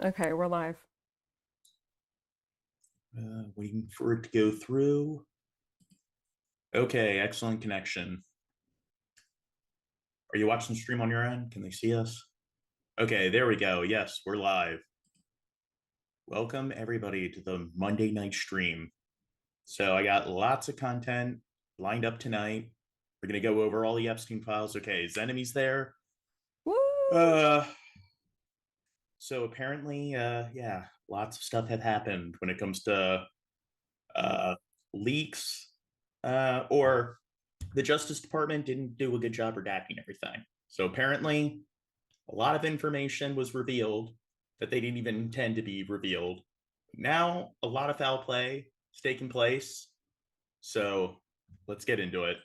Okay, we're live. Waiting for it to go through. Okay, excellent connection. Are you watching the stream on your end? Can they see us? Okay, there we go. Yes, we're live. Welcome everybody to the Monday night stream. So I got lots of content lined up tonight. We're gonna go over all the Epstein files. Okay, his enemies there. Woo! So apparently, yeah, lots of stuff had happened when it comes to leaks, or the Justice Department didn't do a good job redacting everything. So apparently, a lot of information was revealed that they didn't even intend to be revealed. Now, a lot of foul play is taking place. So let's get into it.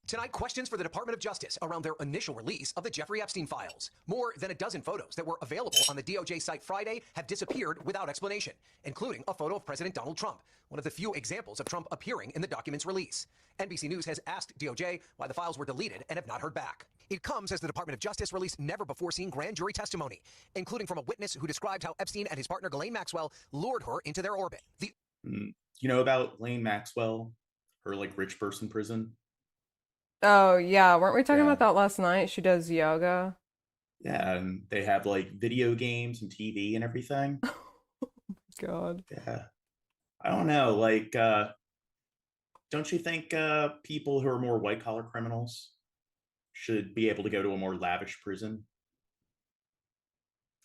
Tonight, questions for the Department of Justice around their initial release of the Jeffrey Epstein files. More than a dozen photos that were available on the DOJ site Friday have disappeared without explanation, including a photo of President Donald Trump, one of the few examples of Trump appearing in the document's release. NBC News has asked DOJ why the files were deleted and have not heard back. It comes as the Department of Justice released never-before-seen grand jury testimony, including from a witness who described how Epstein and his partner Ghislaine Maxwell lured her into their orbit. You know about Ghislaine Maxwell, her rich person prison? Oh, yeah. Weren't we talking about that last night? She does yoga. Yeah, and they have video games and TV and everything. God. Yeah. I don't know. Don't you think people who are more white collar criminals should be able to go to a more lavish prison?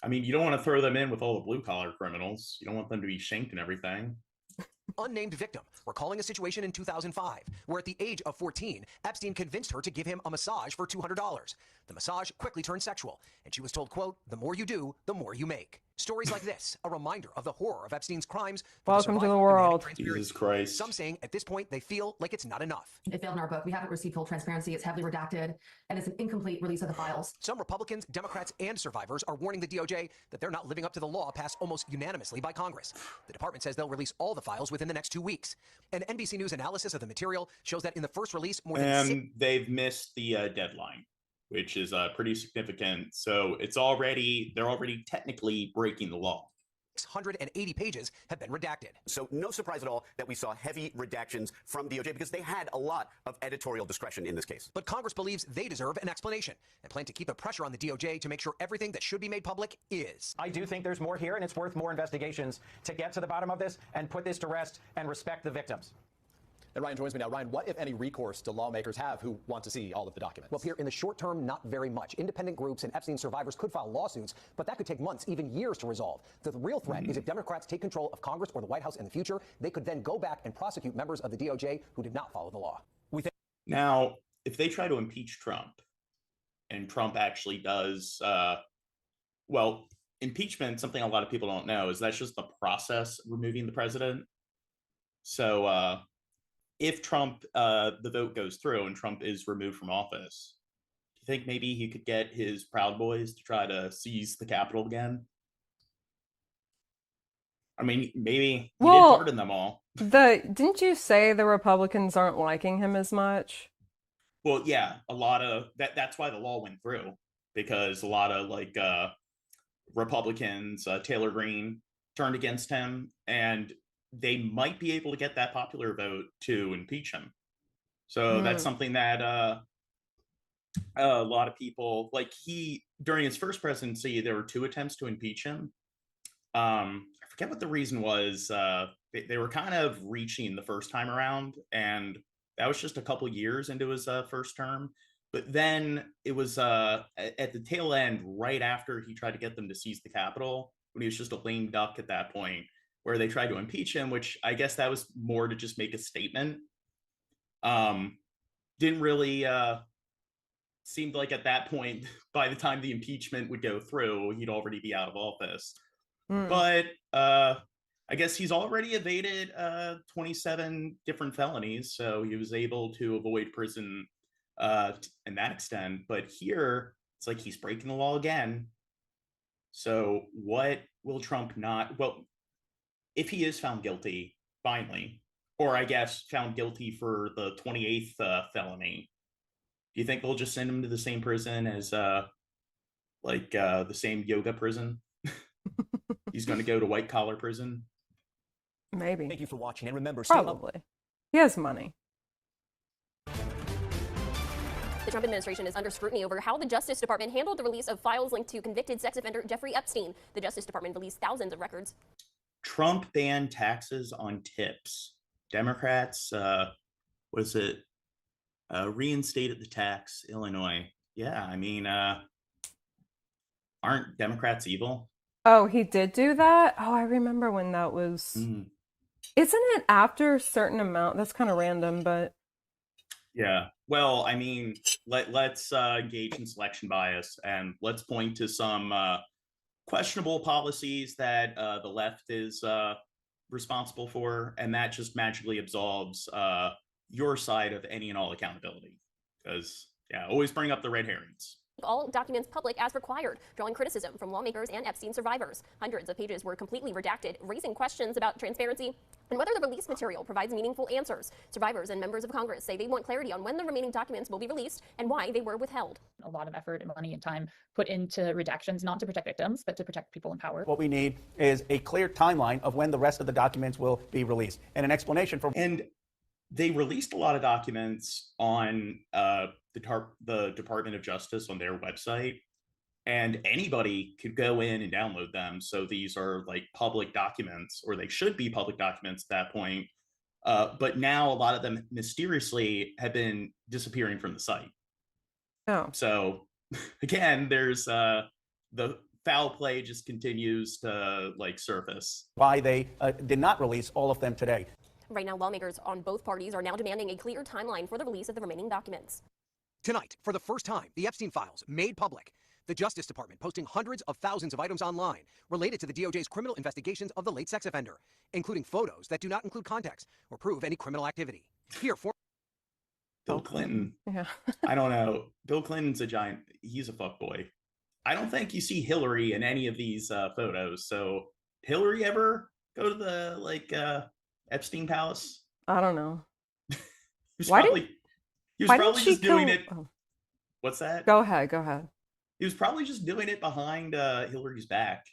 I mean, you don't want to throw them in with all the blue collar criminals. You don't want them to be shanked and everything. Unnamed victim recalling a situation in 2005 where at the age of 14, Epstein convinced her to give him a massage for $200. The massage quickly turned sexual, and she was told, quote, "The more you do, the more you make." Stories like this, a reminder of the horror of Epstein's crimes. Welcome to the world. Jesus Christ. Some saying at this point they feel like it's not enough. It failed in our book. We haven't received full transparency. It's heavily redacted, and it's an incomplete release of the files. Some Republicans, Democrats, and survivors are warning the DOJ that they're not living up to the law passed almost unanimously by Congress. The department says they'll release all the files within the next 2 weeks. An NBC News analysis of the material shows that in the first release, more than they've missed the deadline, which is pretty significant. So they're already technically breaking the law. 680 pages have been redacted. So no surprise at all that we saw heavy redactions from DOJ because they had a lot of editorial discretion in this case. But Congress believes they deserve an explanation and plan to keep the pressure on the DOJ to make sure everything that should be made public is. I do think there's more here, and it's worth more investigations to get to the bottom of this and put this to rest and respect the victims. And Ryan joins me now. Ryan, what, if any, recourse do lawmakers have who want to see all of the documents? Well, Pierre, in the short term, not very much. Independent groups and Epstein survivors could file lawsuits, but that could take months, even years to resolve. The real threat is if Democrats take control of Congress or the White House in the future, they could then go back and prosecute members of the DOJ who did not follow the law. Now, if they try to impeach Trump, and Trump actually does, impeachment, something a lot of people don't know, is that's just the process of removing the president. So, if Trump, the vote goes through and Trump is removed from office, do you think maybe he could get his Proud Boys to try to seize the Capitol again? I mean, maybe he did pardon them all. Didn't you say the Republicans aren't liking him as much? Well, yeah, a lot of that's why the law went through, because a lot of Republicans, Taylor Greene, turned against him, and they might be able to get that popular vote to impeach him. So that's something that a lot of people, during his first presidency, there were 2 attempts to impeach him. I forget what the reason was. They were kind of reaching the first time around, and that was just a couple years into his first term. But then it was at the tail end, right after he tried to get them to seize the Capitol, when he was just a lame duck at that point, where they tried to impeach him, which I guess that was more to just make a statement. Didn't really seemed like at that point, by the time the impeachment would go through, he'd already be out of office. But I guess he's already evaded 27 different felonies, so he was able to avoid prison in that extent. But here, it's like he's breaking the law again. So what will Trump not... Well, if he is found guilty, finally, or I guess found guilty for the 28th felony, do you think they'll just send him to the same prison as the same yoga prison? He's going to go to white collar prison. Maybe. Thank you for watching, and remember, Probably. He has money. The Trump administration is under scrutiny over how the Justice Department handled the release of files linked to convicted sex offender Jeffrey Epstein. The Justice Department released thousands of records. Trump banned taxes on tips. Democrats, reinstated the tax, Illinois. Yeah, I mean, aren't Democrats evil? Oh, he did do that? Oh, I remember when that was. Isn't it after a certain amount? That's kind of random, but. Yeah. Well, I mean, let's engage in selection bias, and let's point to some questionable policies that the left is responsible for, and that just magically absolves your side of any and all accountability. Because, yeah, always bring up the red herrings. All documents public as required, drawing criticism from lawmakers and Epstein survivors. Hundreds of pages were completely redacted, raising questions about transparency and whether the release material provides meaningful answers. Survivors and members of Congress say they want clarity on when the remaining documents will be released and why they were withheld. A lot of effort and money and time put into redactions, not to protect victims, but to protect people in power. What we need is a clear timeline of when the rest of the documents will be released and an explanation for. And they released a lot of documents on the Department of Justice on their website, and anybody could go in and download them. So these are like public documents, or they should be public documents at that point. But now a lot of them mysteriously have been disappearing from the site. Oh. So again, there's the foul play just continues to surface. Why they did not release all of them today. Right now, lawmakers on both parties are now demanding a clear timeline for the release of the remaining documents. Tonight, for the first time, the Epstein files made public. The Justice Department posting hundreds of thousands of items online related to the DOJ's criminal investigations of the late sex offender, including photos that do not include context or prove any criminal activity. Here, for Bill Clinton. Yeah. I don't know. Bill Clinton's a giant. He's a fuckboy. I don't think you see Hillary in any of these photos. So, Hillary ever go to the Epstein palace? I don't know. He was Why probably just doing it. Oh. What's that? Go ahead. He was probably just doing it behind Hillary's back.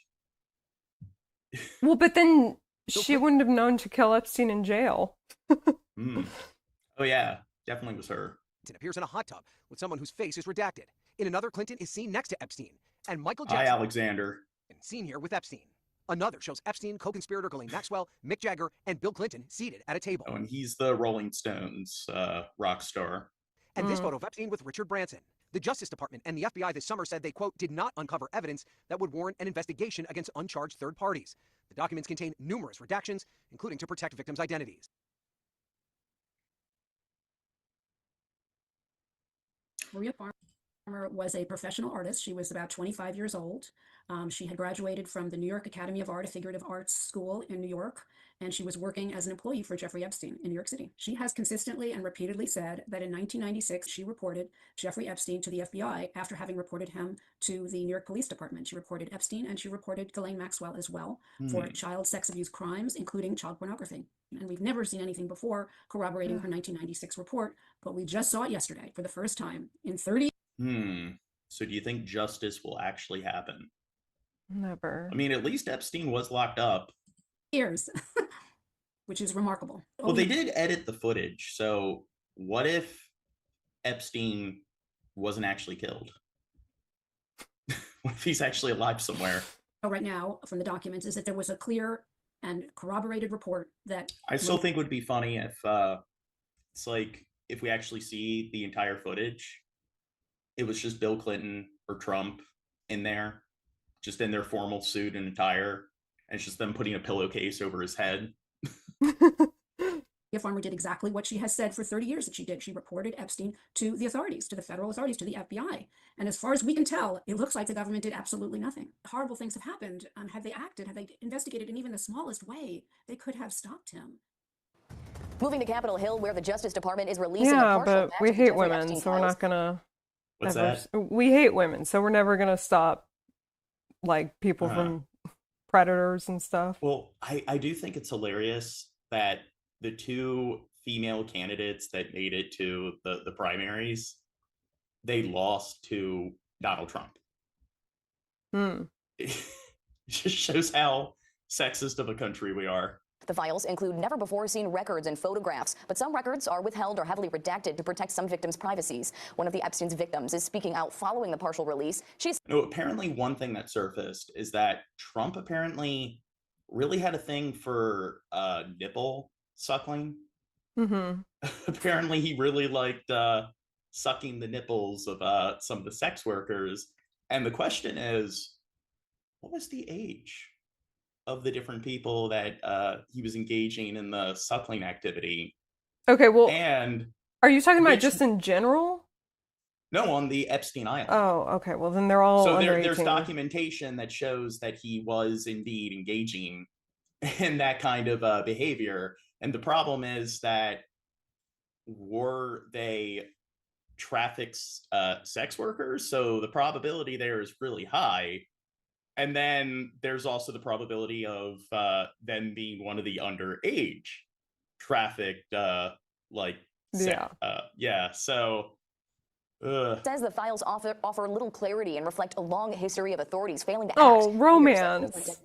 Well, but then she wouldn't have known to kill Epstein in jail. Oh, yeah. Definitely was her. It appears in a hot tub with someone whose face is redacted. In another, Clinton is seen next to Epstein. And Michael Hi, Jackson, Alexander. seen here with Epstein. Another shows Epstein, co-conspirator Ghislaine Maxwell, Mick Jagger, and Bill Clinton seated at a table. Oh, and he's the Rolling Stones rock star. And this photo of Epstein with Richard Branson. The Justice Department and the FBI this summer said they, quote, did not uncover evidence that would warrant an investigation against uncharged third parties. The documents contain numerous redactions, including to protect victims' identities. Maria Farmer was a professional artist. She was about 25 years old. She had graduated from the New York Academy of Art, a figurative arts school in New York, and she was working as an employee for Jeffrey Epstein in New York City. She has consistently and repeatedly said that in 1996, she reported Jeffrey Epstein to the FBI after having reported him to the New York Police Department. She reported Epstein, and she reported Ghislaine Maxwell as well for child sex abuse crimes, including child pornography. And we've never seen anything before corroborating her 1996 report, but we just saw it yesterday for the first time in 30 So do you think justice will actually happen? Never. I mean, at least Epstein was locked up. years, which is remarkable. Well, they did edit the footage. So what if Epstein wasn't actually killed? What if he's actually alive somewhere? Right now, from the documents, is that there was a clear and corroborated report that I still think it would be funny if it's like if we actually see the entire footage, it was just Bill Clinton or Trump in there, just in their formal suit and attire, and it's just them putting a pillowcase over his head. Farmer did exactly what she has said for 30 years that she did. She reported Epstein to the authorities, to the federal authorities, to the FBI. And as far as we can tell, it looks like the government did absolutely nothing. Horrible things have happened. Had they acted, had they investigated in even the smallest way, they could have stopped him. Moving to Capitol Hill, where the Justice Department is releasing a Yeah, partial but batch we of hate Jeffrey women, Epstein so we're files. not gonna. What's ever, that? we hate women, so we're never gonna stop like people from predators and stuff. Well, I do think it's hilarious that the two female candidates that made it to the primaries, they lost to Donald Trump. just shows how sexist of a country we are. The files include never-before-seen records and photographs, but some records are withheld or heavily redacted to protect some victims' privacies. One of the Epstein's victims is speaking out following the partial release. Apparently one thing that surfaced is that Trump apparently really had a thing for nipple suckling. Mm-hmm. Apparently he really liked sucking the nipples of some of the sex workers. And the question is, what was the age of the different people that he was engaging in the suckling activity? Okay, well, and are you talking about just in general? No, on the Epstein Island. Oh, okay. Well, then they're all under there's 18. documentation that shows that he was indeed engaging in that kind of behavior. And the problem is that were they trafficked sex workers? So the probability there is really high. And then there's also the probability of them being one of the underage trafficked, So, says the files offer little clarity and reflect a long history of authorities failing to act. Oh, romance!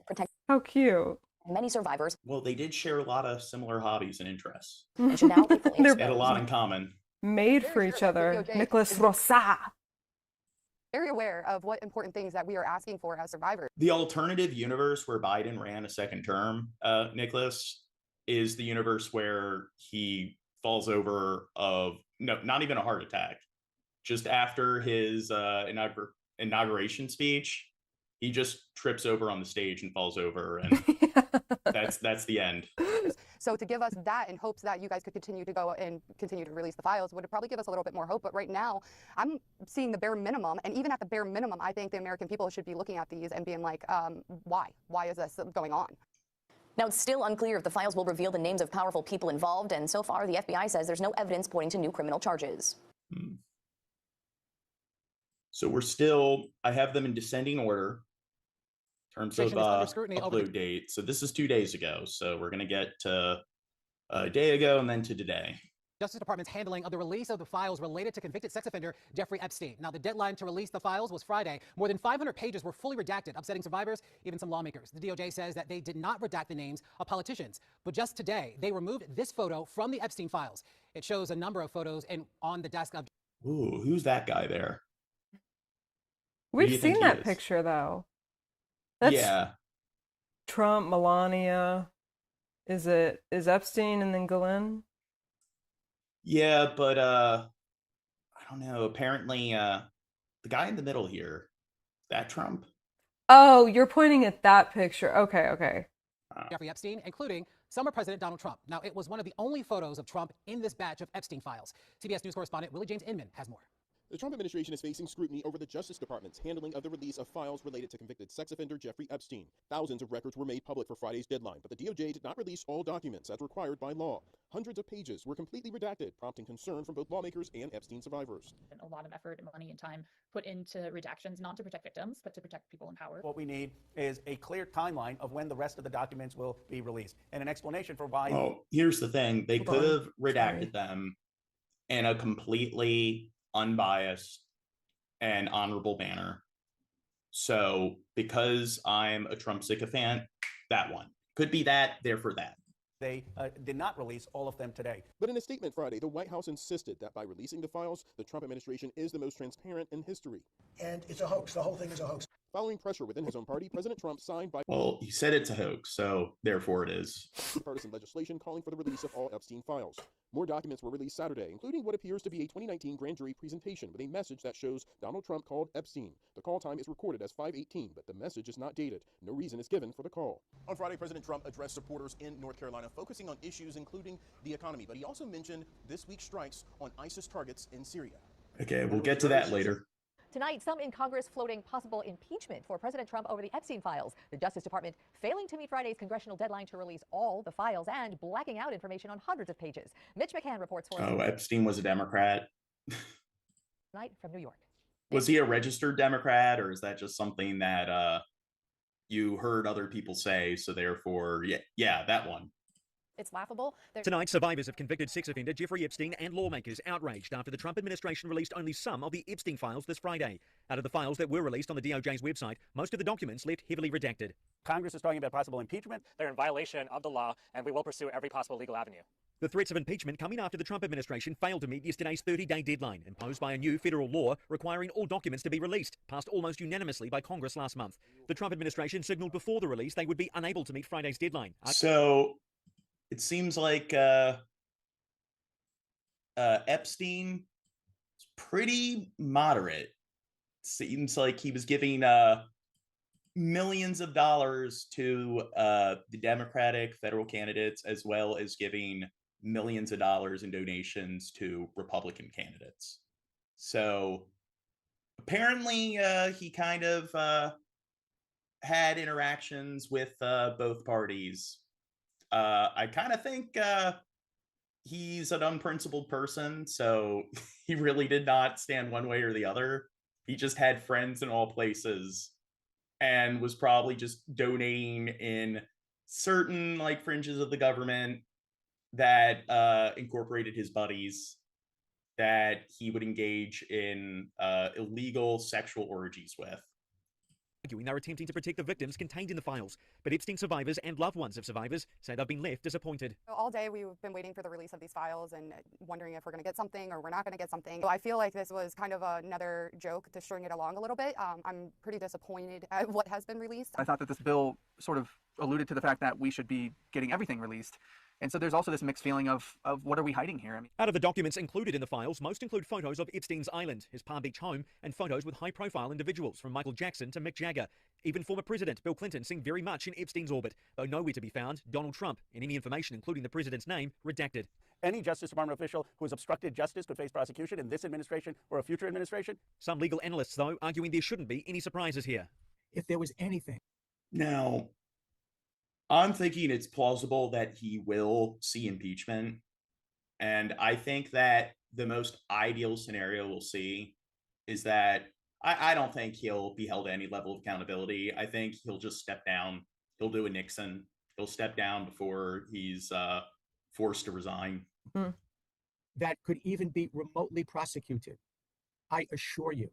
How cute. Many survivors. Well, they did share a lot of similar hobbies and interests. And should now be fully They had a lot in common. Made for each other. Nicholas Rosa. Very aware of what important things that we are asking for as survivors. The alternative universe where Biden ran a second term, Nicholas, is the universe where he falls over not even a heart attack. Just after his inauguration speech, he just trips over on the stage and falls over, and that's the end. So to give us that in hopes that you guys could continue to go and continue to release the files would probably give us a little bit more hope. But right now, I'm seeing the bare minimum. And even at the bare minimum, I think the American people should be looking at these and being like, why? Why is this going on? Now, it's still unclear if the files will reveal the names of powerful people involved. And so far, the FBI says there's no evidence pointing to new criminal charges. So I have them in descending order. Terms of upload date. So this is 2 days ago. So we're going to get to a day ago and then to today. Justice Department's handling of the release of the files related to convicted sex offender Jeffrey Epstein. Now, the deadline to release the files was Friday. More than 500 pages were fully redacted, upsetting survivors, even some lawmakers. The DOJ says that they did not redact the names of politicians. But just today, they removed this photo from the Epstein files. It shows a number of photos on the desk of... Ooh, who's that guy there? We've seen that picture, though. That's Trump, Melania. Is Epstein and then Glenn? Yeah, but I don't know. Apparently, the guy in the middle here, that Trump? Oh, you're pointing at that picture. Okay. Jeffrey Epstein, including summer President Donald Trump. Now, it was one of the only photos of Trump in this batch of Epstein files. CBS News correspondent Willie James Inman has more. The Trump administration is facing scrutiny over the Justice Department's handling of the release of files related to convicted sex offender Jeffrey Epstein. Thousands of records were made public for Friday's deadline, but the DOJ did not release all documents as required by law. Hundreds of pages were completely redacted, prompting concern from both lawmakers and Epstein survivors. A lot of effort, money, and time put into redactions, not to protect victims, but to protect people in power. What we need is a clear timeline of when the rest of the documents will be released and an explanation for why. Well, here's the thing. They could have redacted them in a completely unbiased and honorable manner. So because I'm a Trump sycophant, that one. Could be that, therefore that. They did not release all of them today. But in a statement Friday, the White House insisted that by releasing the files, the Trump administration is the most transparent in history. And it's a hoax. The whole thing is a hoax. Following pressure within his own party, President Trump signed by... Well, he said it's a hoax, so therefore it is. ...partisan legislation calling for the release of all Epstein files. More documents were released Saturday, including what appears to be a 2019 grand jury presentation with a message that shows Donald Trump called Epstein. The call time is recorded as 5:18, but the message is not dated. No reason is given for the call. On Friday, President Trump addressed supporters in North Carolina, focusing on issues including the economy, but he also mentioned this week's strikes on ISIS targets in Syria. Okay, we'll get to that later. Tonight, some in Congress floating possible impeachment for President Trump over the Epstein files. The Justice Department failing to meet Friday's congressional deadline to release all the files and blacking out information on hundreds of pages. Mitch McCann reports for us. Oh, Epstein was a Democrat. Tonight from New York. Was he a registered Democrat, or is that just something that you heard other people say, so therefore, yeah, that one? It's laughable. Tonight, survivors of convicted sex offender Jeffrey Epstein and lawmakers outraged after the Trump administration released only some of the Epstein files this Friday. Out of the files that were released on the DOJ's website, most of the documents left heavily redacted. Congress is talking about possible impeachment. They're in violation of the law, and we will pursue every possible legal avenue. The threats of impeachment coming after the Trump administration failed to meet yesterday's 30-day deadline imposed by a new federal law requiring all documents to be released, passed almost unanimously by Congress last month. The Trump administration signaled before the release they would be unable to meet Friday's deadline. So it seems like Epstein is pretty moderate. Seems like he was giving millions of dollars to the Democratic federal candidates, as well as giving millions of dollars in donations to Republican candidates. So apparently he kind of had interactions with both parties. I kind of think he's an unprincipled person, so he really did not stand one way or the other. He just had friends in all places and was probably just donating in certain like fringes of the government that incorporated his buddies that he would engage in illegal sexual orgies with. Arguing they're attempting to protect the victims contained in the files, but Epstein survivors and loved ones of survivors say they've been left disappointed. All day we've been waiting for the release of these files and wondering if we're going to get something or we're not going to get something. So I feel like this was kind of another joke to string it along a little bit. I'm pretty disappointed at what has been released. I thought that this bill sort of alluded to the fact that we should be getting everything released. And so there's also this mixed feeling of what are we hiding here? I mean, out of the documents included in the files, most include photos of Epstein's island, his Palm Beach home, and photos with high-profile individuals from Michael Jackson to Mick Jagger. Even former President Bill Clinton seemed very much in Epstein's orbit, though nowhere to be found Donald Trump, and any information including the president's name redacted. Any Justice Department official who has obstructed justice could face prosecution in this administration or a future administration. Some legal analysts, though, arguing there shouldn't be any surprises here. If there was anything. Now, I'm thinking it's plausible that he will see impeachment. And I think that the most ideal scenario we'll see is that I don't think he'll be held to any level of accountability. I think he'll just step down. He'll do a Nixon. He'll step down before he's forced to resign. That could even be remotely prosecuted. I assure you,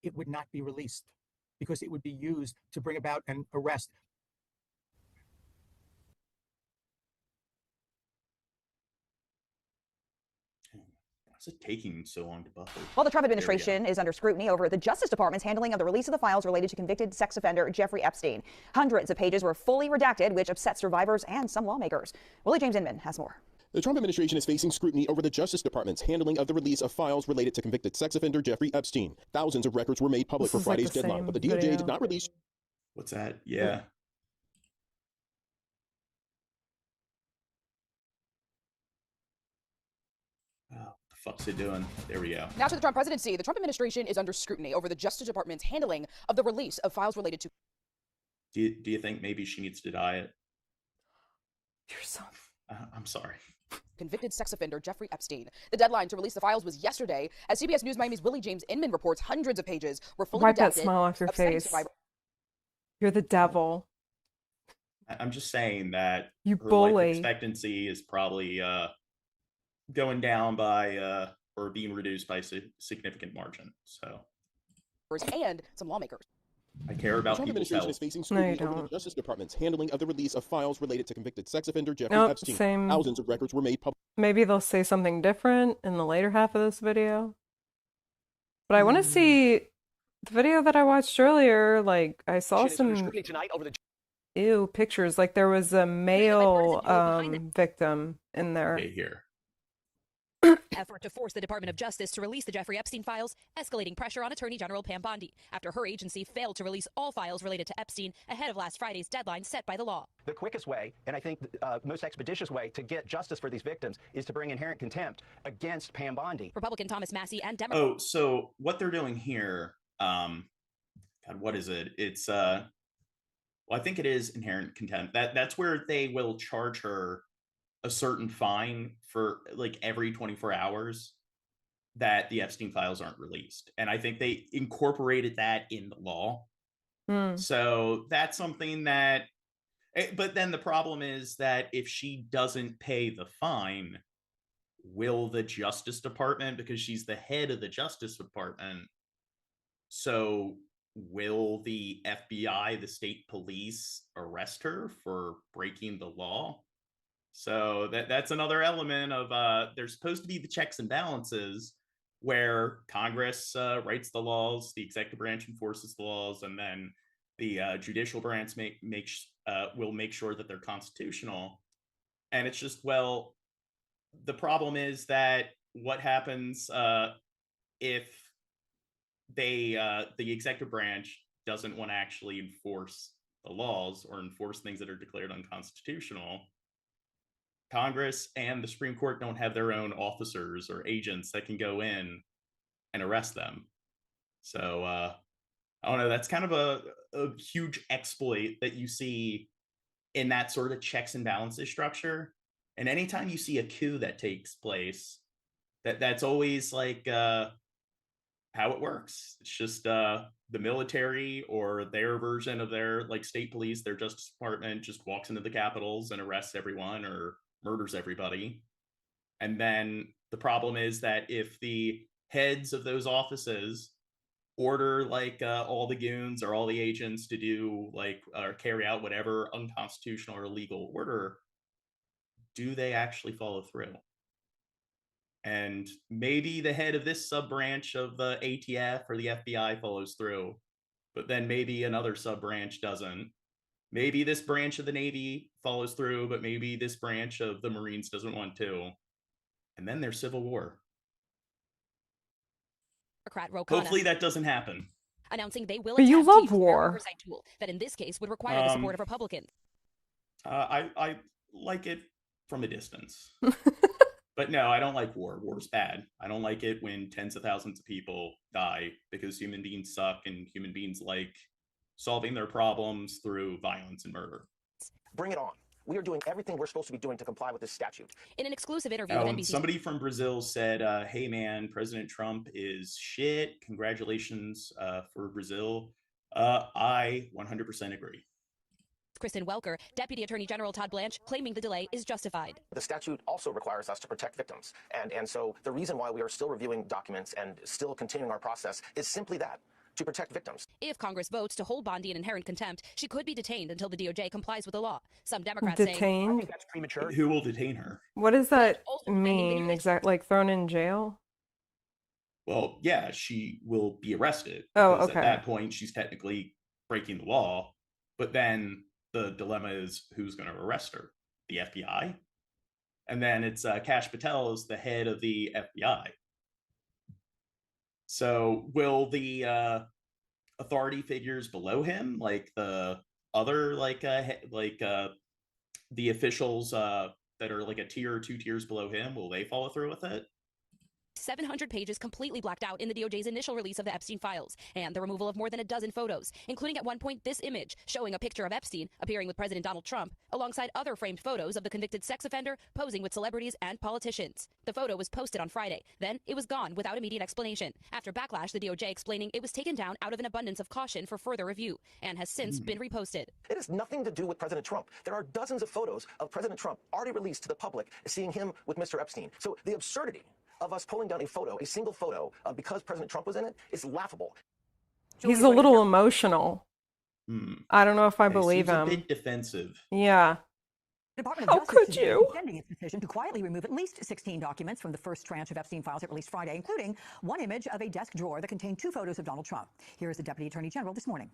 it would not be released because it would be used to bring about an arrest. Why is it taking so long to buffer? While the Trump administration is under scrutiny over the Justice Department's handling of the release of the files related to convicted sex offender Jeffrey Epstein. Hundreds of pages were fully redacted, which upset survivors and some lawmakers. Willie James Inman has more. The Trump administration is facing scrutiny over the Justice Department's handling of the release of files related to convicted sex offender Jeffrey Epstein. Thousands of records were made public for Friday's deadline, but the DOJ did not release. What's that? Yeah. What's it doing? There we go. Now to the Trump presidency. The Trump administration is under scrutiny over the Justice Department's handling of the release of files related to... Do you think maybe she needs to diet? You're so... I'm sorry. Convicted sex offender Jeffrey Epstein. The deadline to release the files was yesterday. As CBS News Miami's Willie James Inman reports, hundreds of pages were fully Wipe redacted. that smile off your face. You're the devil. I'm just saying that you her bully. life expectancy is probably going down by or being reduced by a significant margin. So, and some lawmakers. I care about the Trump people's administration health. is facing scrutiny over the Justice Department's handling of the release of files related to convicted sex offender Jeffrey Nope, Epstein. same. Thousands of records were made public. Maybe they'll say something different in the later half of this video. But I want to see the video that I watched earlier. Like, I saw some tonight over the ew pictures. Like, there was a male victim in there. Okay, here. Effort to force the Department of Justice to release the Jeffrey Epstein files, escalating pressure on Attorney General Pam Bondi after her agency failed to release all files related to Epstein ahead of last Friday's deadline set by the law. The quickest way, and I think most expeditious way to get justice for these victims is to bring inherent contempt against Pam Bondi. Republican Thomas Massie and Democrat. Oh, so what they're doing here, God, what is it? It's well, I think it is inherent contempt. That's where they will charge her a certain fine for like every 24 hours that the Epstein files aren't released. And I think they incorporated that in the law. So that's something that, But then the problem is that if she doesn't pay the fine, will the Justice Department, because she's the head of the Justice Department, so will the FBI, the state police, arrest her for breaking the law? So that's another element of there's supposed to be the checks and balances where Congress writes the laws, the executive branch enforces the laws, and then the judicial branch will make sure that they're constitutional. And it's just, well, the problem is that what happens if the executive branch doesn't want to actually enforce the laws or enforce things that are declared unconstitutional? Congress and the Supreme Court don't have their own officers or agents that can go in and arrest them. So I don't know, that's kind of a huge exploit that you see in that sort of checks and balances structure. And anytime you see a coup that takes place, that's always like how it works. It's just the military or their version of their like state police, their Justice Department just walks into the capitals and arrests everyone or murders everybody. And then the problem is that if the heads of those offices order like all the goons or all the agents to do like or carry out whatever unconstitutional or illegal order, do they actually follow through? And maybe the head of this sub branch of the ATF or the FBI follows through, but then maybe another sub branch doesn't. Maybe this branch of the Navy follows through, but maybe this branch of the Marines doesn't want to. And then there's civil war. Hopefully that doesn't happen. Announcing they will But you attach love teams to their war. oversight tool that in this case would require the support of Republicans. I like it from a distance. But no, I don't like war. War's bad. I don't like it when tens of thousands of people die because human beings suck and human beings like solving their problems through violence and murder. Bring it on. We are doing everything we're supposed to be doing to comply with this statute. In an exclusive interview with And NBC, somebody from Brazil said, hey man, President Trump is shit. Congratulations for Brazil. I 100% agree. Kristen Welker, Deputy Attorney General Todd Blanche, claiming the delay is justified. The statute also requires us to protect victims. And so the reason why we are still reviewing documents and still continuing our process is simply that, to protect victims. If Congress votes to hold Bondi in inherent contempt, she could be detained until the DOJ complies with the law. Some Democrats say Detained? I think that's premature. Who will detain her? What does that mean exactly? Like thrown in jail? Well, yeah, she will be arrested. Oh, because okay. At that point, she's technically breaking the law. But then the dilemma is who's going to arrest her? The FBI? And then it's Kash Patel is the head of the FBI. So will the authority figures below him, like the other, the officials that are like a tier or 2 tiers below him, will they follow through with it? 700 pages completely blacked out in the DOJ's initial release of the Epstein files, and the removal of more than a dozen photos, including at one point this image showing a picture of Epstein appearing with President Donald Trump, alongside other framed photos of the convicted sex offender posing with celebrities and politicians. The photo was posted on Friday. Then it was gone without immediate explanation. After backlash, the DOJ explaining it was taken down out of an abundance of caution for further review, and has since been reposted. It has nothing to do with President Trump. There are dozens of photos of President Trump already released to the public, seeing him with Mr. Epstein. So the absurdity of us pulling down a single photo, because President Trump was in it, is laughable. He's a little emotional. I don't know if I He believe seems him. a bit defensive. Yeah. Department How of Justice could today you? extending its decision to quietly remove at least 16 documents from the first tranche of Epstein files it released Friday, including one image of a desk drawer that contained 2 photos of Donald Trump. Here is the Deputy Attorney General this morning.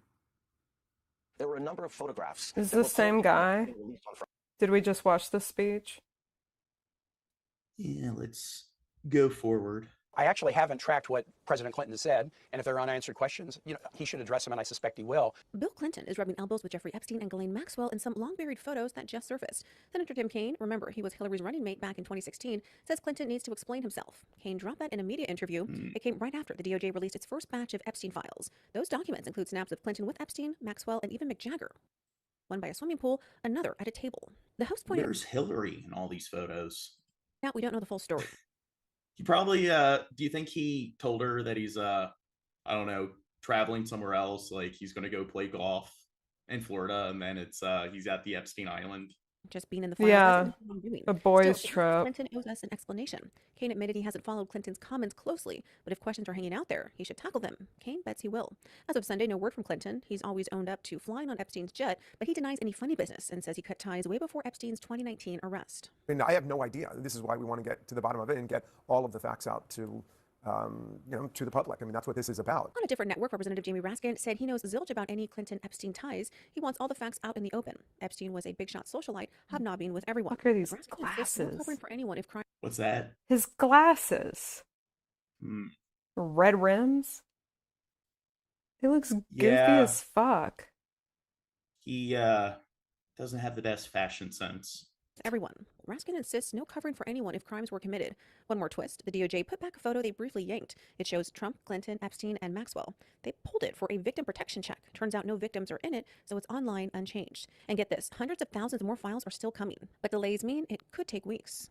There were a number of photographs. Is that the were same pulled guy? and released on Friday. Did we just watch the speech? Yeah, let's go forward. I actually haven't tracked what President Clinton said, and if there are unanswered questions, he should address them, and I suspect he will. Bill Clinton is rubbing elbows with Jeffrey Epstein and Ghislaine Maxwell in some long-buried photos that just surfaced. Senator Tim Kaine, remember he was Hillary's running mate back in 2016, says Clinton needs to explain himself. Kaine dropped that in a media interview. It came right after the DOJ released its first batch of Epstein files. Those documents include snaps of Clinton with Epstein, Maxwell, and even Mick Jagger. One by a swimming pool, another at a table. The host pointed Where's Hillary in all these photos? out we don't know the full story. He probably, do you think he told her that he's, I don't know, traveling somewhere else, like he's going to go play golf in Florida, and then it's he's at the Epstein Island. Just being in the files Yeah, isn't what I'm doing. a boys' Still, trip. Clinton owes us an explanation. Kane admitted he hasn't followed Clinton's comments closely, but if questions are hanging out there, he should tackle them. Kane bets he will. As of Sunday, no word from Clinton. He's always owned up to flying on Epstein's jet, but he denies any funny business and says he cut ties way before Epstein's 2019 arrest. And I have no idea. This is why we want to get to the bottom of it and get all of the facts out to to the public. I mean, that's what this is about. On a different network, Representative Jamie Raskin said he knows zilch about any Clinton-Epstein ties. He wants all the facts out in the open. Epstein was a big shot socialite, hobnobbing with everyone. What are these Raskin insists no glasses? covering for anyone if crime. What's that? His glasses. Red rims. He looks goofy Yeah. as fuck. He doesn't have the best fashion sense. Everyone. Raskin insists no covering for anyone if crimes were committed. One more twist, the DOJ put back a photo they briefly yanked. It shows Trump, Clinton, Epstein, and Maxwell. They pulled it for a victim protection check. Turns out no victims are in it, so it's online unchanged. And get this, hundreds of thousands more files are still coming. But delays mean it could take weeks.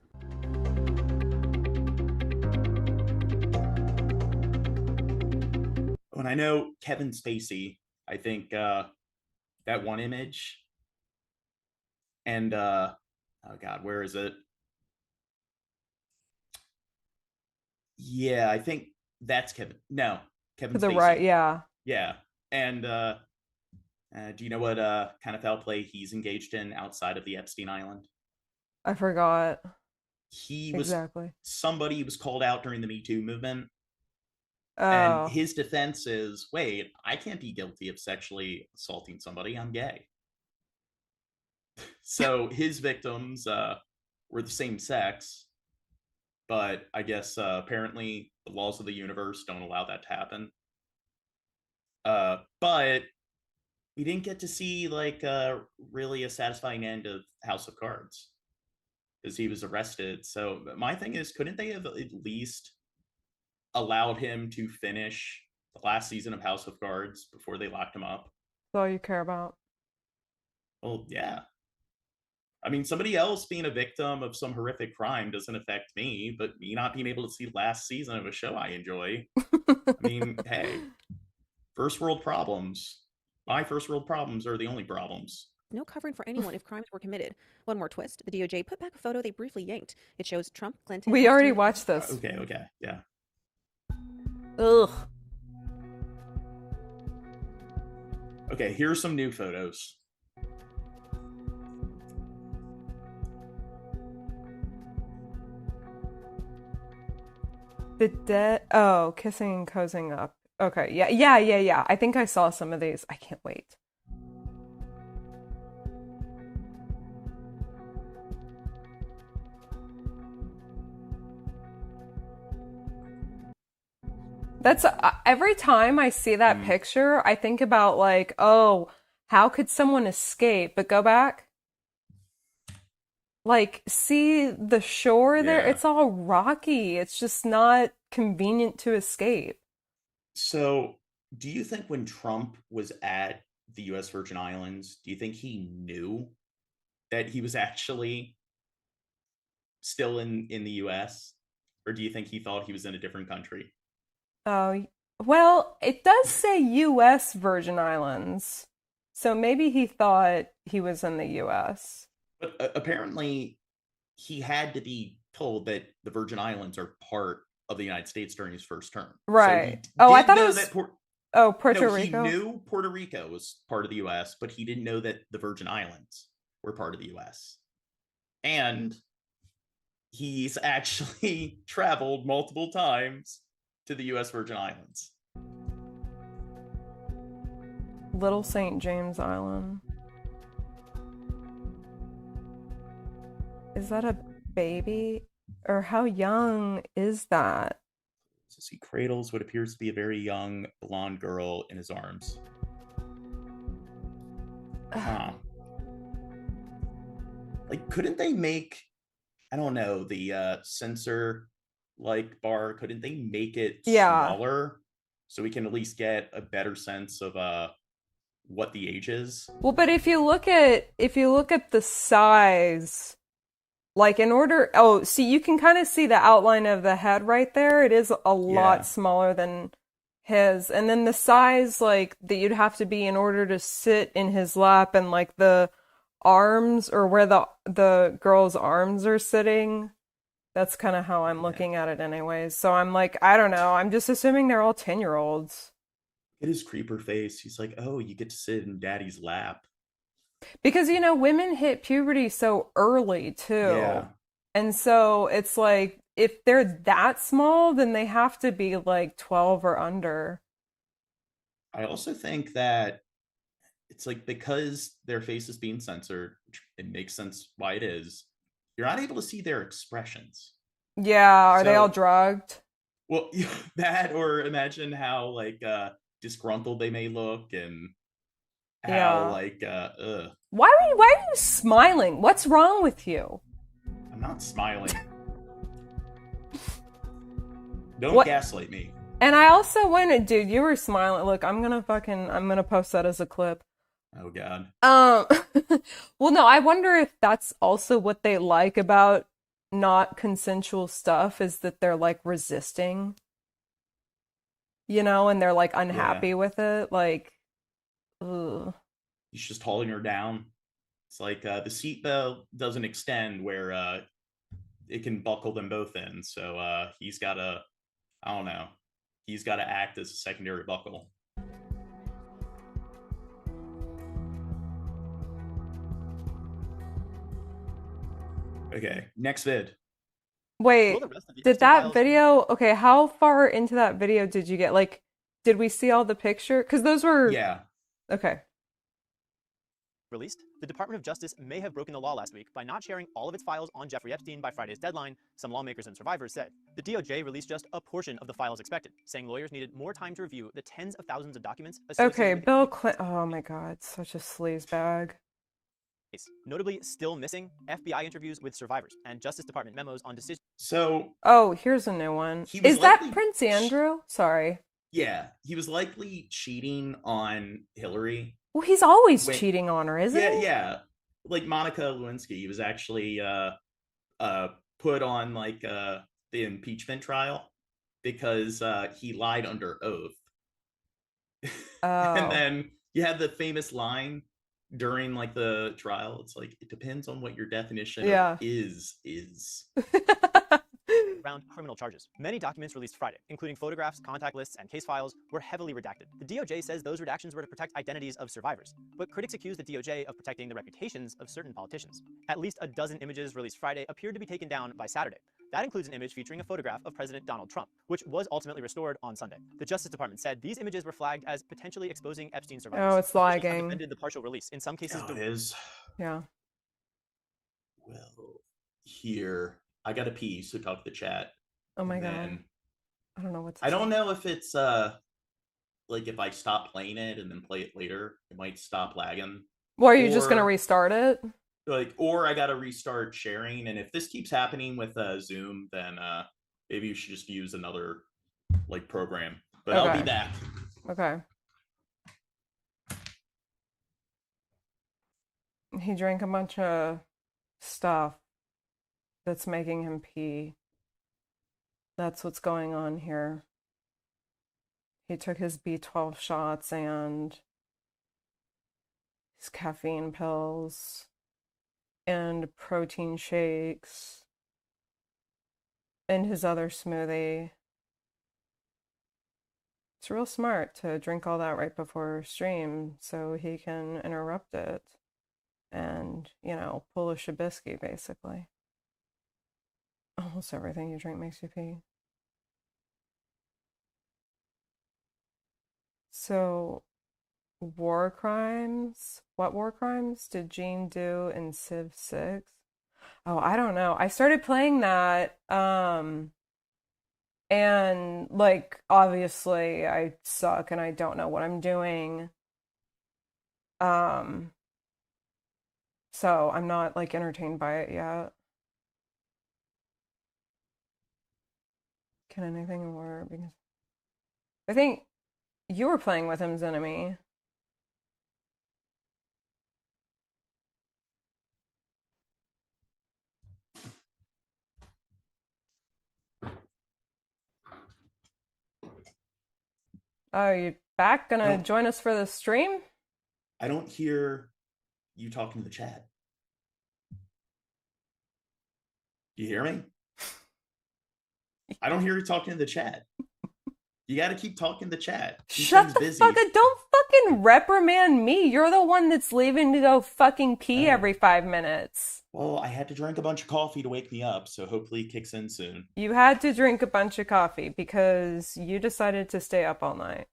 When I know Kevin Spacey, I think that one image and oh god, where is it? Yeah, I think that's Kevin. No, Kevin To the Spacey. right, yeah. Yeah. And do you know what kind of foul play he's engaged in outside of the Epstein Island? I forgot. He was Exactly. somebody was called out during the Me Too movement. Oh. And his defense is, wait, I can't be guilty of sexually assaulting somebody. I'm gay. So his victims were the same sex, but I guess apparently the laws of the universe don't allow that to happen. But we didn't get to see like really a satisfying end of House of Cards because he was arrested. So my thing is, couldn't they have at least allowed him to finish the last season of House of Cards before they locked him up? That's all you care about. Well, yeah. I mean, somebody else being a victim of some horrific crime doesn't affect me, but me not being able to see last season of a show I enjoy. I mean, hey, first world problems. My first world problems are the only problems. No covering for anyone if crimes were committed. One more twist, the DOJ put back a photo they briefly yanked. It shows Trump, Clinton... We already Epstein- watched this. Okay, yeah. Ugh. Okay, here's some new photos. The dead. Oh, kissing and cozying up. Okay, yeah. I think I saw some of these. I can't wait. That's every time I see that picture, I think about like, oh, how could someone escape? But go back. Like, see the shore there? Yeah. It's all rocky. It's just not convenient to escape. So, do you think when Trump was at the U.S. Virgin Islands, do you think he knew that he was actually still in the U.S.? Or do you think he thought he was in a different country? Oh, well, it does say U.S. Virgin Islands. So maybe he thought he was in the U.S. But apparently, he had to be told that the Virgin Islands are part of the United States during his first term. Right. So Oh, I did thought it know was... that Puerto no, Rico? he knew Puerto Rico was part of the U.S., but he didn't know that the Virgin Islands were part of the U.S. And he's actually traveled multiple times to the U.S. Virgin Islands. Little St. James Island. Is that a baby? Or how young is that? So he cradles what appears to be a very young blonde girl in his arms. Huh. Like, couldn't they make, I don't know, the sensor like bar, couldn't they make it smaller so we can at least get a better sense of what the age is? Well, but if you look at the size, like in order, see, you can kind of see the outline of the head right there. It is a lot smaller than his, and then the size like that you'd have to be in order to sit in his lap, and like the arms or where the girl's arms are sitting. That's kind of how I'm looking at it anyways. So I'm like, I don't know. I'm just assuming they're all 10-year-olds. Look at his creeper face. He's like, oh, you get to sit in daddy's lap. Because, you know, women hit puberty so early too. Yeah. And so it's like, if they're that small, then they have to be like 12 or under. I also think that it's like, because their face is being censored, it makes sense why it is. You're not able to see their expressions. Yeah, are they all drugged? Well, that, or imagine how like disgruntled they may look, and how like Why are you smiling? What's wrong with you? I'm not smiling. Don't gaslight me. And I also wanted, dude, you were smiling. Look, I'm gonna post that as a clip. Oh God. Well, no, I wonder if that's also what they like about not consensual stuff, is that they're like resisting, you know, and they're like unhappy with it. Like, ugh. He's just holding her down. It's like the seatbelt doesn't extend where it can buckle them both in. So he's got to, I don't know, he's got to act as a secondary buckle. Okay, next vid. Wait, did that video, okay, how far into that video did you get? Like, did we see all the picture? Because those were... Yeah. Okay. Released, the Department of Justice may have broken the law last week by not sharing all of its files on Jeffrey Epstein by Friday's deadline, some lawmakers and survivors said. The DOJ released just a portion of the files expected, saying lawyers needed more time to review the tens of thousands of documents associated Okay, with Bill Clinton... Oh my God, such a sleaze bag. Notably still missing FBI interviews with survivors and Justice Department memos on decisions. So... Oh, here's a new one. Is that Prince Andrew? Sorry. Yeah, he was likely cheating on Hillary. Well, he's always cheating on her, isn't he? Yeah. Like Monica Lewinsky was actually put on like the impeachment trial because he lied under oath. Oh. And then you had the famous line during like the trial. It's like, it depends on what your definition of is. Around criminal charges. Many documents released Friday, including photographs, contact lists, and case files, were heavily redacted. The DOJ says those redactions were to protect identities of survivors, but critics accuse the DOJ of protecting the reputations of certain politicians. At least a dozen images released Friday appeared to be taken down by Saturday. That includes an image featuring a photograph of President Donald Trump, which was ultimately restored on Sunday. The Justice Department said these images were flagged as potentially exposing Epstein survivors. Oh, it's lagging. Defended the partial release, in some cases. It is. Yeah. Well, here, I gotta pee, so talk to the chat. Oh my God. I don't know what to I don't know if it's like if I stop playing it and then play it later, it might stop lagging. Well, are you just gonna restart it? Like, or I gotta restart sharing, and if this keeps happening with Zoom, then maybe you should just use another like program. But I'll be back. Okay. He drank a bunch of stuff that's making him pee. That's what's going on here. He took his B12 shots and his caffeine pills and protein shakes and his other smoothie. It's real smart to drink all that right before stream so he can interrupt it and, you know, pull a Shabisky, basically. Almost everything you drink makes you pee. So, war crimes? What war crimes did Gene do in Civ 6? Oh, I don't know. I started playing that, and, like, obviously I suck and I don't know what I'm doing. So I'm not, like, entertained by it yet. Can anything work? Because I think you were playing with him, Zenemy. Oh, you back? Gonna No. join us for the stream? I don't hear you talking to the chat. You hear me? I don't hear you talking to the chat. You got to keep talking to the chat. Keep Shut things the busy. fuck up. Don't fucking reprimand me. You're the one that's leaving to go fucking pee every 5 minutes. Well, I had to drink a bunch of coffee to wake me up, so hopefully it kicks in soon. You had to drink a bunch of coffee because you decided to stay up all night.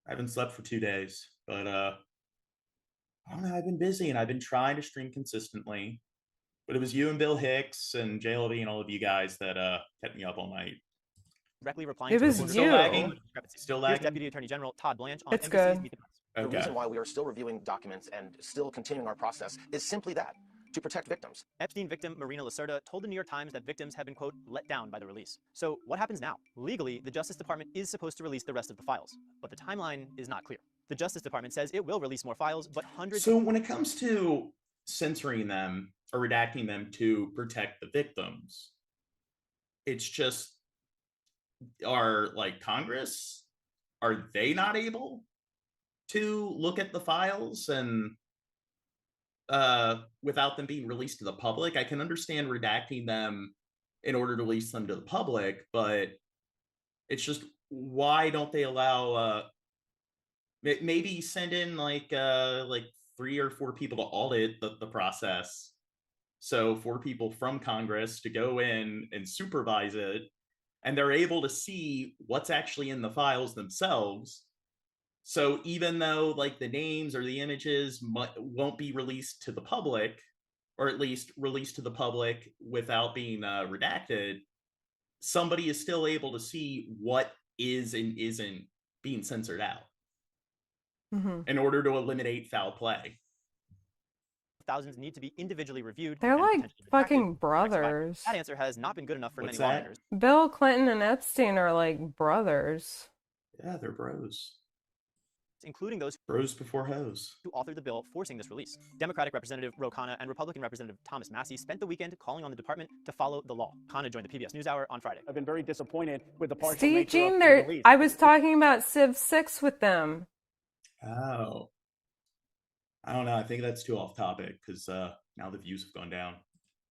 I haven't slept for 2 days, but I don't know. I've been busy and I've been trying to stream consistently. But it was you and Bill Hicks and JLB and all of you guys that kept me up all night. Directly replying It to was reporters you. about the Lagging? discrepancy. Still Here's lagging? Deputy Attorney General Todd Blanche on It's NBC's good. Meet the Press. The reason why we are still reviewing documents and still continuing our process is simply that, to protect victims. Epstein victim Marina Lacerda told the New York Times that victims have been, quote, let down by the release. So what happens now? Legally, the Justice Department is supposed to release the rest of the files, but the timeline is not clear. The Justice Department says it will release more files, but hundreds... So when it comes to censoring them or redacting them to protect the victims, it's just, are like Congress, are they not able to look at the files and without them being released to the public? I can understand redacting them in order to release them to the public, but it's just, why don't they allow maybe send in like 3 or 4 people to audit the process, so 4 people from Congress to go in and supervise it, and they're able to see what's actually in the files themselves. So even though like the names or the images won't be released to the public, or at least released to the public without being redacted, somebody is still able to see what is and isn't being censored out in order to eliminate foul play. Thousands need to be individually reviewed. They're and like potentially redacted. fucking brothers. That answer has not been good enough for What's many that? lawmakers. Bill Clinton and Epstein are like brothers. Yeah, they're bros. Including those Bros before hoes. who authored the bill forcing this release. Democratic Representative Ro Khanna and Republican Representative Thomas Massie spent the weekend calling on the department to follow the law. Khanna joined the PBS NewsHour on Friday. I've been very disappointed with the partial See, nature Gene, of the they're, release. I was talking about Civ 6 with them. Oh. I don't know. I think that's too off topic because now the views have gone down.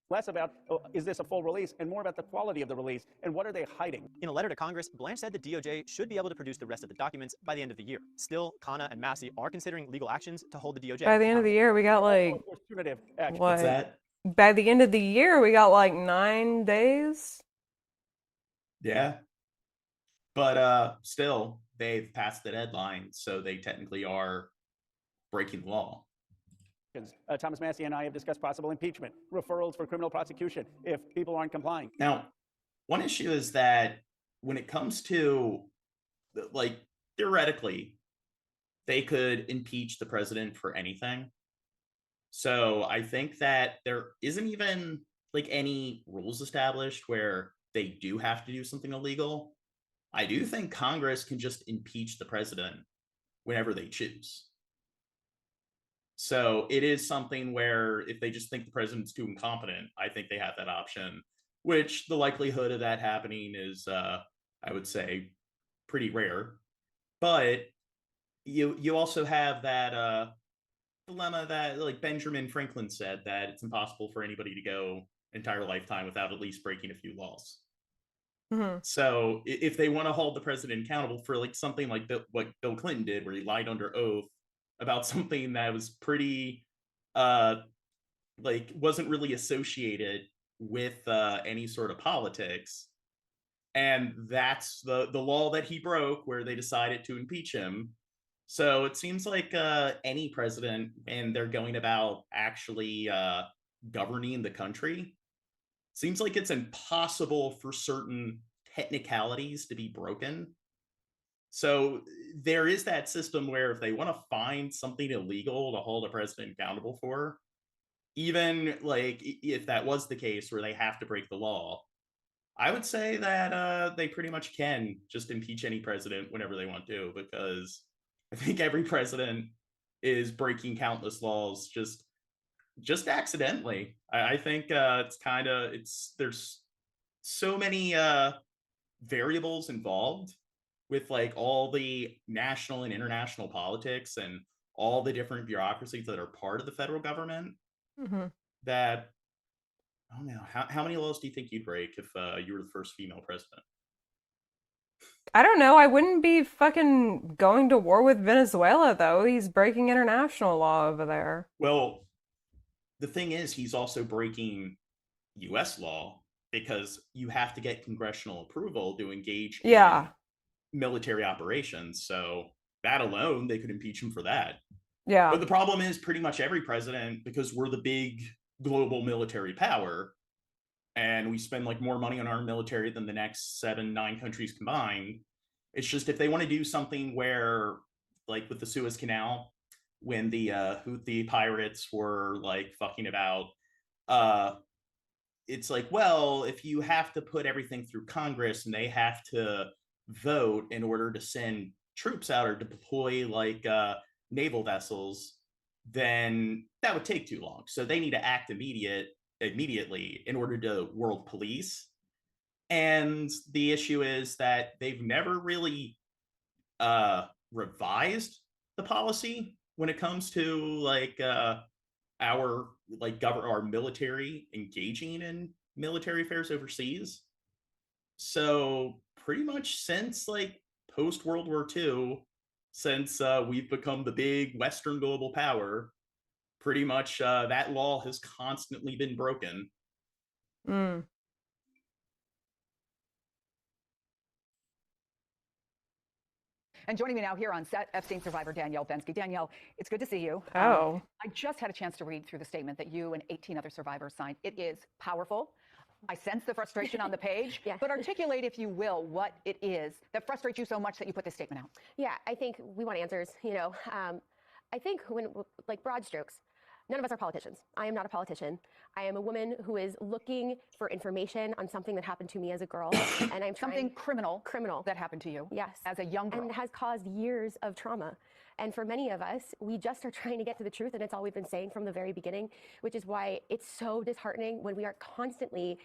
Less about, is this a full release, and more about the quality of the release, and what are they hiding? In a letter to Congress, Blanche said the DOJ should be able to produce the rest of the documents by the end of the year. Still, Khanna and Massie are considering legal actions to hold the DOJ. By the end of the year, we got like, Alternative action. What's what? that? By the end of the year, we got like 9 days. Yeah. But still, they've passed the deadline, so they technically are breaking the law. Thomas Massie and I have discussed possible impeachment, referrals for criminal prosecution if people aren't complying. Now, one issue is that when it comes to, like, theoretically, they could impeach the president for anything. So I think that there isn't even like any rules established where they do have to do something illegal. I do think Congress can just impeach the president whenever they choose. So it is something where if they just think the president's too incompetent, I think they have that option, which the likelihood of that happening is, I would say, pretty rare. But you also have that dilemma that, like Benjamin Franklin said, that it's impossible for anybody to go entire lifetime without at least breaking a few laws. So if they want to hold the president accountable for like something like what Bill Clinton did, where he lied under oath about something that was pretty like wasn't really associated with any sort of politics, and that's the law that he broke, where they decided to impeach him. So it seems like any president, and they're going about actually governing the country, seems like it's impossible for certain technicalities to be broken. So there is that system where if they want to find something illegal to hold a president accountable for, even like if that was the case where they have to break the law, I would say that they pretty much can just impeach any president whenever they want to, because I think every president is breaking countless laws just accidentally. I think there's so many variables involved with like all the national and international politics and all the different bureaucracies that are part of the federal government, that I don't know, how many laws do you think you'd break if you were the first female president? I don't know. I wouldn't be fucking going to war with Venezuela, though. He's breaking international law over there. Well, the thing is, he's also breaking U.S. law because you have to get congressional approval to engage in military operations. So that alone, they could impeach him for that. Yeah. But the problem is pretty much every president, because we're the big global military power, and we spend like more money on our military than the next 7-9 countries combined. It's just if they want to do something where, like with the Suez Canal, when the Houthi pirates were like fucking about, it's like, well, if you have to put everything through Congress and they have to vote in order to send troops out or deploy like naval vessels, then that would take too long. So they need to act immediately in order to world police. And the issue is that they've never really revised the policy when it comes to like our military engaging in military affairs overseas. So pretty much since like post World War II, since we've become the big Western global power, pretty much that law has constantly been broken. And joining me now here on set, Epstein survivor Danielle Bensky. Danielle, it's good to see you. Oh. I just had a chance to read through the statement that you and 18 other survivors signed. It is powerful. I sense the frustration on the page, but articulate, if you will, what it is that frustrates you so much that you put this statement out. Yeah, I think we want answers. I think when, like, broad strokes, none of us are politicians. I am not a politician. I am a woman who is looking for information on something that happened to me as a girl, and I'm something criminal that happened to you. Yes, as a young girl, and has caused years of trauma. And for many of us, we just are trying to get to the truth, and it's all we've been saying from the very beginning, which is why it's so disheartening when we are constantly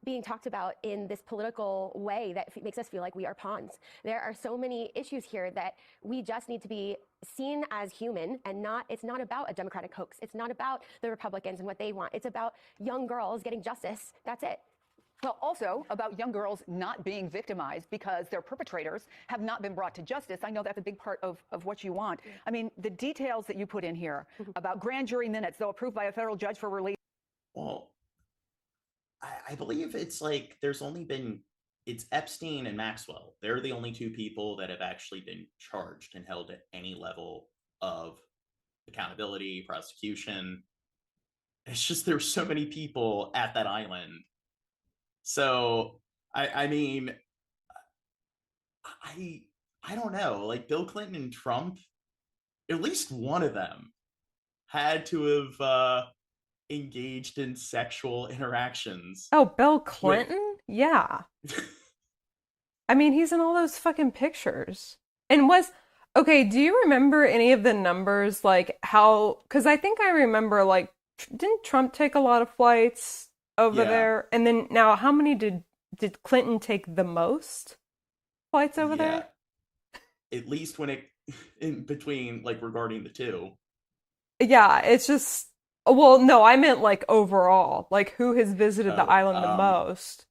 being talked about in this political way that makes us feel like we are pawns. There are so many issues here that we just need to be seen as human, and it's not about a Democratic hoax. It's not about the Republicans and what they want. It's about young girls getting justice. That's it. Well, also about young girls not being victimized because their perpetrators have not been brought to justice. I know that's a big part of what you want. I mean, the details that you put in here about grand jury minutes, though approved by a federal judge for release. Well, I believe it's like it's Epstein and Maxwell. They're the only two people that have actually been charged and held at any level of accountability, prosecution. It's just there's so many people at that island. So, I mean, I don't know, like Bill Clinton and Trump, at least one of them had to have engaged in sexual interactions. Oh, Bill Clinton? Yeah. I mean, he's in all those fucking pictures. And okay, do you remember any of the numbers, like how, because I think I remember, like, didn't Trump take a lot of flights over there? And then now, how many did Clinton take the most flights over there? At least when in between, like, regarding the two. Yeah, it's just, well, no, I meant like overall, like who has visited the island the most?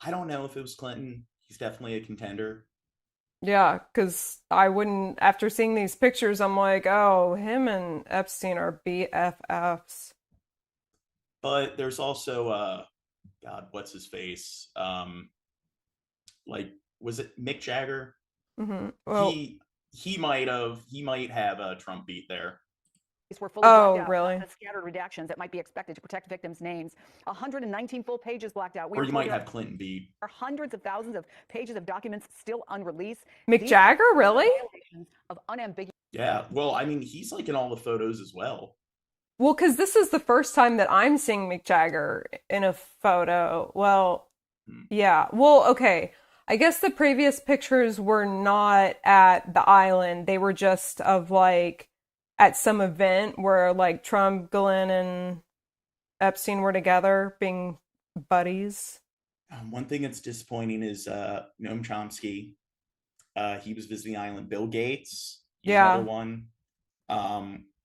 I don't know if it was Clinton. He's definitely a contender. Yeah, because I wouldn't, after seeing these pictures, I'm like, oh, him and Epstein are BFFs. But there's also, God, what's his face? Like, was it Mick Jagger? Mm-hmm. Well, he might have a Trump beat there. Were fully blacked out. Really? The scattered redactions that might be expected to protect victims' names. 119 full pages blacked out. Or you might have Clinton beat. There are hundreds of thousands of pages of documents still unreleased. Mick Jagger, really? Of unambiguous. Yeah, well, I mean, he's like in all the photos as well. Well, because this is the first time that I'm seeing Mick Jagger in a photo. Well, yeah. Well, okay. I guess the previous pictures were not at the island. They were just of like at some event where like Trump, Glenn, and Epstein were together being buddies. One thing that's disappointing is Noam Chomsky. He was visiting the island. Bill Gates, he's Yeah. another one.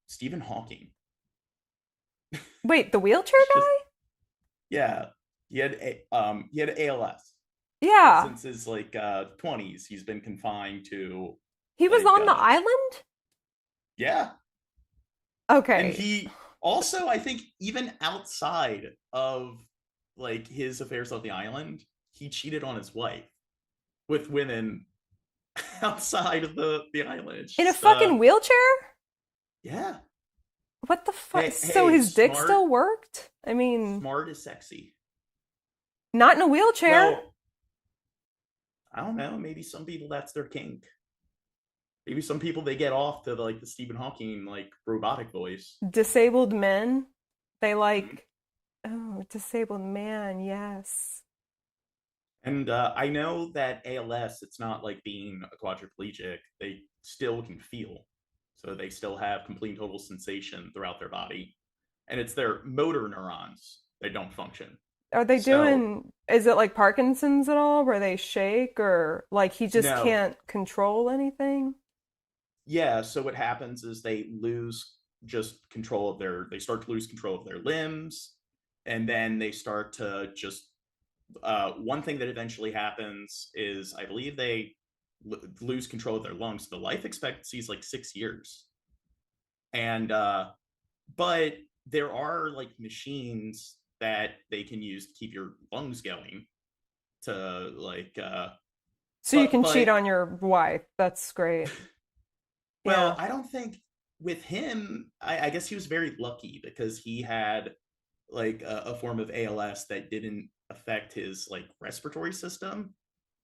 Stephen Hawking. Wait, the wheelchair guy? Yeah, he had ALS. Yeah. Since his 20s, he's been confined to. He was on the island? Yeah. Okay. And he also, I think, even outside of his affairs on the island, he cheated on his wife with women outside of the island. It's In a just, fucking wheelchair? Yeah. What the fuck? Hey, So his dick smart- still worked? I mean, Smart is sexy. not in a wheelchair. Well, I don't know. Maybe some people that's their kink. Maybe some people they get off to the Stephen Hawking robotic voice. Disabled men, they like, oh, disabled man, yes. And I know that ALS, it's not like being a quadriplegic. They still can feel. So they still have complete and total sensation throughout their body. And it's their motor neurons that don't function. Are they doing, is it like Parkinson's at all, where they shake, or he just No. can't control anything? Yeah, so what happens is they lose just control of they start to lose control of their limbs, and then they start to just, one thing that eventually happens is I believe they lose control of their lungs. The life expectancy is 6 years. And, but there are machines that they can use to keep your lungs going to So you can cheat on your wife. That's great. Well, I don't think with him, I guess he was very lucky because he had a form of ALS that didn't affect his respiratory system.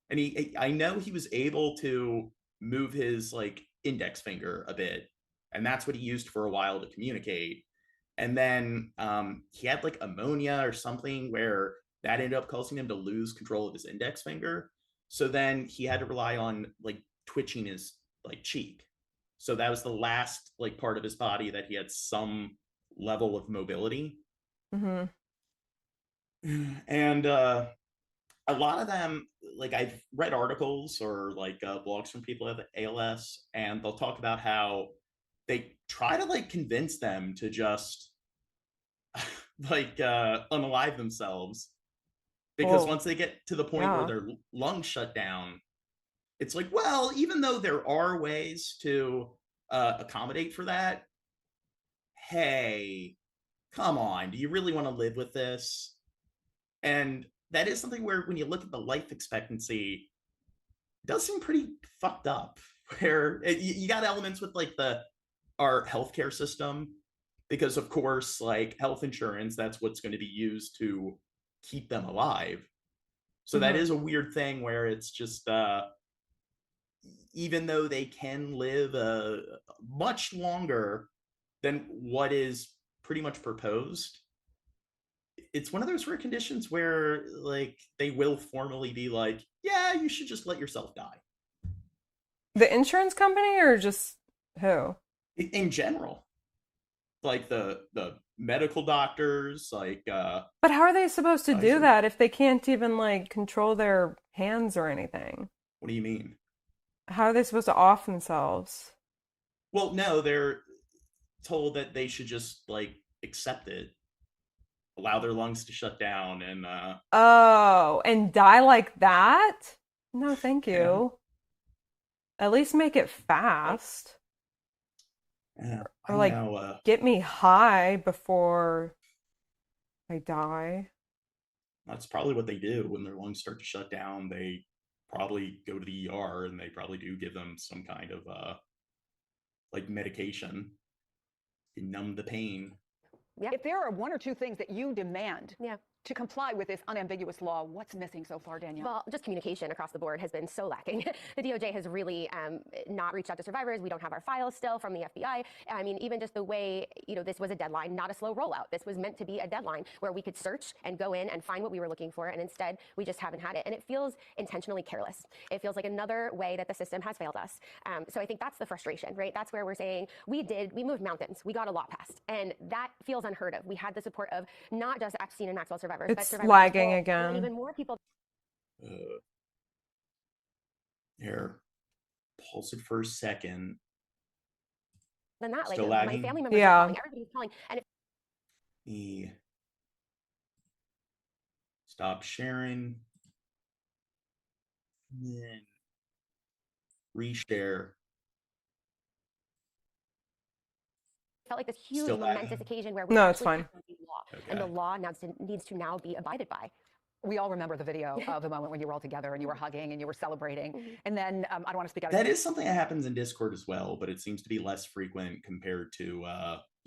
And I know he was able to move his index finger a bit. And that's what he used for a while to communicate. And then he had ammonia or something where that ended up causing him to lose control of his index finger. So then he had to rely on twitching his cheek. So that was the last part of his body that he had some level of mobility. Mm-hmm. And a lot of them, I've read articles or blogs from people who have ALS, and they'll talk about how they try to convince them to just unalive themselves, because once they get to the point where their lungs shut down, it's well, even though there are ways to accommodate for that, hey, come on, do you really want to live with this? And that is something where when you look at the life expectancy, it does seem pretty fucked up, where you got elements with our healthcare system, because of course health insurance, that's what's going to be used to keep them alive. So that is a weird thing where it's just even though they can live much longer than what is pretty much proposed, it's one of those rare conditions where they will formally be yeah, you should just let yourself die. The insurance company, or just who? In general, the medical doctors, But how are they supposed to do that if they can't even control their hands or anything? What do you mean? How are they supposed to off themselves? Well, no, they're told that they should just accept it, allow their lungs to shut down, and Oh, and die like that? No, thank you. At least make it fast. Yeah, Or get me high before I die. That's probably what they do when their lungs start to shut down. They probably go to the ER, and they probably do give them some kind of medication to numb the pain. Yeah. If there are one or two things that you demand to comply with this unambiguous law, what's missing so far, Danielle? Well, just communication across the board has been so lacking. The DOJ has really not reached out to survivors. We don't have our files still from the FBI. I mean, even just the way, this was a deadline, not a slow rollout. This was meant to be a deadline where we could search and go in and find what we were looking for, and instead we just haven't had it. And it feels intentionally careless. It feels like another way that the system has failed us. So I think that's the frustration, right? That's where we're saying we moved mountains. We got a law passed, and that feels unheard of. We had the support of not just Epstein and Maxwell survivors, but It's survivors lagging and again. even more people. Here, pulse it for a second. Than that, like Still my lagging? family members Yeah. are calling, everybody's calling, and Stop sharing. And then reshare. felt like this huge, Still momentous lagging? occasion where we No, it's actually fine. passed a law, and the law needs to now be abided by. We all remember the video of the moment when you were all together and you were hugging and you were celebrating. And then I don't want to speak out of That is something that happens in Discord as well, but it seems to be less frequent compared to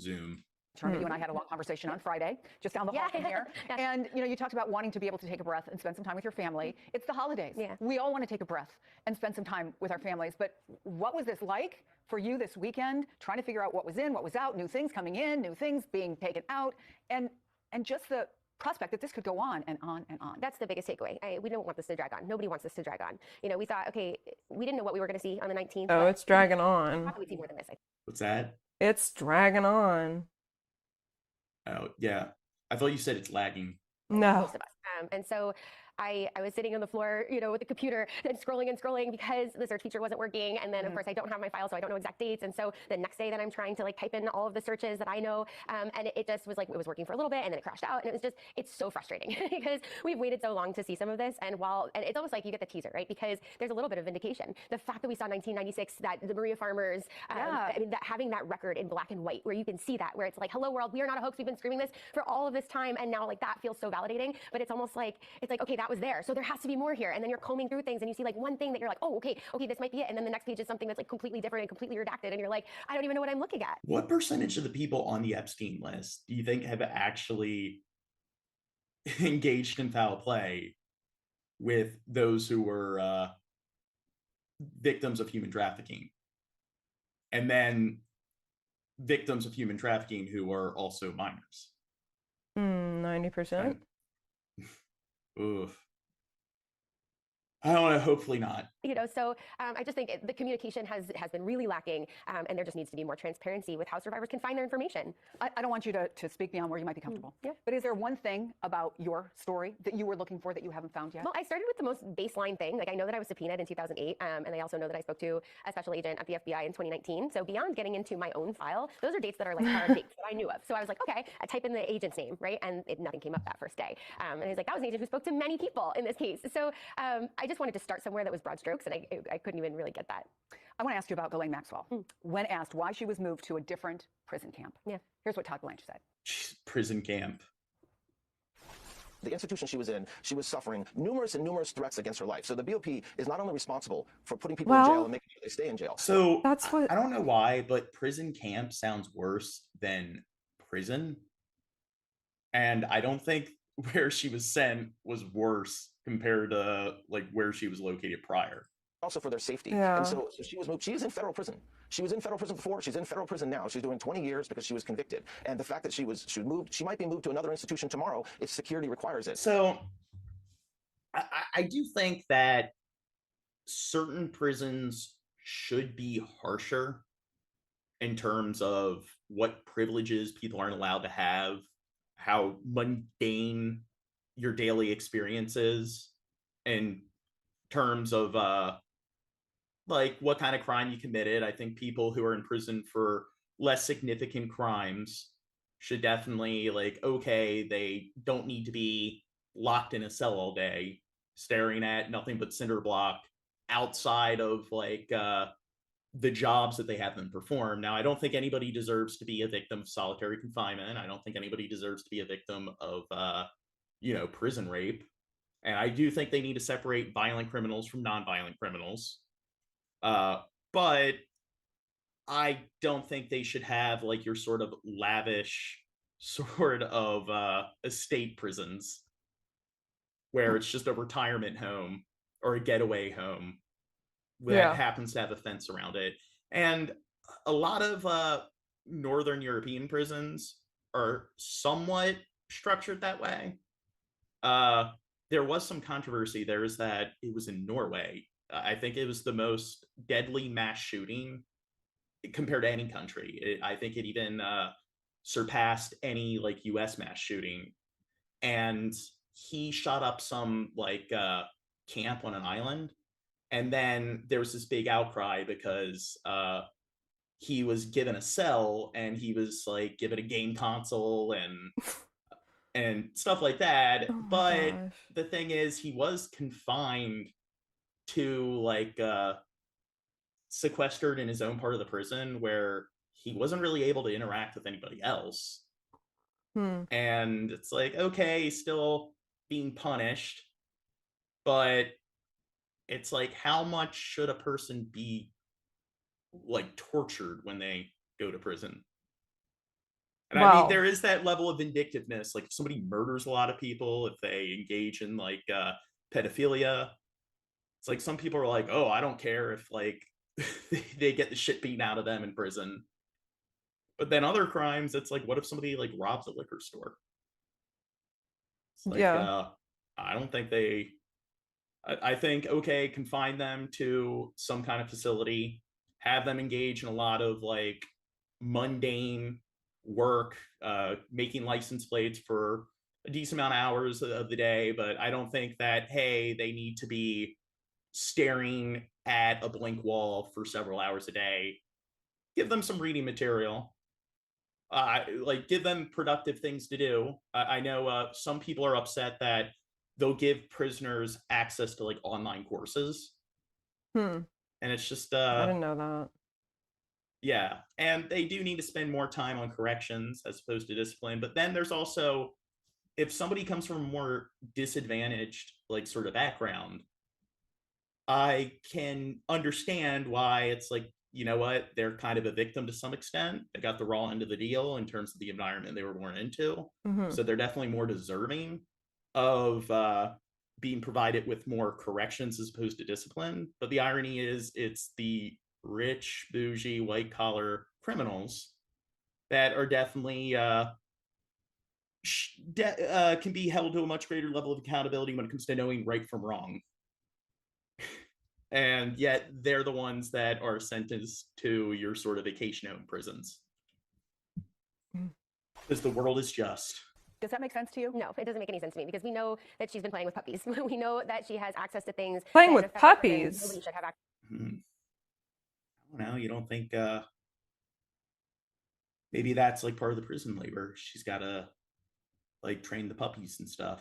Zoom. turn. You and I had a long conversation on Friday, just down the hall from here. And you talked about wanting to be able to take a breath and spend some time with your family. It's the holidays. We all want to take a breath and spend some time with our families. But what was this like for you this weekend, trying to figure out what was in, what was out, new things coming in, new things being taken out, and just the prospect that this could go on and on and on? That's the biggest takeaway. We don't want this to drag on. Nobody wants this to drag on. We thought, okay, we didn't know what we were going to see on the 19th. Oh, it's dragging on. Probably see more than this. What's that? It's dragging on. Oh, yeah. I thought you said it's lagging. No. Most of us. And so I was sitting on the floor, with the computer and scrolling because the search feature wasn't working. And then, of course, I don't have my file, so I don't know exact dates. And so the next day that I'm trying to type in all of the searches that I know, and it just was it was working for a little bit, and then it crashed out. And it was it's so frustrating because we've waited so long to see some of this. And it's almost like you get the teaser, right? Because there's a little bit of vindication. The fact that we saw 1996, that the Maria Farmers, that having that record in black and white, where you can see that, where it's like, hello world, we are not a hoax. We've been screaming this for all of this time. And now that feels so validating, but it's almost like, okay, that was there. So there has to be more here. And then you're combing through things and you see one thing that you're like, oh, okay, this might be it. And then the next page is something that's completely different and completely redacted. And you're like, I don't even know what I'm looking at. What percentage of the people on the Epstein list do you think have actually engaged in foul play with those who were victims of human trafficking? And then victims of human trafficking who are also minors? 90%. Oof. I don't know, hopefully not. So I just think the communication has been really lacking, and there just needs to be more transparency with how survivors can find their information. I don't want you to speak beyond where you might be comfortable. But is there one thing about your story that you were looking for that you haven't found yet? Well, I started with the most baseline thing. I know that I was subpoenaed in 2008, and I also know that I spoke to a special agent at the FBI in 2019. So beyond getting into my own file, those are dates that are hard dates that I knew of. So I was like, okay, I type in the agent's name, right? And nothing came up that first day. And he's like, that was an agent who spoke to many people in this case. So I just wanted to start somewhere that was broad strokes, and I couldn't even really get that. I want to ask you about Ghislaine Maxwell. When asked why she was moved to a different prison camp, here's what Todd Blanche said. Prison camp. The institution she was in, she was suffering numerous threats against her life. So the BOP is not only responsible for putting people in jail and making sure they stay in jail. So I don't know why, but prison camp sounds worse than prison. And I don't think where she was sent was worse compared to where she was located prior. Also for their safety. Yeah. And so she was moved. She is in federal prison. She was in federal prison before. She's in federal prison now. She's doing 20 years because she was convicted. And the fact that she might be moved to another institution tomorrow if security requires it. So I do think that certain prisons should be harsher in terms of what privileges people aren't allowed to have, how mundane your daily experience is in terms of what kind of crime you committed. I think people who are in prison for less significant crimes should definitely okay, they don't need to be locked in a cell all day staring at nothing but cinder block outside of the jobs that they have them perform. Now, I don't think anybody deserves to be a victim of solitary confinement. I don't think anybody deserves to be a victim of prison rape. And I do think they need to separate violent criminals from non-violent criminals. But I don't think they should have your sort of lavish sort of estate prisons where it's just a retirement home or a getaway home that happens to have a fence around it. And a lot of Northern European prisons are somewhat structured that way. There was some controversy. There is that it was in Norway. I think it was the most deadly mass shooting compared to any country. I think it even surpassed any U.S. mass shooting. And he shot up some camp on an island, And then there was this big outcry because he was given a cell and he was like given a game console and stuff like that. But the thing is, he was confined to like sequestered in his own part of the prison where he wasn't really able to interact with anybody else. And it's like, okay, still being punished, but it's like, how much should a person be like tortured when they go to prison? And I mean, there is that level of vindictiveness. Like if somebody murders a lot of people, if they engage in like pedophilia, it's like some people are like, oh, I don't care if like they get the shit beaten out of them in prison. But then other crimes, it's like, what if somebody like robs a liquor store? It's like, I don't think I think, okay, confine them to some kind of facility, have them engage in a lot of like mundane work, making license plates for a decent amount of hours of the day. But I don't think that, hey, they need to be staring at a blank wall for several hours a day. Give them some reading material. Like give them productive things to do. I know some people are upset that they'll give prisoners access to like online courses. And it's just I didn't know that. Yeah, and they do need to spend more time on corrections as opposed to discipline. But then there's also, if somebody comes from a more disadvantaged like sort of background, I can understand why it's like, you know what, they're kind of a victim to some extent. They got the raw end of the deal in terms of the environment they were born into. So they're definitely more deserving of being provided with more corrections as opposed to discipline. But the irony is, it's the rich, bougie, white-collar criminals that are definitely can be held to a much greater level of accountability when it comes to knowing right from wrong. And yet they're the ones that are sentenced to your sort of vacation home prisons. Because the world is just. Does that make sense to you? No, it doesn't make any sense to me because we know that she's been playing with puppies. We know that she has access to things. Playing with puppies? Nobody should have access. I don't know. You don't think maybe that's like part of the prison labor? She's got to like train the puppies and stuff.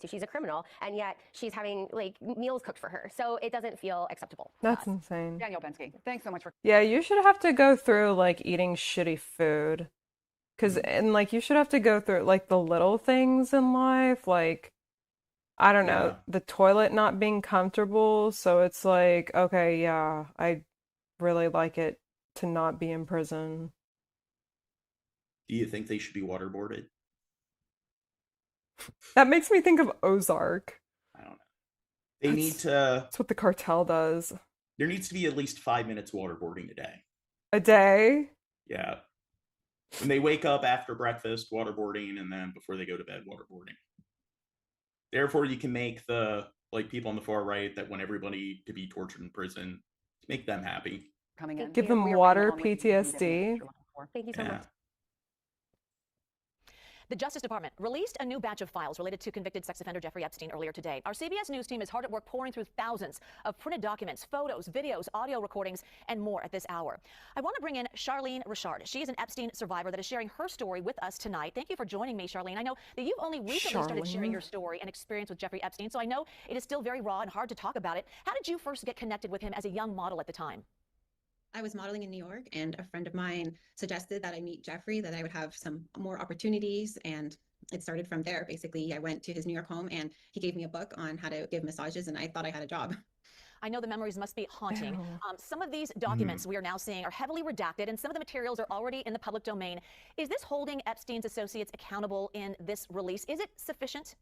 She's a criminal, and yet she's having like meals cooked for her, so it doesn't feel acceptable. That's insane. Danielle Bensky, thanks so much for. Yeah, you should have to go through like eating shitty food, and like you should have to go through like the little things in life, like I don't know, the toilet not being comfortable. So it's like, okay, yeah, I really like it to not be in prison. Do you think they should be waterboarded? That makes me think of Ozark. I don't know. They need to. That's what the cartel does. There needs to be at least 5 minutes waterboarding a day. A day? Yeah. When they wake up after breakfast, waterboarding, and then before they go to bed, waterboarding. Therefore, you can make the like people on the far right that want everybody to be tortured in prison, make them happy. Coming in. Give them water PTSD. Thank you so much. The Justice Department released a new batch of files related to convicted sex offender Jeffrey Epstein earlier today. Our CBS News team is hard at work pouring through thousands of printed documents, photos, videos, audio recordings, and more at this hour. I want to bring in Charlene Richard. She is an Epstein survivor that is sharing her story with us tonight. Thank you for joining me, Charlene. I know that you've only recently started sharing your story and experience with Jeffrey Epstein, so I know it is still very raw and hard to talk about it. How did you first get connected with him as a young model at the time? I was modeling in New York, and a friend of mine suggested that I meet Jeffrey, that I would have some more opportunities, and it started from there. Basically, I went to his New York home, and he gave me a book on how to give massages, and I thought I had a job. I know the memories must be haunting. Some of these documents we are now seeing are heavily redacted, and some of the materials are already in the public domain. Is this holding Epstein's associates accountable in this release? Is it sufficient?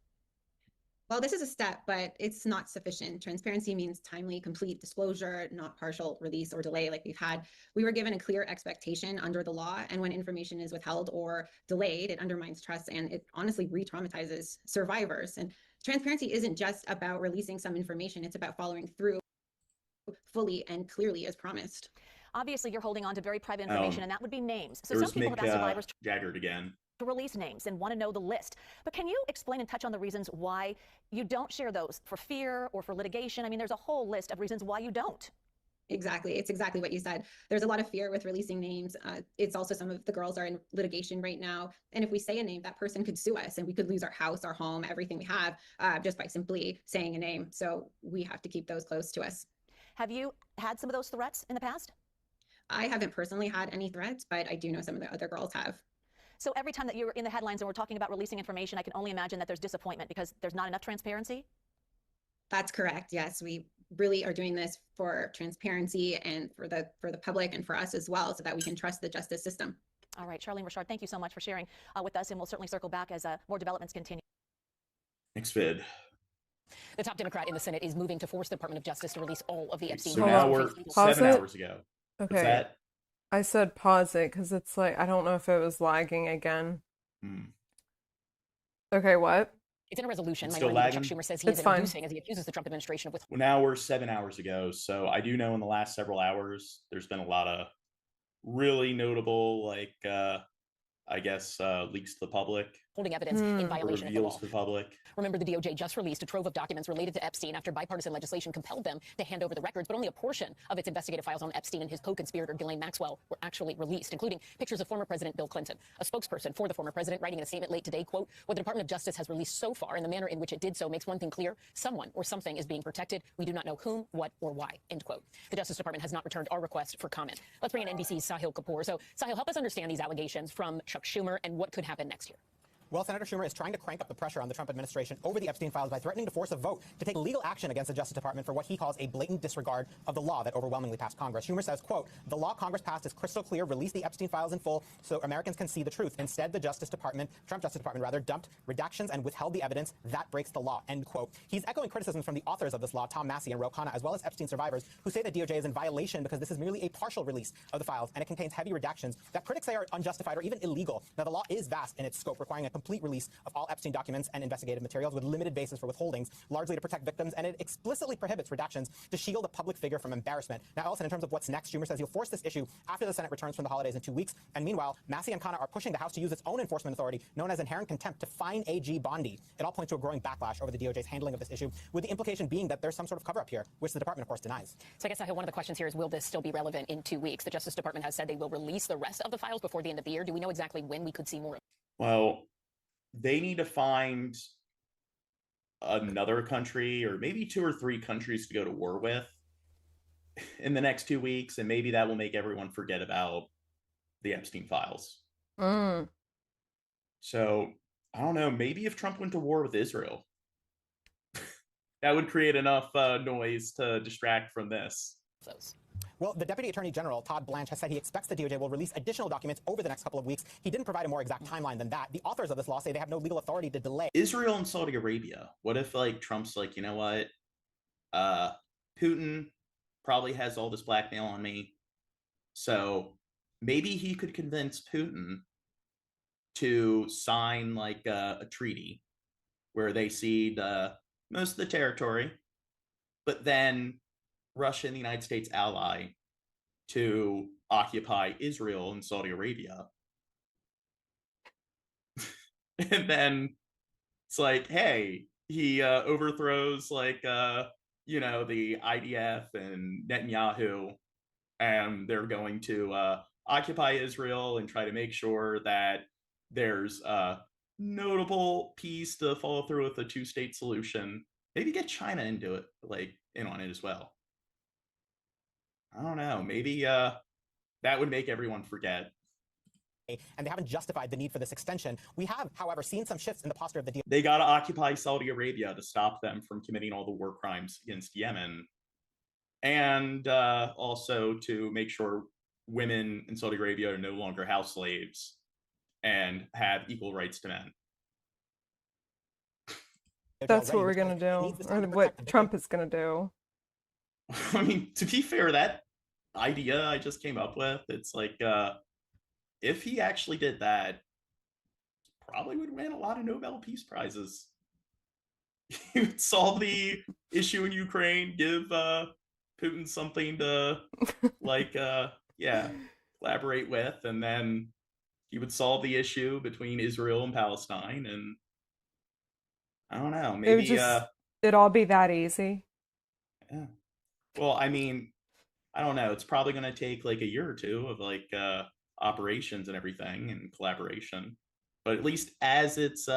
Well, this is a step, but it's not sufficient. Transparency means timely, complete disclosure, not partial release or delay like we've had. We were given a clear expectation under the law, and when information is withheld or delayed, it undermines trust, and it honestly re-traumatizes survivors. And transparency isn't just about releasing some information, it's about following through fully and clearly as promised. Obviously, you're holding on to very private information, and that would be names. So There some was people Mick have asked survivors. Jagger again. to release names and want to know the list. But can you explain and touch on the reasons why you don't share those, for fear or for litigation? I mean, there's a whole list of reasons why you don't. Exactly. It's exactly what you said. There's a lot of fear with releasing names. It's also some of the girls are in litigation right now. And if we say a name, that person could sue us and we could lose our house, our home, everything we have just by simply saying a name. So we have to keep those close to us. Have you had some of those threats in the past? I haven't personally had any threats, but I do know some of the other girls have. So every time that you're in the headlines and we're talking about releasing information, I can only imagine that there's disappointment because there's not enough transparency? That's correct. Yes, we really are doing this for transparency and for the public and for us as well, so that we can trust the justice system. All right, Charlene Richard, thank you so much for sharing with us, and we'll certainly circle back as more developments continue. Next vid. The top Democrat in the Senate is moving to force the Department of Justice to release all of the Epstein So files. now we're 7 hours ago. Okay. What's that? I said pause it because it's like, I don't know if it was lagging again. Okay, what? It's in a resolution. It's Minority still Leader Chuck lagging? Schumer says he It's is fine. inducing as he accuses the Trump administration of Well, now we're 7 hours ago. So I do know in the last several hours, there's been a lot of really notable, like, leaks to the public. holding evidence in Or violation of the reveals law. to the public. Remember, the DOJ just released a trove of documents related to Epstein after bipartisan legislation compelled them to hand over the records, but only a portion of its investigative files on Epstein and his co-conspirator Ghislaine Maxwell were actually released, including pictures of former President Bill Clinton. A spokesperson for the former president writing in a statement late today, quote, "What the Department of Justice has released so far and the manner in which it did so makes one thing clear: someone or something is being protected. We do not know whom, what, or why," end quote. The Justice Department has not returned our request for comment. Let's bring in NBC's Sahil Kapoor. So, Sahil, help us understand these allegations from Chuck Schumer and what could happen next year. Well, Senator Schumer is trying to crank up the pressure on the Trump administration over the Epstein files by threatening to force a vote to take legal action against the Justice Department for what he calls a blatant disregard of the law that overwhelmingly passed Congress. Schumer says, quote, "The law Congress passed is crystal clear. Release the Epstein files in full so Americans can see the truth. Instead, the Trump Justice Department, dumped redactions and withheld the evidence. That breaks the law," end quote. He's echoing criticisms from the authors of this law, Tom Massey and Ro Khanna, as well as Epstein survivors, who say the DOJ is in violation because this is merely a partial release of the files and it contains heavy redactions that critics say are unjustified or even illegal. Now, the law is vast in its scope, requiring a complete release of all Epstein documents and investigative materials with limited basis for withholdings, largely to protect victims, and it explicitly prohibits redactions to shield a public figure from embarrassment. Now, Ellison, in terms of what's next, Schumer says he'll force this issue after the Senate returns from the holidays in 2 weeks, and meanwhile, Massey and Khanna are pushing the House to use its own enforcement authority, known as inherent contempt, to fine AG Bondi. It all points to a growing backlash over the DOJ's handling of this issue, with the implication being that there's some sort of cover-up here, which the department, of course, denies. So I guess one of the questions here is, will this still be relevant in 2 weeks? The Justice Department has said they will release the rest of the files before the end of the year. Do we know exactly when we could see more? Well, they need to find another country or maybe 2 or 3 countries to go to war with in the next 2 weeks, and maybe that will make everyone forget about the Epstein files. So I don't know, maybe if Trump went to war with Israel, that would create enough noise to distract from this. Well, the Deputy Attorney General, Todd Blanche, has said he expects the DOJ will release additional documents over the next couple of weeks. He didn't provide a more exact timeline than that. The authors of this law say they have no legal authority to delay. Israel and Saudi Arabia. What if, like, Trump's like, you know what? Putin probably has all this blackmail on me. So maybe he could convince Putin to sign, like, a treaty where they cede most of the territory, but then Russia and the United States ally to occupy Israel and Saudi Arabia. And then it's like, hey, he overthrows, like, the IDF and Netanyahu, and they're going to occupy Israel and try to make sure that there's notable peace to follow through with a 2-state solution. Maybe get China into it, like, in on it as well. I don't know. Maybe that would make everyone forget. And they haven't justified the need for this extension. We have, however, seen some shifts in the posture of the DOJ. They got to occupy Saudi Arabia to stop them from committing all the war crimes against Yemen. And also to make sure women in Saudi Arabia are no longer house slaves and have equal rights to men. That's what we're going to do, or what Trump is going to do. I mean, to be fair, that idea I just came up with, it's like, if he actually did that, probably would win a lot of Nobel Peace Prizes. He would solve the issue in Ukraine, give Putin something to, like, collaborate with, and then he would solve the issue between Israel and Palestine, and I don't know, It would maybe just, it'd all be that easy. yeah. Well, I mean, I don't know. It's probably going to take like a year or two of like operations and everything and collaboration. But at least as it's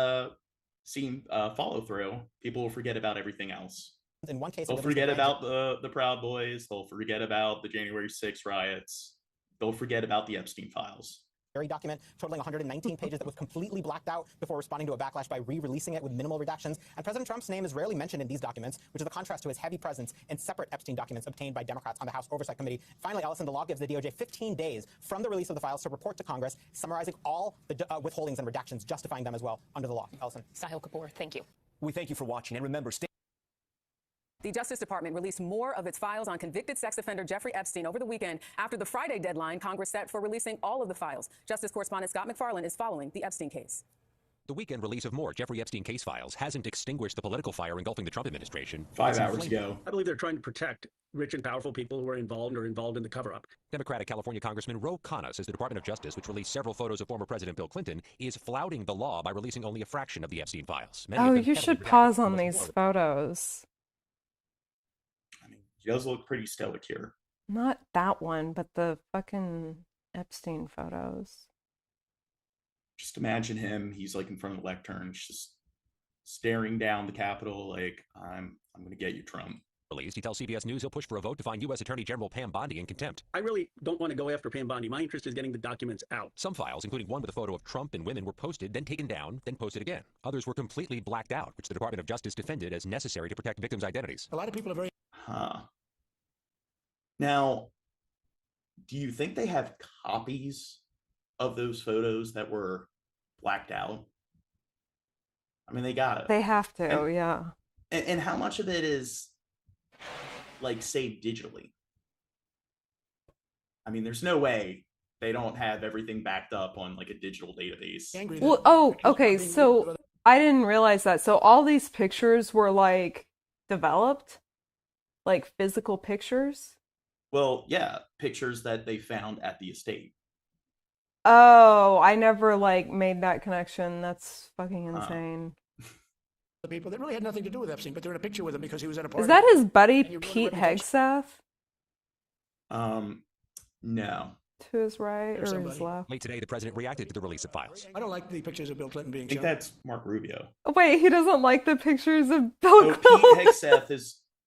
seen follow through, people will forget about everything else. In one case, they'll forget about the Proud Boys. They'll forget about the January 6th riots. They'll forget about the Epstein files. Document totaling 119 pages that was completely blacked out before responding to a backlash by re-releasing it with minimal redactions. And President Trump's name is rarely mentioned in these documents, which is a contrast to his heavy presence in separate Epstein documents obtained by Democrats on the House Oversight Committee. Finally, Allison, the law gives the DOJ 15 days from the release of the files to report to Congress, summarizing all the withholdings and redactions, justifying them as well under the law. Allison. Sahil Kapoor, thank you. We thank you for watching, and remember, stay. The Justice Department released more of its files on convicted sex offender Jeffrey Epstein over the weekend after the Friday deadline Congress set for releasing all of the files. Justice correspondent Scott McFarland is following the Epstein case. The weekend release of more Jeffrey Epstein case files hasn't extinguished the political fire engulfing the Trump administration. 5 hours ago. I believe they're trying to protect rich and powerful people who are involved or involved in the cover-up. Democratic California Congressman Ro Khanna says the Department of Justice, which released several photos of former President Bill Clinton, is flouting the law by releasing only a fraction of the Epstein files. Oh, you should pause on these photos. He does look pretty stoic here. Not that one, but the fucking Epstein photos. Just imagine him. He's like in front of the lectern, just staring down the Capitol like, I'm going to get you, Trump. Released, he tells CBS News he'll push for a vote to find U.S. Attorney General Pam Bondi in contempt. I really don't want to go after Pam Bondi. My interest is getting the documents out. Some files, including one with a photo of Trump and women, were posted, then taken down, then posted again. Others were completely blacked out, which the Department of Justice defended as necessary to protect victims' identities. A lot of people are very... Now, do you think they have copies of those photos that were blacked out? I mean, they got it. They have to, yeah. And how much of it is like saved digitally? I mean, there's no way they don't have everything backed up on like a digital database. Well, oh, okay. So I didn't realize that. So all these pictures were like developed, like physical pictures. Well, yeah, pictures that they found at the estate. Oh, I never like made that connection. That's fucking insane. The people that really had nothing to do with Epstein, but they're in a picture with him because he was at a party. Is that his buddy Pete Hegseth? No. To his right or his left? Late today, the president reacted to the release of files. I don't like the pictures of Bill Clinton being I think shown. that's Mark Rubio. Wait, he doesn't like the pictures of Bill Oh, Clinton.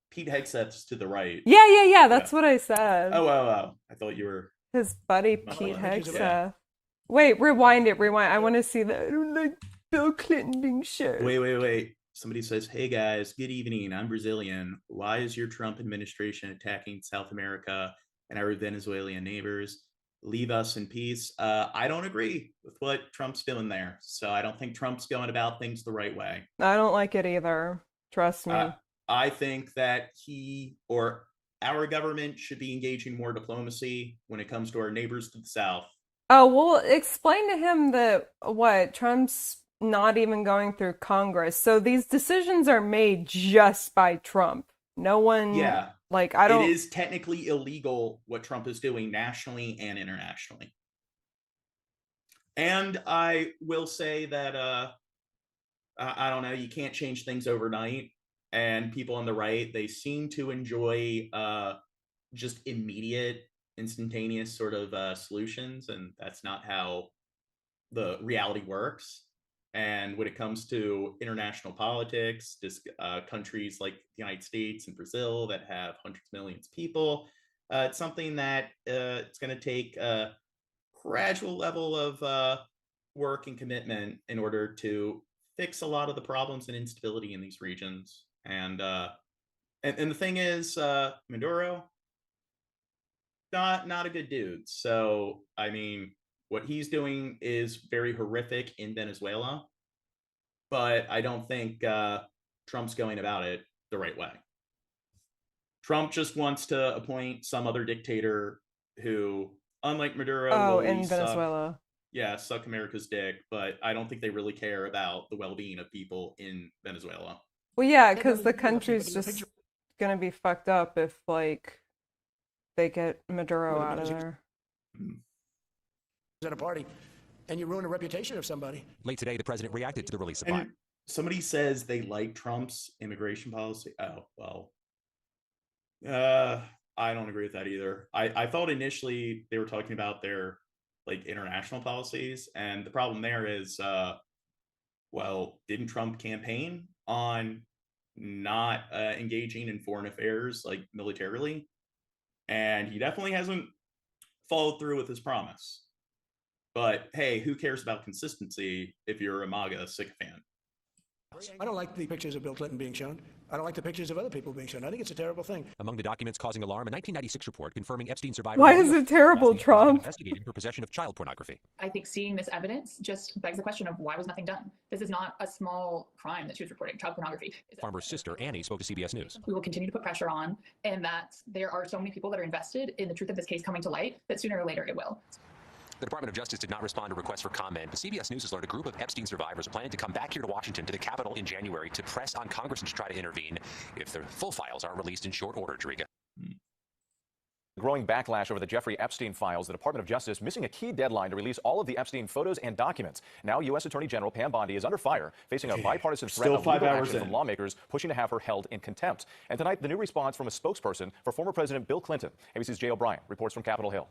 Pete Hegseth's to the right. Yeah. That's what I said. Oh. I thought you were... His buddy Pete Hegseth. Wait, rewind it. I want to see that. I don't like Bill Clinton being shown. Wait. Somebody says, hey guys, good evening. I'm Brazilian. Why is your Trump administration attacking South America and our Venezuelan neighbors? Leave us in peace. I don't agree with what Trump's doing there. So I don't think Trump's going about things the right way. I don't like it either. Trust me. I think that he or our government should be engaging more diplomacy when it comes to our neighbors to the south. Oh, well, explain to him that Trump's not even going through Congress. So these decisions are made just by Trump. No one... Yeah. Like, I don't... It is technically illegal what Trump is doing nationally and internationally. And I will say that, I don't know, you can't change things overnight. And people on the right, they seem to enjoy just immediate, instantaneous sort of solutions. And that's not how the reality works. And when it comes to international politics, just countries like the United States and Brazil that have hundreds of millions of people, it's something that it's going to take a gradual level of work and commitment in order to fix a lot of the problems and instability in these regions. And the thing is, Maduro, not a good dude. So, I mean, what he's doing is very horrific in Venezuela, but I don't think Trump's going about it the right way. Trump just wants to appoint some other dictator who, unlike Maduro, Oh, will in Venezuela. suck America's dick, but I don't think they really care about the well-being of people in Venezuela. Well, yeah, because the country's just going to be fucked up if, like, they get Maduro out of there. At a party, and you ruin the reputation of somebody. Late today, the president reacted to the release of And somebody says they like Trump's immigration policy. Oh, well. I don't agree with that either. I thought initially they were talking about their like international policies, and the problem there is, well, didn't Trump campaign on not engaging in foreign affairs like militarily? And he definitely hasn't followed through with his promise. But hey, who cares about consistency if you're a MAGA sycophant? I don't like the pictures of Bill Clinton being shown. I don't like the pictures of other people being shown. I think it's a terrible thing. Among the documents causing alarm, a 1996 report confirming Epstein survivor. Why is it terrible, Trump? Investigated for possession of child pornography. I think seeing this evidence just begs the question of why was nothing done? This is not a small crime that she was reporting. Child pornography. Farmer's sister, Annie, spoke to CBS News. We will continue to put pressure on, and that there are so many people that are invested in the truth of this case coming to light that sooner or later it will. The Department of Justice did not respond to requests for comment, but CBS News has learned a group of Epstein survivors are planning to come back here to Washington to the Capitol in January to press on Congress and to try to intervene if the full files aren't released in short order, Jerica. Growing backlash over the Jeffrey Epstein files, the Department of Justice missing a key deadline to release all of the Epstein photos and documents. Now, U.S. Attorney General Pam Bondi is under fire, facing a bipartisan threat of legal action from lawmakers pushing to have her held in contempt. And tonight, the new response from a spokesperson for former President Bill Clinton. ABC's Jay O'Brien reports from Capitol Hill.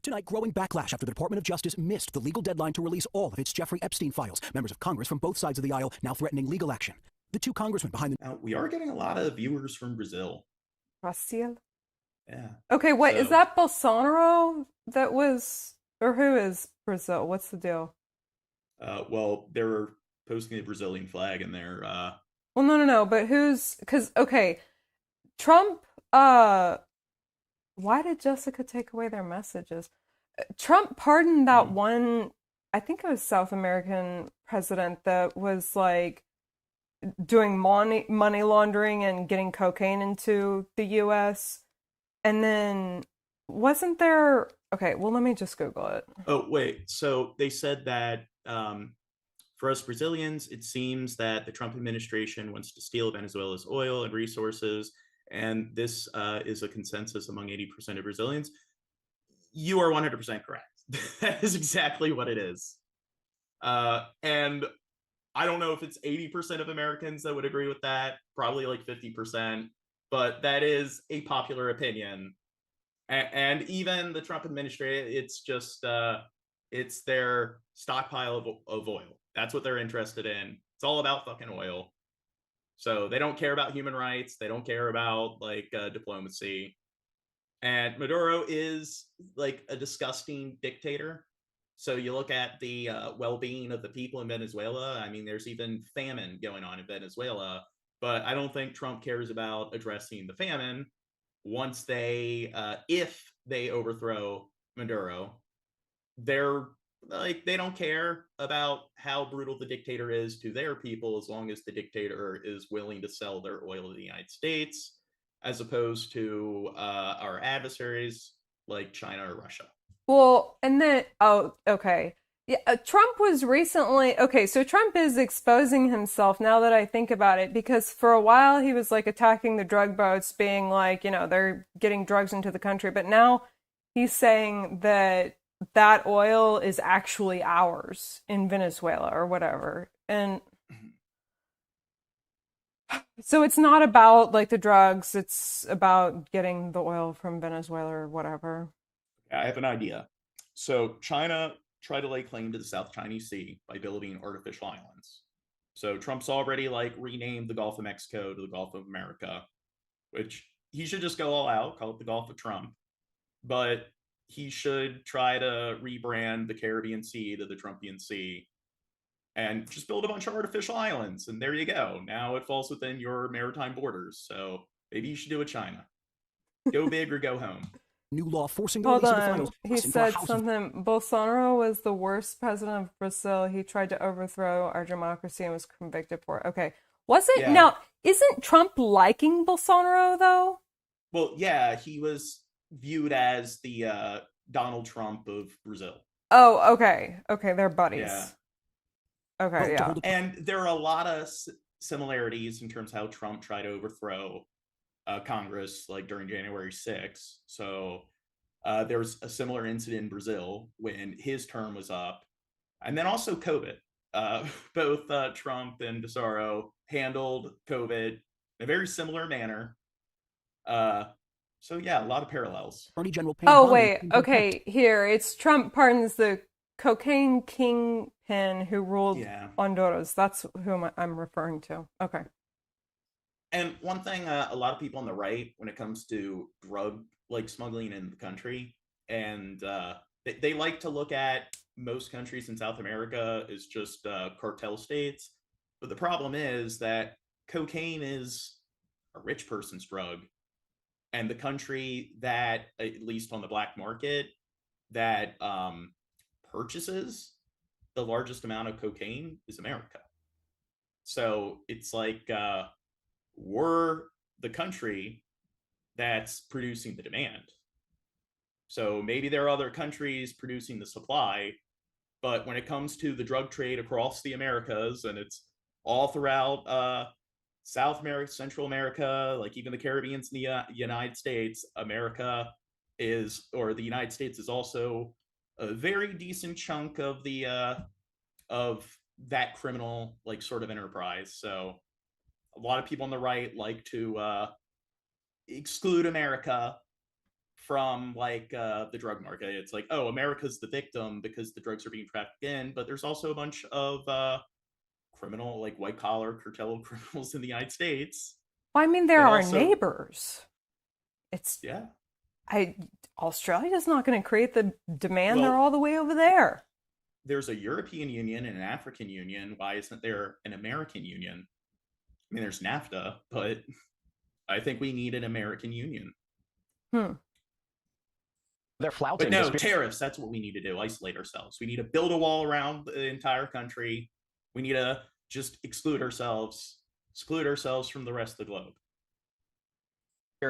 Tonight, growing backlash after the Department of Justice missed the legal deadline to release all of its Jeffrey Epstein files. Members of Congress from both sides of the aisle now threatening legal action. The two congressmen behind the... Now, we are getting a lot of viewers from Brazil. Brazil? Yeah. Okay, wait, is that Bolsonaro that was... Or who is Brazil? What's the deal? Well, they were posting the Brazilian flag in their... Well, no, but who's... Because, okay, Trump... Why did Jessica take away their messages? Trump pardoned that one, I think it was South American president that was like doing money laundering and getting cocaine into the U.S. And then wasn't there... Okay, well, let me just Google it. Oh, wait. So they said that for us Brazilians, it seems that the Trump administration wants to steal Venezuela's oil and resources. And this is a consensus among 80% of Brazilians. You are 100% correct. That is exactly what it is. And I don't know if it's 80% of Americans that would agree with that, probably like 50%, but that is a popular opinion. And even the Trump administration, it's just, it's their stockpile of oil. That's what they're interested in. It's all about fucking oil. So they don't care about human rights. They don't care about like diplomacy. And Maduro is like a disgusting dictator. So you look at the well-being of the people in Venezuela. I mean, there's even famine going on in Venezuela. But I don't think Trump cares about addressing the famine once they, if they overthrow Maduro. They're like, they don't care about how brutal the dictator is to their people as long as the dictator is willing to sell their oil to the United States, as opposed to our adversaries like China or Russia. Well, and then, oh, okay. Yeah, Trump was recently, okay, so Trump is exposing himself now that I think about it, because for a while he was like attacking the drug boats, being like, you know, they're getting drugs into the country, but now he's saying that that oil is actually ours in Venezuela or whatever. And so it's not about like the drugs, it's about getting the oil from Venezuela or whatever. I have an idea. So China tried to lay claim to the South China Sea by building artificial islands. So Trump's already like renamed the Gulf of Mexico to the Gulf of America, which he should just go all out, call it the Gulf of Trump. But he should try to rebrand the Caribbean Sea to the Trumpian Sea and just build a bunch of artificial islands. And there you go. Now it falls within your maritime borders. So maybe you should do it China. Go big or go home. New law forcing the Hold release of the on. finals. He said something. Bolsonaro was the worst president of Brazil. He tried to overthrow our democracy and was convicted for it. Okay. Now, isn't Trump liking Bolsonaro though? Well, yeah, he was viewed as the Donald Trump of Brazil. Oh, okay. Okay, they're buddies. Yeah. Okay, yeah. And there are a lot of similarities in terms of how Trump tried to overthrow Congress, like during January 6th. So there's a similar incident in Brazil when his term was up. And then also COVID. Both Trump and Pizarro handled COVID in a very similar manner. So yeah, a lot of parallels. Attorney General Oh, wait. Okay, here. It's Trump pardons the cocaine kingpin who ruled Honduras. That's who I'm referring to. Okay. And one thing, a lot of people on the right, when it comes to drug smuggling in the country, and they like to look at most countries in South America as just cartel states. But the problem is that cocaine is a rich person's drug. And the country that, at least on the black market, that purchases the largest amount of cocaine is America. So it's like we're the country that's producing the demand. So maybe there are other countries producing the supply, but when it comes to the drug trade across the Americas, and it's all throughout South America, Central America, like even the Caribbean and the United States, the United States is also a very decent chunk of the of that criminal sort of enterprise. So a lot of people on the right like to exclude America from the drug market. It's like, oh, America's the victim because the drugs are being trafficked in, but there's also a bunch of criminal, white collar cartel criminals in the United States. Well, I mean, they're our neighbors. Australia's not going to create the demand. They're all the way over there. There's a European Union and an African Union. Why isn't there an American Union? I mean, there's NAFTA, but I think we need an American Union. They're flouting. But no, tariffs, that's what we need to do, isolate ourselves. We need to build a wall around the entire country. We need to just exclude ourselves from the rest of the globe.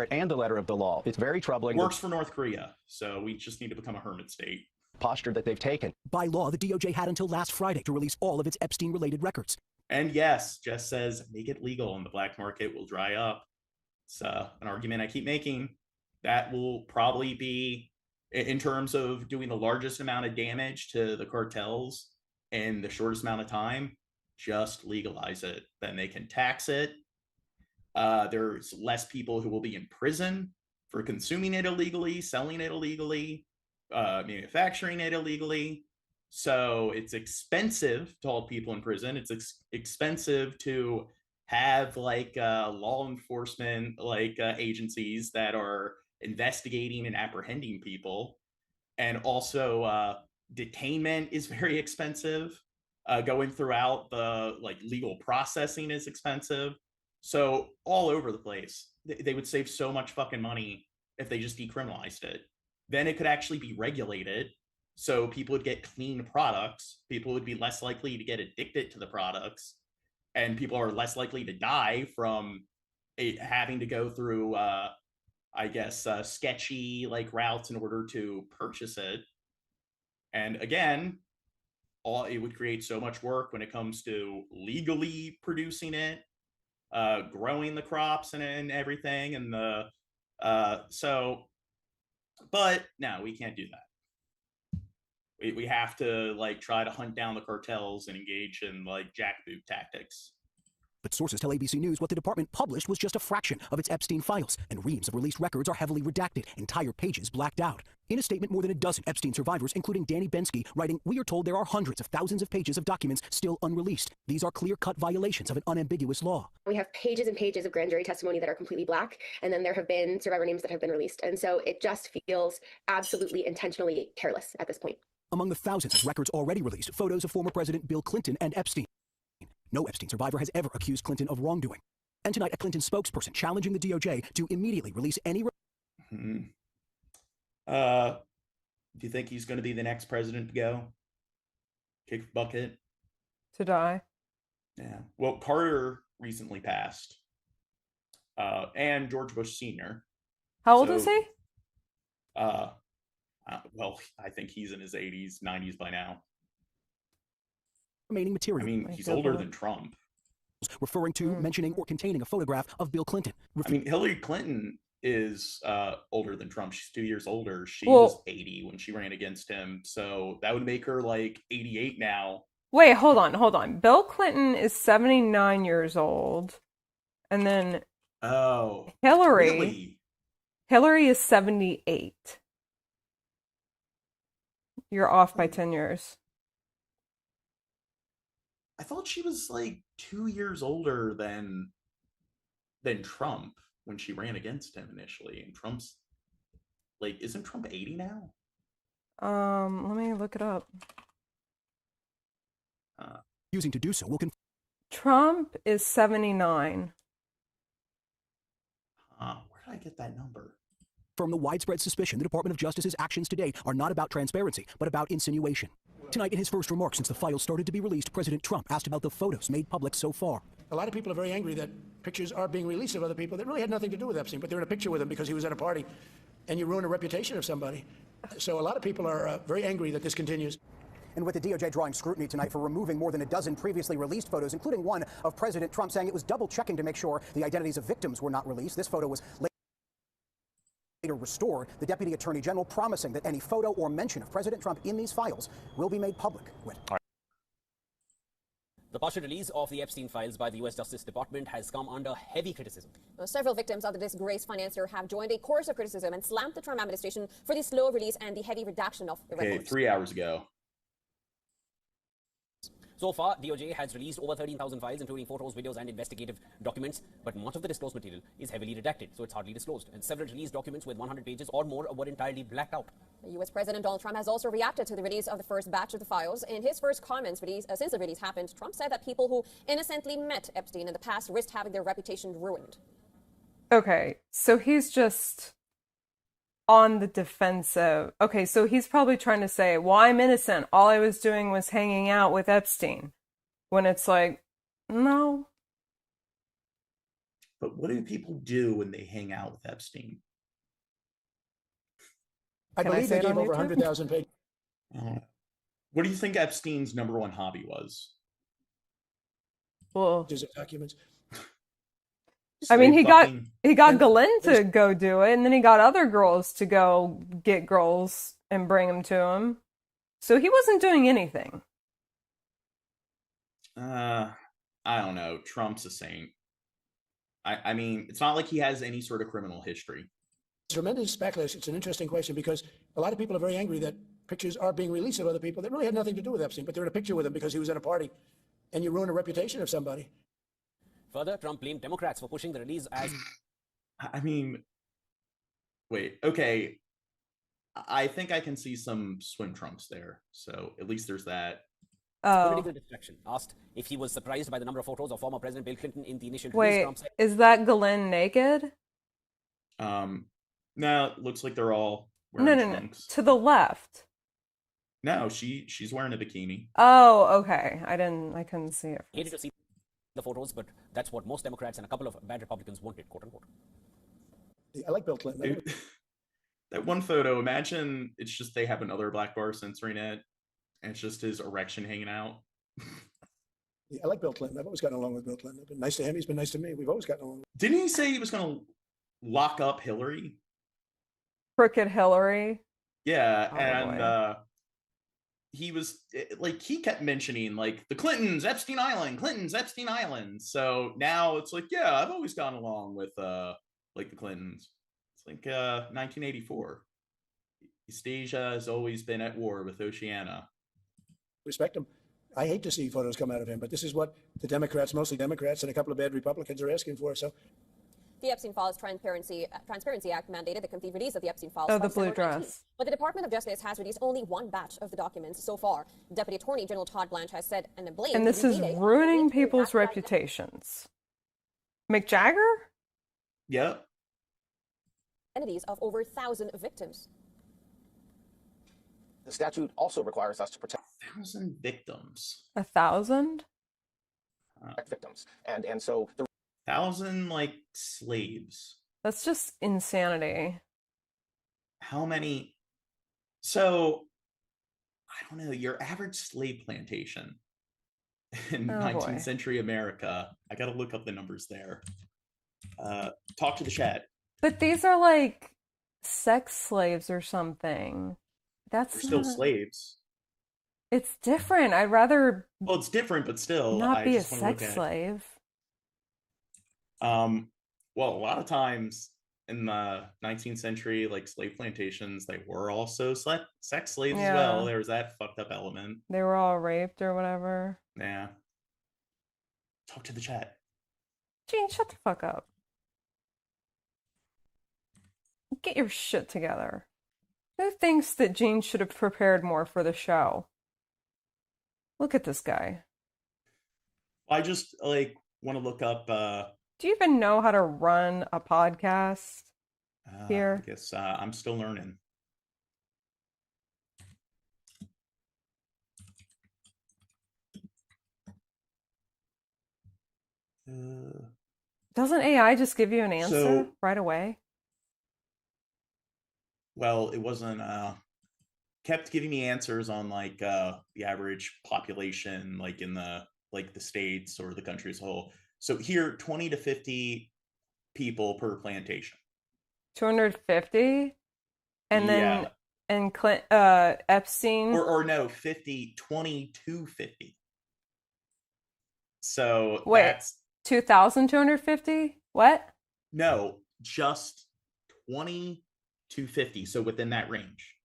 And the letter of the law. It's very troubling. Works for North Korea, so we just need to become a hermit state. Posture that they've taken. By law, the DOJ had until last Friday to release all of its Epstein-related records. And yes, Jess says, make it legal and the black market will dry up. It's an argument I keep making. That will probably be, in terms of doing the largest amount of damage to the cartels in the shortest amount of time, just legalize it. Then they can tax it. There's less people who will be in prison for consuming it illegally, selling it illegally, manufacturing it illegally. So it's expensive to hold people in prison. It's expensive to have law enforcement agencies that are investigating and apprehending people. And also detainment is very expensive. Going throughout the legal processing is expensive. So all over the place, they would save so much fucking money if they just decriminalized it. Then it could actually be regulated. So people would get clean products. People would be less likely to get addicted to the products. And people are less likely to die from having to go through, sketchy routes in order to purchase it. And again, it would create so much work when it comes to legally producing it, growing the crops and everything. And but no, we can't do that. We have to try to hunt down the cartels and engage in jackboot tactics. But sources tell ABC News what the department published was just a fraction of its Epstein files, and reams of released records are heavily redacted, entire pages blacked out. In a statement, more than a dozen Epstein survivors, including Danny Bensky, writing, "We are told there are hundreds of thousands of pages of documents still unreleased. These are clear-cut violations of an unambiguous law." We have pages and pages of grand jury testimony that are completely black, and then there have been survivor names that have been released. And so it just feels absolutely intentionally careless at this point. Among the thousands of records already released, photos of former President Bill Clinton and Epstein. No Epstein survivor has ever accused Clinton of wrongdoing. And tonight, a Clinton spokesperson challenging the DOJ to immediately release any... Do you think he's going to be the next president to go? Kick the bucket? To die? Yeah. Well, Carter recently passed. And George Bush Sr. How old is he? Well, I think he's in his 80s, 90s by now. Remaining material. I mean, he's older than Trump. Referring to, mentioning, or containing a photograph of Bill Clinton. I mean, Hillary Clinton is older than Trump. She's 2 years older. She was 80 when she ran against him. So that would make her like 88 now. Wait, hold on. Bill Clinton is 79 years old. And then Hillary is 78. You're off by 10 years. I thought she was like 2 years older than Trump when she ran against him initially. And Trump's like, isn't Trump 80 now? Let me look it up. Using to do so will Trump is 79. Where did I get that number? From the widespread suspicion the Department of Justice's actions today are not about transparency, but about insinuation. Tonight, in his first remarks since the files started to be released, President Trump asked about the photos made public so far. A lot of people are very angry that pictures are being released of other people that really had nothing to do with Epstein, but they're in a picture with him because he was at a party, and you ruin a reputation of somebody. So a lot of people are very angry that this continues. And with the DOJ drawing scrutiny tonight for removing more than a dozen previously released photos, including one of President Trump saying it was double-checking to make sure the identities of victims were not released. This photo was later restored. The Deputy Attorney General promising that any photo or mention of President Trump in these files will be made public. The partial release of the Epstein files by the U.S. Justice Department has come under heavy criticism. Well, several victims of the disgraced financier have joined a chorus of criticism and slammed the Trump administration for the slow release and the heavy redaction of the records. 3 hours ago. So far, DOJ has released over 13,000 files, including photos, videos, and investigative documents, but much of the disclosed material is heavily redacted, so it's hardly disclosed. And several released documents with 100 pages or more were entirely blacked out. U.S. President Donald Trump has also reacted to the release of the first batch of the files. In his first comments since the release happened, Trump said that people who innocently met Epstein in the past risked having their reputation ruined. Okay, so he's just on the defensive. Okay, so he's probably trying to say, well, I'm innocent. All I was doing was hanging out with Epstein. When it's like, no. But what do people do when they hang out with Epstein? I believe they gave over 100,000 pages. What do you think Epstein's #1 hobby was? Well, documents. I mean, he got Galen to go do it, and then he got other girls to go get girls and bring them to him. So he wasn't doing anything. I don't know. Trump's a saint. I mean, it's not like he has any sort of criminal history. Tremendous backlash. It's an interesting question because a lot of people are very angry that pictures are being released of other people that really had nothing to do with Epstein, but they're in a picture with him because he was at a party, and you ruin a reputation of somebody. Further, Trump blamed Democrats for pushing the release as... I mean, wait, okay. I think I can see some swim trunks there. So at least there's that. Political distraction. Asked if he was surprised by the number of photos of former President Bill Clinton in the initial release. Wait, Trump said, is that Galen naked? No, it looks like they're all wearing trunks. To the left. No, she's wearing a bikini. Oh, okay. I couldn't see it. Hated to see the photos, but that's what most Democrats and a couple of bad Republicans wanted, quote unquote. I like Bill Clinton. Dude, that one photo, imagine it's just they have another black bar censoring it, and it's just his erection hanging out. I like Bill Clinton. I've always gotten along with Bill Clinton. I've been nice to him. He's been nice to me. We've always gotten along. Didn't he say he was going to lock up Hillary? Crooked Hillary? Yeah, and he was like, he kept mentioning like the Clintons, Epstein Island. So now it's like, yeah, I've always gone along with like the Clintons. It's like 1984. East Asia has always been at war with Oceania. Respect him. I hate to see photos come out of him, but this is what the Democrats, mostly Democrats, and a couple of bad Republicans are asking for. So the Epstein Files Transparency Act mandated the complete release of the Epstein Files. Oh, the blue dress. But the Department of Justice has released only one batch of the documents so far. Deputy Attorney General Todd Blanche has said, and blamed. And this is ruining people's reputations. Mick Jagger? Yep. Identities of over 1,000 victims. The statute also requires us to protect 1,000 victims. 1,000? Victims, and so the 1,000 like slaves. That's just insanity. How many? So I don't know. Your average slave plantation in 19th century America. I got to look up the numbers there. Talk to the chat. But these are like sex slaves or something. That's They're still not... slaves. It's different. I'd rather Well, it's different, but still, not I be a just want to look sex at slave. well, a lot of times in the 19th century, like slave plantations, they were also sex slaves as well. Yeah. There was that fucked up element. They were all raped or whatever. Yeah. Talk to the chat. Gene, shut the fuck up. Get your shit together. Who thinks that Gene should have prepared more for the show? Look at this guy. I just like want to look up Do you even know how to run a podcast here? I guess I'm still learning. Doesn't AI just give you an answer So- right away? Well, it wasn't kept giving me answers on like the average population, like in the states or the country as a whole. So here, 20 to 50 people per plantation. 250? And then Yeah. and Epstein. Or no, 20 to 50. So Wait, that's 2,250? What? no, just 20 to 50. So within that range.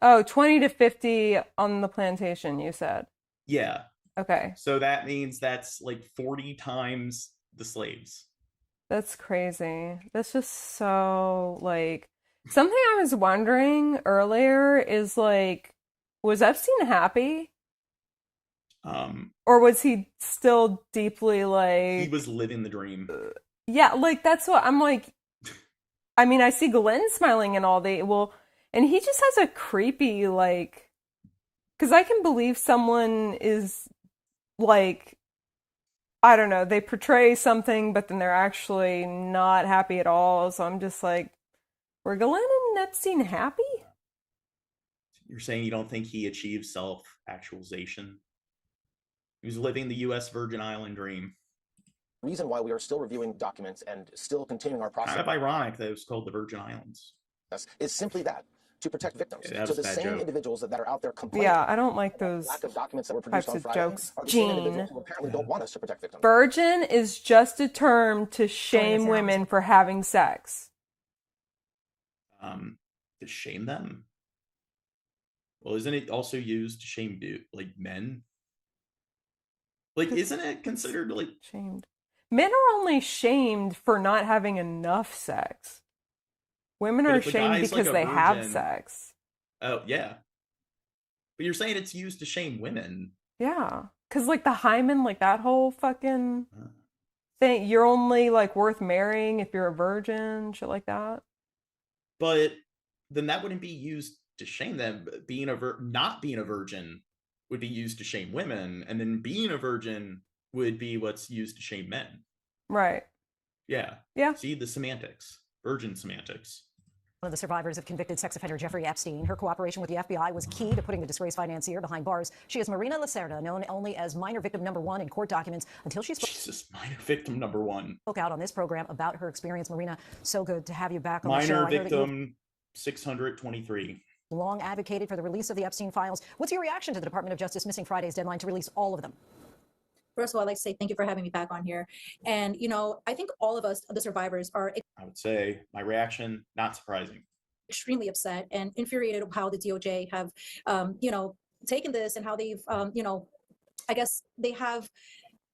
Oh, 20 to 50 on the plantation, you said. Yeah. Okay. So that means that's like 40 times the slaves. That's crazy. That's just so, like, something I was wondering earlier is, like, was Epstein happy? Or was he still deeply, like... He was living the dream. Yeah, like, that's what I'm like... I mean, I see Glenn smiling and all well, and he just has a creepy, like... Because I can believe someone is, like... I don't know, they portray something, but then they're actually not happy at all. So I'm just like, were Glenn and Epstein happy? You're saying you don't think he achieved self-actualization? He was living the U.S. Virgin Island dream. Reason why we are still reviewing documents and still continuing our process. Kind of ironic that it was called the Virgin Islands. Is simply that, to protect victims. Yeah, that so was the a bad same joke. individuals that are out there complaining. Yeah, I don't like those lack of documents that were produced types on of Friday jokes. are the same Gene. individuals who apparently don't want us to protect victims. Virgin is just a term to shame women for having sex. To shame them? Well, isn't it also used to shame men? Like, isn't it considered like shamed? Men are only shamed for not having enough sex. Women But are if a shamed guy's, because like, a they have virgin- sex. Oh, yeah. But you're saying it's used to shame women. Yeah. Because, like, the hymen, like, that whole fucking thing, you're only, like, worth marrying if you're a virgin, shit like that. But then that wouldn't be used to shame them. Being not being a virgin would be used to shame women, and then being a virgin would be what's used to shame men. Right. Yeah. Yeah. See the semantics. Virgin semantics. One of the survivors of convicted sex offender Jeffrey Epstein. Her cooperation with the FBI was key to putting the disgraced financier behind bars. She is Marina Lacerda, known only as minor victim number one in court documents until she minor victim number one. spoke out on this program about her experience. Marina, so good to have you back on the show. Minor I heard that you victim 623. long advocated for the release of the Epstein files. What's your reaction to the Department of Justice missing Friday's deadline to release all of them? First of all, I'd like to say thank you for having me back on here. And, you know, I think all of us, the survivors, are I would say my reaction, not surprising. extremely upset and infuriated how the DOJ have, you know, taken this and how they've, you know, I guess they have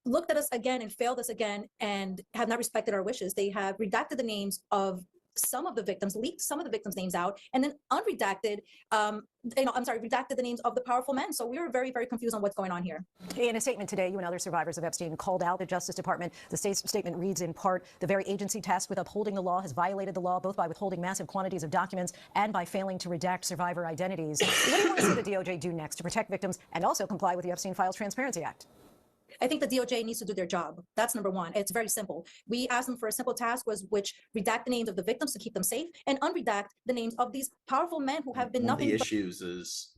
looked at us again and failed us again and have not respected our wishes. They have redacted the names of some of the victims, leaked some of the victims' names out, and then unredacted, redacted the names of the powerful men. So we were very, very confused on what's going on here. In a statement today, you and other survivors of Epstein called out the Justice Department. The statement reads in part, the very agency tasked with upholding the law has violated the law, both by withholding massive quantities of documents and by failing to redact survivor identities. What do you want to see the DOJ do next to protect victims and also comply with the Epstein Files Transparency Act? I think the DOJ needs to do their job. That's number one. It's very simple. We asked them for a simple task, which redact the names of the victims to keep them safe and unredact the names of these powerful men who have been One of nothing the but issues is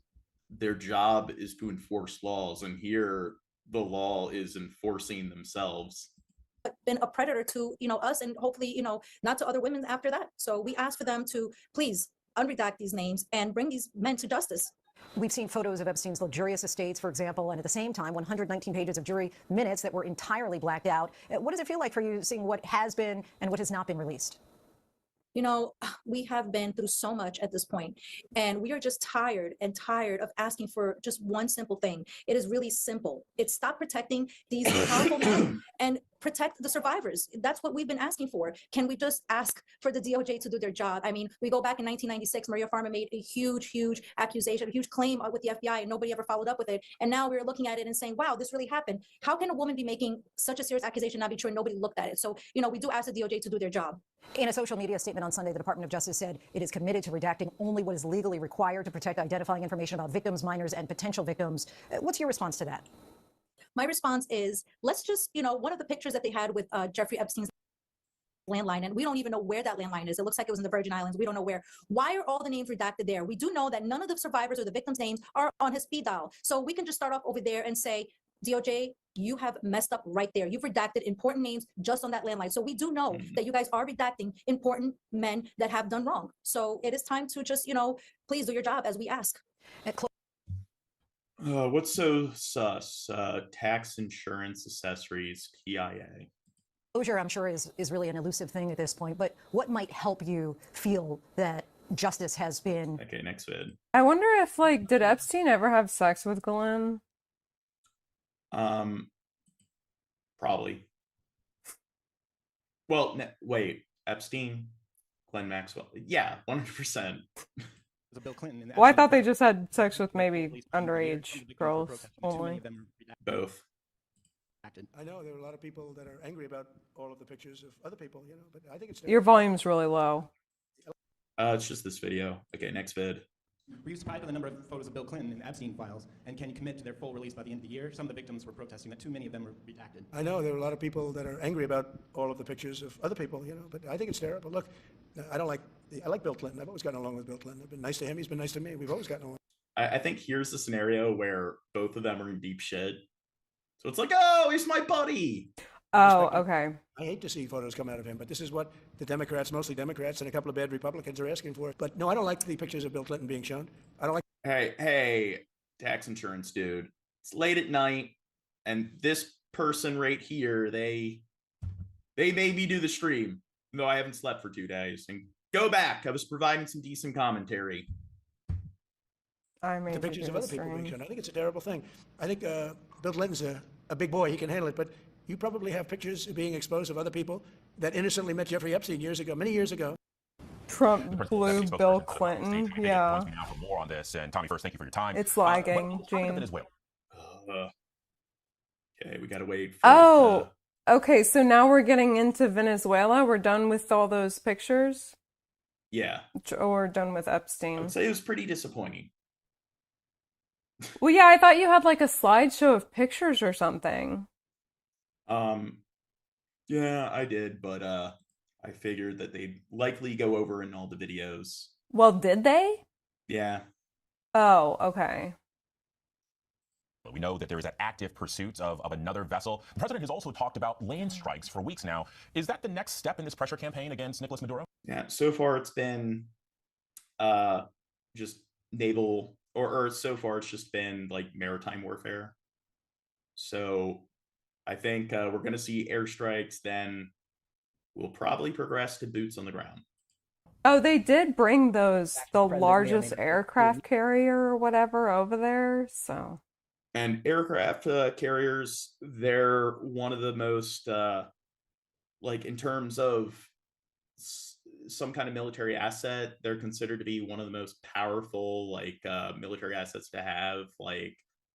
their job is to enforce laws, and here the law is enforcing themselves. been a predator to, us and hopefully, not to other women after that. So we ask for them to please unredact these names and bring these men to justice. We've seen photos of Epstein's luxurious estates, for example, and at the same time, 119 pages of jury minutes that were entirely blacked out. What does it feel like for you seeing what has been and what has not been released? We have been through so much at this point, and we are just tired of asking for just one simple thing. It is really simple. It's stop protecting these powerful men and protect the survivors. That's what we've been asking for. Can we just ask for the DOJ to do their job? I mean, we go back in 1996, Maria Farmer made a huge accusation, a huge claim with the FBI, and nobody ever followed up with it. And now we're looking at it and saying, wow, this really happened. How can a woman be making such a serious accusation not be true and nobody looked at it? So, we do ask the DOJ to do their job. In a social media statement on Sunday, the Department of Justice said it is committed to redacting only what is legally required to protect identifying information about victims, minors, and potential victims. What's your response to that? My response is, let's just, one of the pictures that they had with Jeffrey Epstein's landline, and we don't even know where that landline is. It looks like it was in the Virgin Islands. We don't know where. Why are all the names redacted there? We do know that none of the survivors or the victims' names are on his speed dial. So we can just start off over there and say, DOJ, you have messed up right there. You've redacted important names just on that landline. So we do know that you guys are redacting important men that have done wrong. So it is time to just, please do your job as we ask. What's so sus? Tax, insurance, accessories, TIA. Closure, I'm sure, is really an elusive thing at this point, but what might help you feel that justice has been... Okay, next vid. I wonder if, did Epstein ever have sex with Glenn? Probably. Well, wait, Epstein, Glenn Maxwell. Yeah, 100%. Bill Clinton. Well, I thought they just had sex with maybe underage girls only. Both. I know there are a lot of people that are angry about all of the pictures of other people, but I think it's... Your volume's really low. It's just this video. Okay, next vid. Were you surprised by the number of photos of Bill Clinton in the Epstein files? And can you commit to their full release by the end of the year? Some of the victims were protesting that too many of them were redacted. I know there are a lot of people that are angry about all of the pictures of other people, but I think it's terrible. Look, I like Bill Clinton. I've always gotten along with Bill Clinton. I've been nice to him. He's been nice to me. We've always gotten along. I think here's the scenario where both of them are in deep shit. So it's like, oh, he's my buddy. Oh, okay. I hate to see photos come out of him, but this is what the Democrats, mostly Democrats, and a couple of bad Republicans are asking for. But no, I don't like the pictures of Bill Clinton being shown. I don't like... Hey, tax insurance, dude. It's late at night, and this person right here, they made me do the stream, though I haven't slept for 2 days. And go back. I was providing some decent commentary. The pictures of other people being shown. I think it's a terrible thing. I think Bill Clinton's a big boy. He can handle it, but you probably have pictures being exposed of other people that innocently met Jeffrey Epstein many years ago. Trump blew Bill Clinton. Yeah. For more on this, and Tommy, first, thank you for your time. It's lagging, Gene. Okay, we gotta wait. For okay. So now we're getting into Venezuela. We're done with all those pictures. Yeah. Or done with Epstein. I would say it was pretty disappointing. Well, yeah, I thought you had a slideshow of pictures or something. Yeah, I did, but I figured that they'd likely go over in all the videos. Well, did they? Yeah. Oh, okay. We know that there is an active pursuit of another vessel. The president has also talked about land strikes for weeks now. Is that the next step in this pressure campaign against Nicolas Maduro? Yeah, so far it's been just naval, or so far it's just been maritime warfare. So I think we're going to see airstrikes, then we'll probably progress to boots on the ground. Oh, they did bring the largest aircraft carrier or whatever over there, so... And aircraft carriers, they're one of the most, in terms of some kind of military asset, they're considered to be one of the most powerful, military assets to have,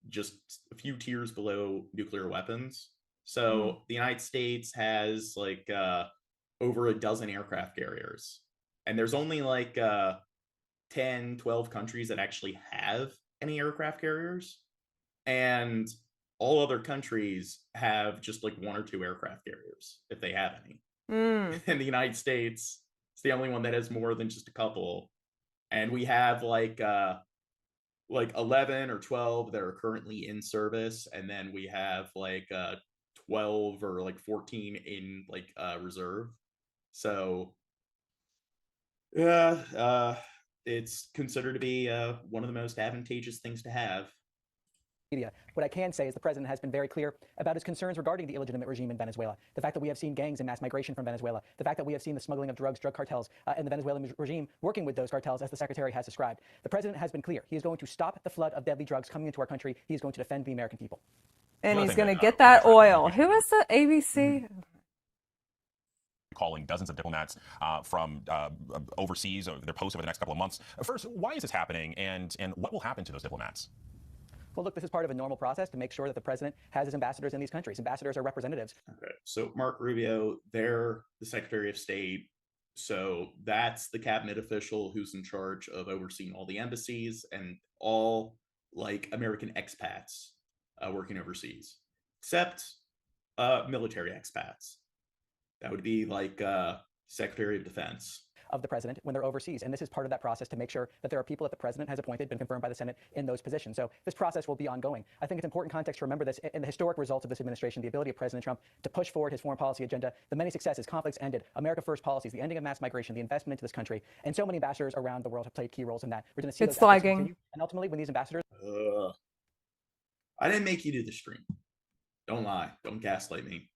just a few tiers below nuclear weapons. So the United States has, over a dozen aircraft carriers. And there's only, 10, 12 countries that actually have any aircraft carriers. And all other countries have just 1 or 2 aircraft carriers, if they have any. And the United States is the only one that has more than just a couple. And we have 11 or 12 that are currently in service. And then we have 12 or like 14 in like reserve. So yeah, it's considered to be one of the most advantageous things to have. Media. What I can say is the president has been very clear about his concerns regarding the illegitimate regime in Venezuela. The fact that we have seen gangs and mass migration from Venezuela. The fact that we have seen the smuggling of drugs, drug cartels, and the Venezuelan regime working with those cartels, as the secretary has described. The president has been clear. He is going to stop the flood of deadly drugs coming into our country. He is going to defend the American people. And he's going to get that oil. Who is the ABC? Calling dozens of diplomats from overseas, their posts over the next couple of months. First, why is this happening, and what will happen to those diplomats? Well, look, this is part of a normal process to make sure that the president has his ambassadors in these countries. Ambassadors are representatives. Okay, so Mark Rubio, they're the Secretary of State. So that's the cabinet official who's in charge of overseeing all the embassies and all like American expats working overseas, except military expats. That would be like Secretary of Defense. Of the president when they're overseas. And this is part of that process to make sure that there are people that the president has appointed, been confirmed by the Senate in those positions. So this process will be ongoing. I think it's important context to remember this in the historic results of this administration, the ability of President Trump to push forward his foreign policy agenda, the many successes, conflicts ended, America First policies, the ending of mass migration, the investment into this country, and so many ambassadors around the world have played key roles in that. We're going to see it's those efforts lagging. continue. And ultimately, when these ambassadors... I didn't make you do the stream. Don't lie. Don't gaslight me.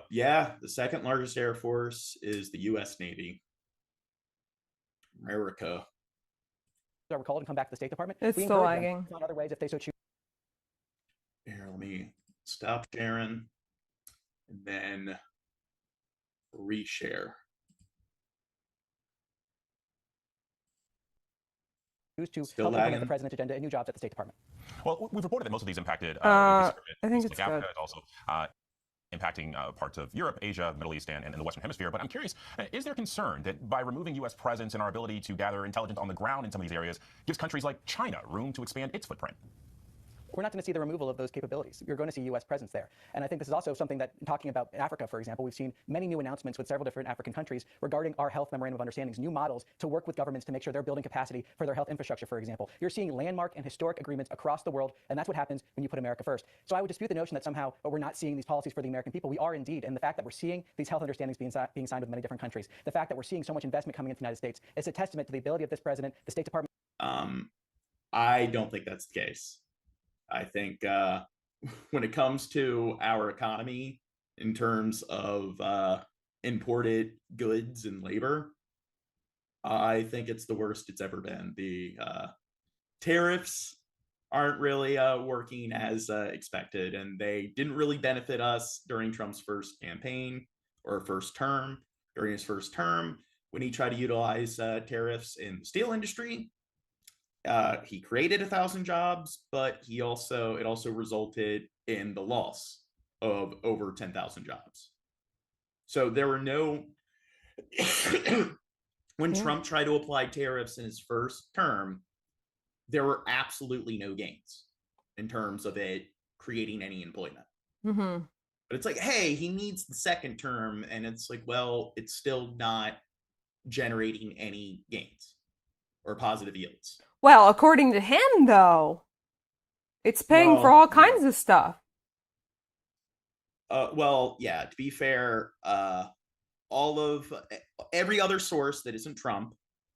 Yeah, the second largest Air Force is the U.S. Navy. America. Are recalled and come back to the State Department. It's still lagging. On other ways, if they so choose. Here, let me stop sharing and then reshare. To Still help implement lagging. the president's agenda and new jobs at the State Department. Well, we've reported that most of these impacted I think it's Africa, good. also impacting parts of Europe, Asia, Middle East, and the Western Hemisphere. But I'm curious, is there concern that by removing U.S. presence and our ability to gather intelligence on the ground in some of these areas gives countries like China room to expand its footprint? We're not going to see the removal of those capabilities. You're going to see U.S. presence there. And I think this is also something that, talking about Africa, for example, we've seen many new announcements with several different African countries regarding our health memorandum of understandings, new models to work with governments to make sure they're building capacity for their health infrastructure, for example. You're seeing landmark and historic agreements across the world, and that's what happens when you put America first. So I would dispute the notion that somehow we're not seeing these policies for the American people. We are indeed. And the fact that we're seeing these health understandings being signed with many different countries, the fact that we're seeing so much investment coming into the United States, is a testament to the ability of this president, the State Department. I don't think that's the case. I think when it comes to our economy in terms of imported goods and labor, I think it's the worst it's ever been. The tariffs aren't really working as expected, and they didn't really benefit us during Trump's first campaign or first term. During his first term, when he tried to utilize tariffs in the steel industry, he created 1,000 jobs, but it also resulted in the loss of over 10,000 jobs. So there were no, when Trump tried to apply tariffs in his first term, there were absolutely no gains in terms of it creating any employment. Mm-hmm. But it's like, hey, he needs the second term, and it's like, well, it's still not generating any gains or positive yields. Well, according to him, though, it's paying for all kinds of stuff. Well, yeah, to be fair, every other source that isn't Trump,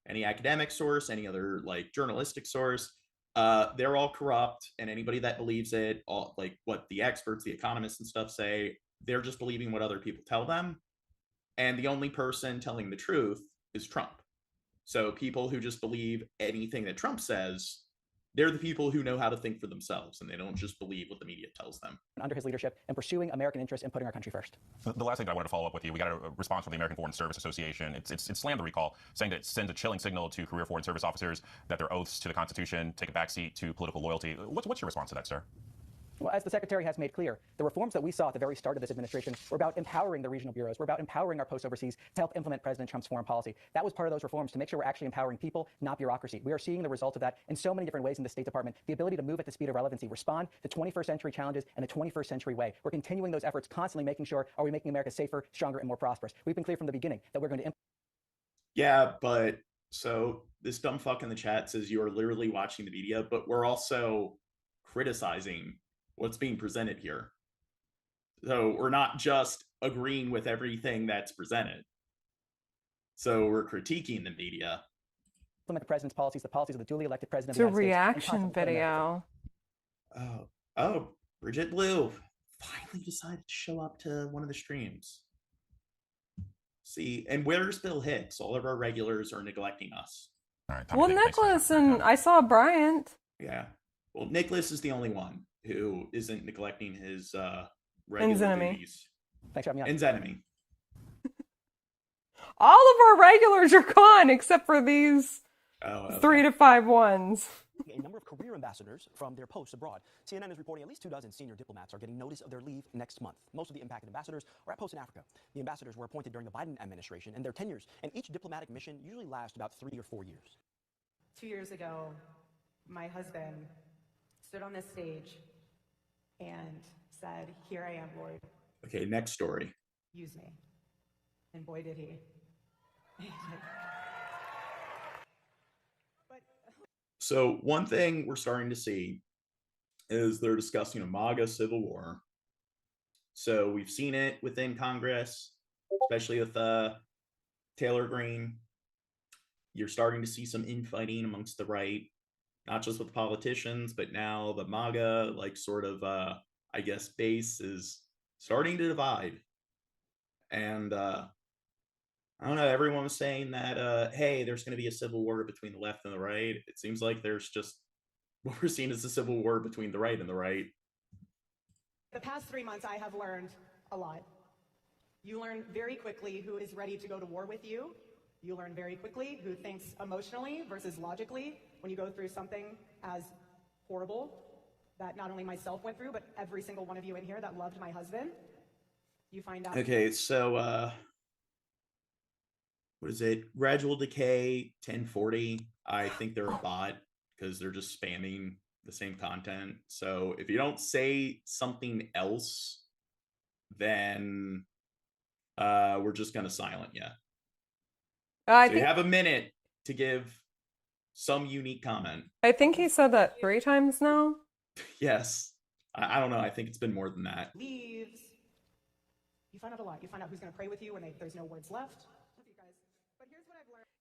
any academic source, any other like journalistic source, they're all corrupt, and anybody that believes it, like what the experts, the economists and stuff say, they're just believing what other people tell them. And the only person telling the truth is Trump. So people who just believe anything that Trump says, they're the people who know how to think for themselves, and they don't just believe what the media tells them. Under his leadership and pursuing American interests and putting our country first. The last thing that I wanted to follow up with you, we got a response from the American Foreign Service Association. It's slammed the recall, saying that it sends a chilling signal to career foreign service officers that their oaths to the Constitution take a backseat to political loyalty. What's your response to that, sir? Well, as the Secretary has made clear, the reforms that we saw at the very start of this administration were about empowering the regional bureaus. We're about empowering our posts overseas to help implement President Trump's foreign policy. That was part of those reforms to make sure we're actually empowering people, not bureaucracy. We are seeing the results of that in so many different ways in the State Department. The ability to move at the speed of relevancy, respond to 21st century challenges in a 21st century way. We're continuing those efforts, constantly making sure, are we making America safer, stronger, and more prosperous? We've been clear from the beginning that we're going to... Yeah, but so this dumb fuck in the chat says you are literally watching the media, but we're also criticizing what's being presented here. So we're not just agreeing with everything that's presented. So we're critiquing the media. Implement the president's policies, the policies of the duly elected president It's of a the United States. reaction video. Oh, Bridget Blue finally decided to show up to one of the streams. See, and where's Bill Hicks? All of our regulars are neglecting us. All right, Well, Nicholas and I saw Bryant. Yeah. Well, Nicholas is the only one who isn't neglecting his And regular Zenemy. duties. Thanks for having me on. And Zenemy. All of our regulars are gone except for these okay. 3 to 5 ones. A number of career ambassadors from their posts abroad. CNN is reporting at least 24 senior diplomats are getting notice of their leave next month. Most of the impacted ambassadors are at posts in Africa. The ambassadors were appointed during the Biden administration, and their tenures and each diplomatic mission usually last about 3 or 4 years. 2 years ago, my husband stood on this stage and said, "Here I am, Lord. Okay, next story. Use me." And boy, did he. So one thing we're starting to see is they're discussing a MAGA civil war. So we've seen it within Congress, especially with Taylor Greene. You're starting to see some infighting amongst the right, not just with politicians, but now the MAGA, like sort of, I guess, base is starting to divide. And I don't know, everyone was saying that, hey, there's going to be a civil war between the left and the right. It seems like there's just, what we're seeing is a civil war between the right and the right. The past 3 months, I have learned a lot. You learn very quickly who is ready to go to war with you. You learn very quickly who thinks emotionally versus logically when you go through something as horrible that not only myself went through, but every single one of you in here that loved my husband. You find out. Okay, so what is it? Gradual Decay 1040. I think they're a bot because they're just spamming the same content. So if you don't say something else, then we're just gonna silent you. I So think you have a minute to give some unique comment. I think he said that 3 times now. Yes. I don't know. I think it's been more than that. Leaves. You find out a lot. You find out who's going to pray with you when there's no words left.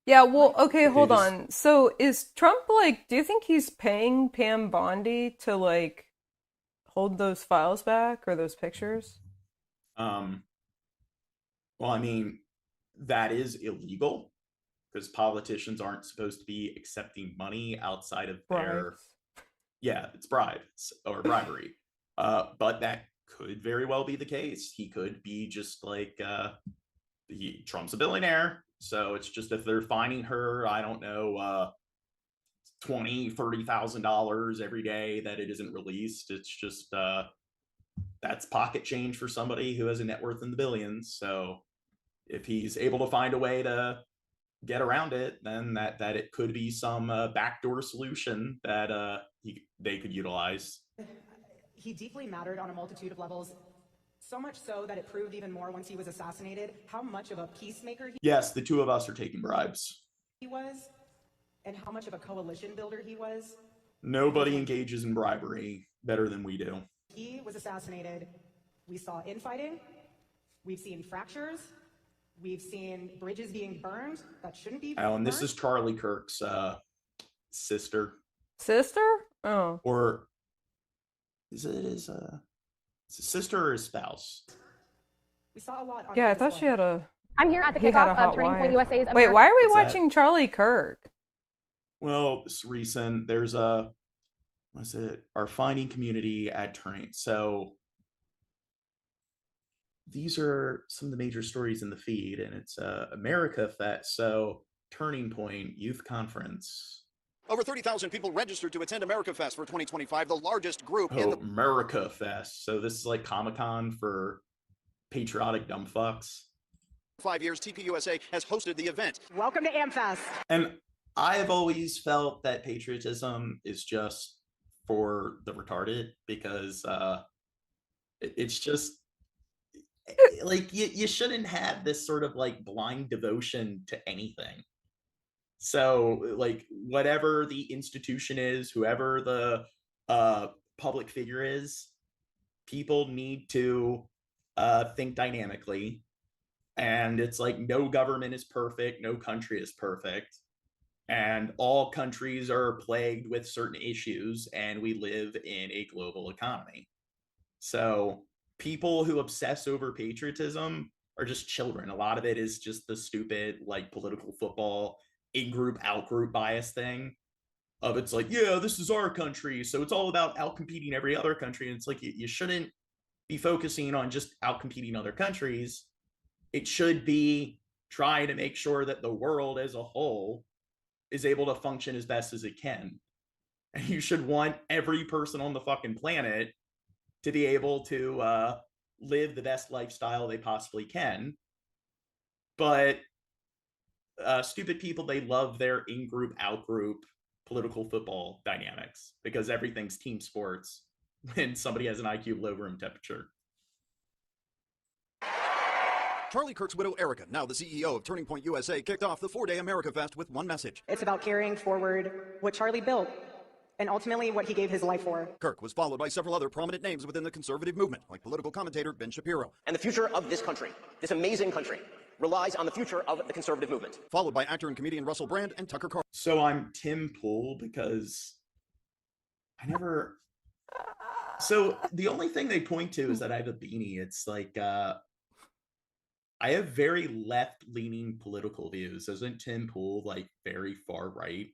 Yeah, well, okay, hold just- on. So is Trump like, do you think he's paying Pam Bondi to like hold those files back or those pictures? Well, I mean, that is illegal because politicians aren't supposed to be accepting money outside of their, Bribes. yeah, it's bribes or bribery. But that could very well be the case. He could be just like, Trump's a billionaire. So it's just if they're finding her, I don't know, $20,000, $30,000 every day that it isn't released. It's just that's pocket change for somebody who has a net worth in the billions. So if he's able to find a way to get around it, then that it could be some backdoor solution that they could utilize. He deeply mattered on a multitude of levels. So much so that it proved even more once he was assassinated how much of a peacemaker Yes, the two of us are taking bribes. he was and how much of a coalition builder he was. Nobody engages in bribery better than we do. He was assassinated. We saw infighting. We've seen fractures. We've seen bridges being burned that shouldn't be. Oh, and this burned. is Charlie Kirk's sister. Sister? Oh. Or is it his sister or his spouse? We saw a lot on Yeah, I thought she had a. I'm here at the he had a kickoff hot of Turning Point wife. USA's Wait, why are we What's that? watching Charlie Kirk? Well, it's recent. There's a, what's it? Our finding community at Turning. So these are some of the major stories in the feed, and it's America Fest. So Turning Point Youth Conference. Over 30,000 people registered to attend America Fest for 2025, the largest group in Oh, the America Fest. So this is like Comic-Con for patriotic dumb fucks. 5 years. TPUSA has hosted the event. Welcome to AmFest. And I have always felt that patriotism is just for the retarded because it's just like you shouldn't have this sort of like blind devotion to anything. So like whatever the institution is, whoever the public figure is, people need to think dynamically. And it's like no government is perfect, no country is perfect. And all countries are plagued with certain issues, and we live in a global economy. So people who obsess over patriotism are just children. A lot of it is just the stupid, like, political football in-group, out-group bias thing of it's like, yeah, this is our country, so it's all about outcompeting every other country. And it's like, you shouldn't be focusing on just outcompeting other countries. It should be trying to make sure that the world as a whole is able to function as best as it can. And you should want every person on the fucking planet to be able to live the best lifestyle they possibly can. But stupid people, they love their in-group, out-group political football dynamics because everything's team sports when somebody has an IQ below room temperature. Charlie Kirk's widow, Erica, now the CEO of Turning Point USA, kicked off the 4-day America Fest with one message. It's about carrying forward what Charlie built and ultimately what he gave his life for. Kirk was followed by several other prominent names within the conservative movement, like political commentator Ben Shapiro. And the future of this country, this amazing country, relies on the future of the conservative movement. Followed by actor and comedian Russell Brand and Tucker Carlson. So I'm Tim Pool because I never... So the only thing they point to is that I have a beanie. It's like... I have very left-leaning political views. Isn't Tim Pool like very far right?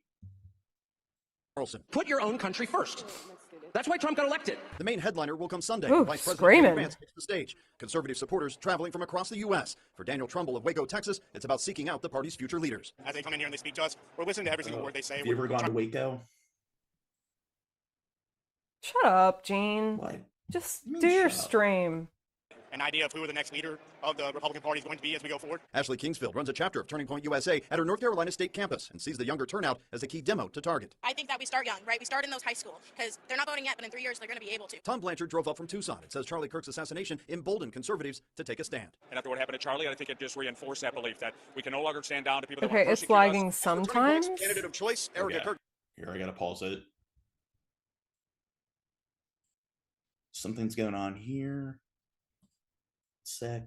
Carlson. Put your own country first. That's why Trump got elected. The main headliner will come Sunday. Ooh, Vice President screaming. JD Vance takes the stage. Conservative supporters traveling from across the U.S. For Daniel Trumbull of Waco, Texas, it's about seeking out the party's future leaders. As they come in here and they speak to us, we're listening to every single word they say. Have you ever gone to Waco? Shut up, Gene. What? Just do your stream. An idea of who the next leader of the Republican Party is going to be as we go forward. Ashley Kingsfield runs a chapter of Turning Point USA at her North Carolina State campus and sees the younger turnout as a key demo to target. I think that we start young, right? We start in those high school because they're not voting yet, but in 3 years they're going to be able to. Tom Blanchard drove up from Tucson and says Charlie Kirk's assassination emboldened conservatives to take a stand. And after what happened to Charlie, I think it just reinforced that belief that we can no longer stand down to people that Okay, want to it's persecute lagging us. sometimes. Candidate of choice, Erica Kirk. Here, I gotta pause it. Something's going on here. Sec.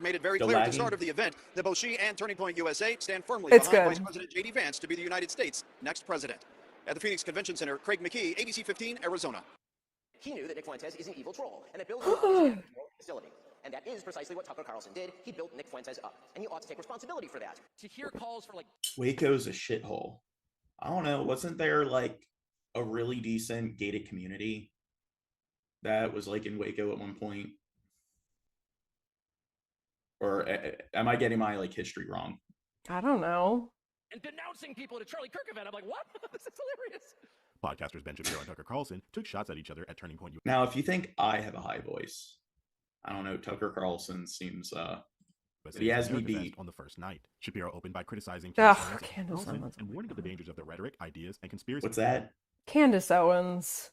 Made it very Still clear at the lagging? start of the event that both she and Turning Point USA stand firmly It's behind good. Vice President JD Vance to be the United States' next president. At the Phoenix Convention Center, Craig McKee, ABC 15, Arizona. He knew that Nick Fuentes is an evil troll, and that building up is a facility. And that is precisely what Tucker Carlson did. He built Nick Fuentes up, and you ought to take responsibility for that. To hear calls for Waco's a shithole. I don't know. Wasn't there like a really decent gated community that was like in Waco at one point? Or am I getting my like history wrong? I don't know. And denouncing people at a Charlie Kirk event. I'm like, what? This is hilarious. Podcasters Ben Shapiro and Tucker Carlson took shots at each other at Turning Point USA. Now, if you think I have a high voice, I don't know. Tucker Carlson seems he has me beat. On the first night, Shapiro opened by criticizing Ugh, Candace Candace Owens Owens. and warning of the dangers of the rhetoric, ideas, and conspiracy. What's that? Candace Owens.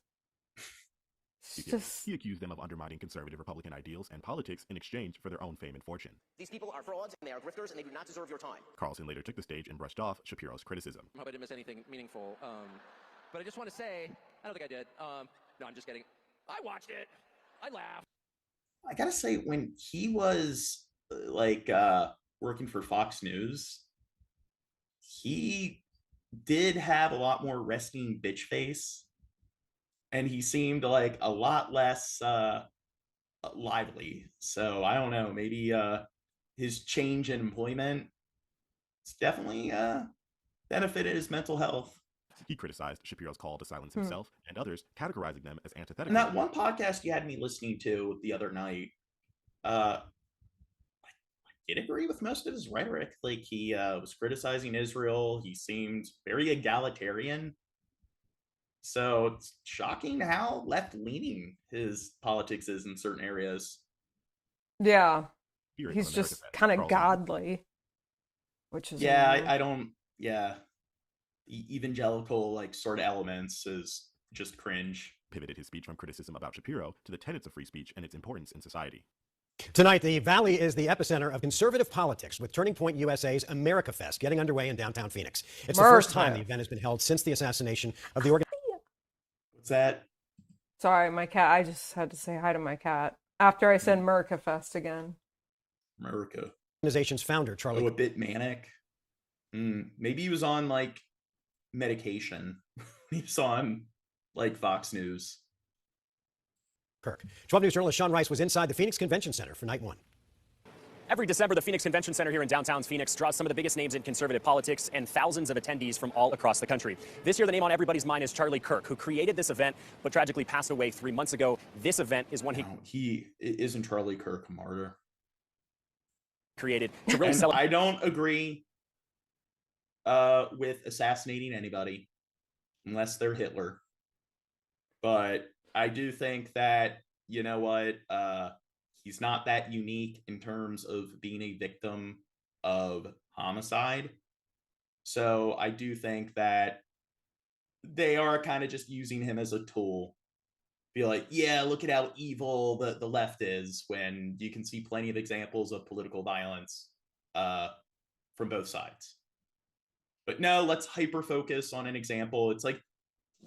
He accused them of undermining conservative Republican ideals and politics in exchange for their own fame and fortune. These people are frauds, and they are grifters, and they do not deserve your time. Carlson later took the stage and brushed off Shapiro's criticism. I hope I didn't miss anything meaningful. But I just want to say, I don't think I did. No, I'm just kidding. I watched it. I laughed. I gotta say, when he was like working for Fox News, he did have a lot more resting bitch face, and he seemed like a lot less lively. So I don't know, maybe his change in employment, it's definitely benefited his mental health. He criticized Shapiro's call to silence himself and others, categorizing them as antithetical. And that one podcast you had me listening to the other night, I did agree with most of his rhetoric. Like he was criticizing Israel. He seemed very egalitarian. So it's shocking how left-leaning his politics is in certain areas. Yeah. Here at He's America just Fest, kind of Carlson- godly. Which is Yeah, annoying. I don't. Yeah, evangelical like sort of elements is just cringe. Pivoted his speech from criticism about Shapiro to the tenets of free speech and its importance in society. Tonight, the Valley is the epicenter of conservative politics with Turning Point USA's America Fest getting underway in downtown Phoenix. It's the first time the event has been held since the assassination of the organization. What's that? Sorry, my cat. I just had to say hi to my cat after I said America Fest again. America. Organization's founder, Charlie. Oh, a bit manic. Maybe he was on like medication. He was on like Fox News. Kirk. 12 News journalist Sean Rice was inside the Phoenix Convention Center for night one. Every December, the Phoenix Convention Center here in downtown Phoenix draws some of the biggest names in conservative politics and thousands of attendees from all across the country. This year, the name on everybody's mind is Charlie Kirk, who created this event but tragically passed away 3 months ago. This event is one he isn't Charlie Kirk a martyr? Created to really celebrate. I don't agree with assassinating anybody unless they're Hitler. But I do think that, you know what, he's not that unique in terms of being a victim of homicide. So I do think that they are kind of just using him as a tool. Be like, yeah, look at how evil the left is, when you can see plenty of examples of political violence from both sides. But no, let's hyper focus on an example. It's like,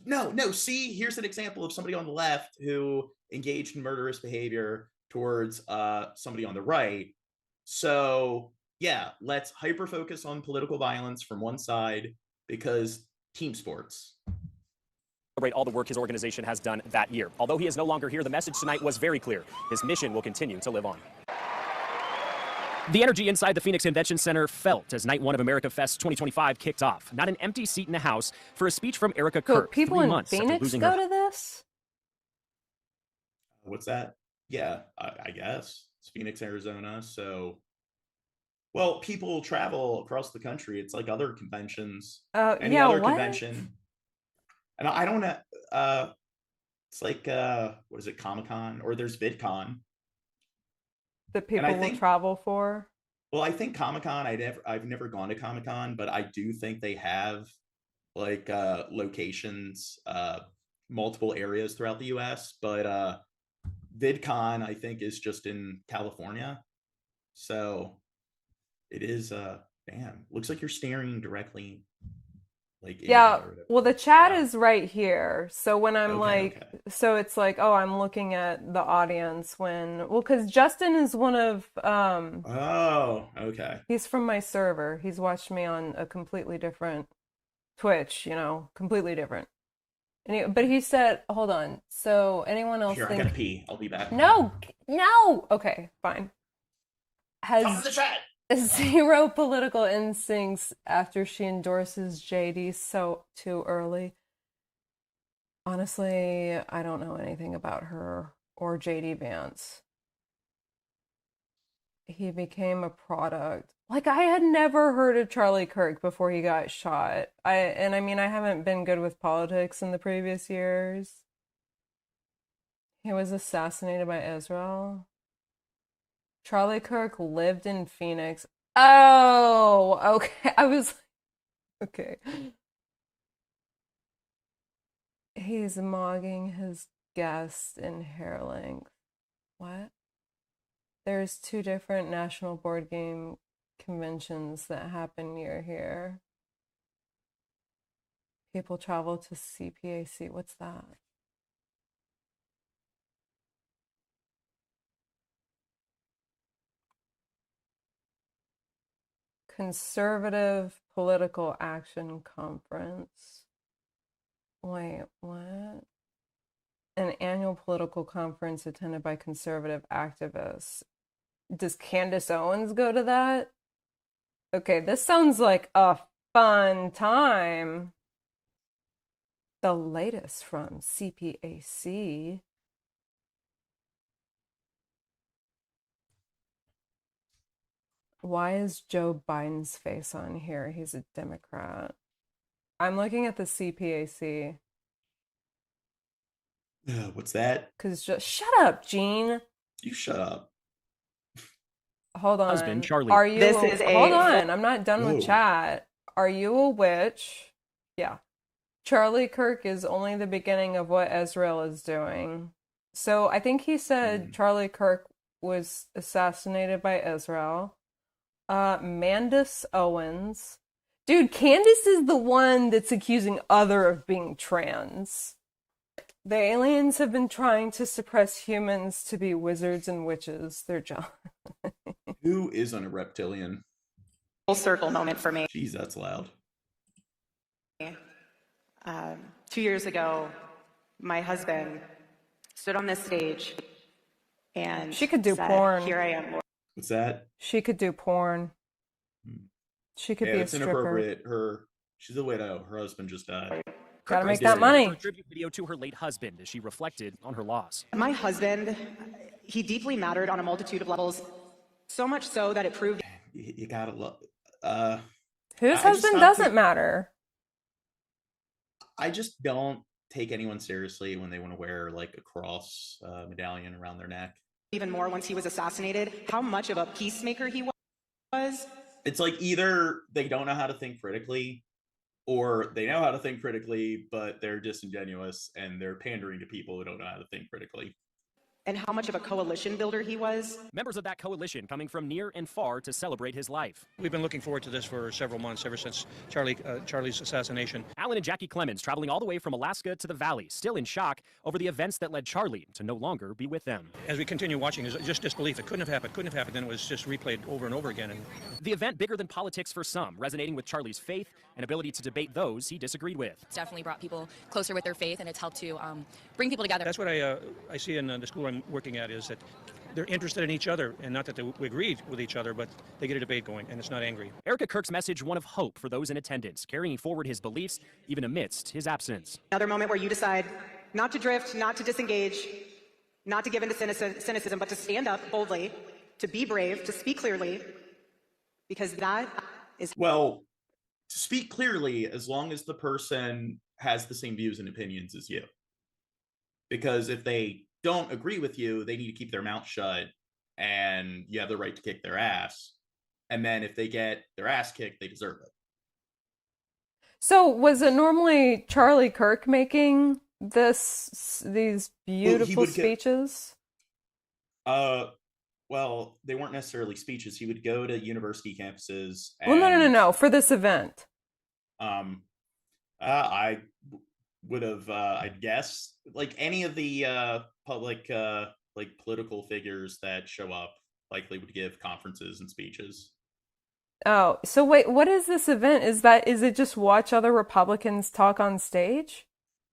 no, see, here's an example of somebody on the left who engaged in murderous behavior towards somebody on the right. So yeah, let's hyper focus on political violence from one side, because team sports. Celebrate all the work his organization has done that year. Although he is no longer here, the message tonight was very clear. His mission will continue to live on. The energy inside the Phoenix Convention Center felt as night one of America Fest 2025 kicked off. Not an empty seat in the house for a speech from Erica Kirk. People in Phoenix go to this? What's that? Yeah, I guess it's Phoenix, Arizona. So, well, people travel across the country. It's like other conventions. Any other convention. And I don't know. It's like what is it, Comic-Con, or there's VidCon that people will travel for. Well, I think Comic-Con. I've never gone to Comic-Con, but I do think they have like locations, multiple areas throughout the U.S. But VidCon, I think, is just in California. So it is. Damn, looks like you're staring directly. Like, yeah, well, the chat is right here. So when I'm so it's like, oh, I'm looking at the audience because Justin is one of oh, okay. He's from my server. He's watched me on a completely different Twitch, completely different. But he said, hold on. So anyone else I gotta pee. I'll be back. No. Okay, fine. Has the chat. Zero political instincts after she endorses JD so too early. Honestly, I don't know anything about her or JD Vance. He became a product. Like, I had never heard of Charlie Kirk before he got shot. I haven't been good with politics in the previous years. He was assassinated by Israel. Charlie Kirk lived in Phoenix. Oh, okay. I was okay. He's mogging his guest in hair length. What? There's 2 different national board game conventions that happen near here. People travel to CPAC. What's that? Conservative Political Action Conference. Wait, what? An annual political conference attended by conservative activists. Does Candace Owens go to that? Okay, this sounds like a fun time. The latest from CPAC. Why is Joe Biden's face on here? He's a Democrat. I'm looking at the CPAC. What's that? Shut up, Gene. You shut up. Hold on. Husband, Charlie. Are you? Hold on. I'm not done with chat. Are you a witch? Yeah. Charlie Kirk is only the beginning of what Israel is doing. So I think he said Charlie Kirk was assassinated by Israel. Mandus Owens. Dude, Candace is the one that's accusing other of being trans. The aliens have been trying to suppress humans to be wizards and witches. Their job. Who isn't a reptilian? Full circle moment for me. Jeez, that's loud. 2 years ago, my husband stood on this stage and She could do said, porn. "Here I am, Lord." What's that? She could do porn. She could Yeah, be a it's stripper. inappropriate. She's a widow. Her husband just died. Gotta make Did that it. money. A tribute video to her late husband as she reflected on her loss. My husband, he deeply mattered on a multitude of levels, so much so that it proved. You gotta love. Whose I just husband stopped doesn't matter? I just don't take anyone seriously when they want to wear like a cross medallion around their neck. Even more once he was assassinated, how much of a peacemaker he was. It's like either they don't know how to think critically, or they know how to think critically, but they're disingenuous and they're pandering to people who don't know how to think critically. And how much of a coalition builder he was. Members of that coalition coming from near and far to celebrate his life. We've been looking forward to this for several months, ever since Charlie's assassination. Alan and Jackie Clemens traveling all the way from Alaska to the Valley, still in shock over the events that led Charlie to no longer be with them. As we continue watching, it's just disbelief. It couldn't have happened. Then it was just replayed over and over again. And the event bigger than politics for some, resonating with Charlie's faith and ability to debate those he disagreed with. It's definitely brought people closer with their faith, and it's helped to bring people together. That's what I see in the school I'm working at, is that they're interested in each other, and not that we agree with each other, but they get a debate going, and it's not angry. Erica Kirk's message, one of hope for those in attendance, carrying forward his beliefs even amidst his absence. Another moment where you decide not to drift, not to disengage, not to give into cynicism, but to stand up boldly, to be brave, to speak clearly, because that is... Well, to speak clearly, as long as the person has the same views and opinions as you. Because if they don't agree with you, they need to keep their mouth shut, and you have the right to kick their ass. And then if they get their ass kicked, they deserve it. So was it normally Charlie Kirk making these beautiful speeches? Well, they weren't necessarily speeches. He would go to university campuses. Well, no. For this event. I would have, I'd guess, like any of the public, like political figures that show up likely would give conferences and speeches. Oh, so wait, what is this event? Is it just watch other Republicans talk on stage?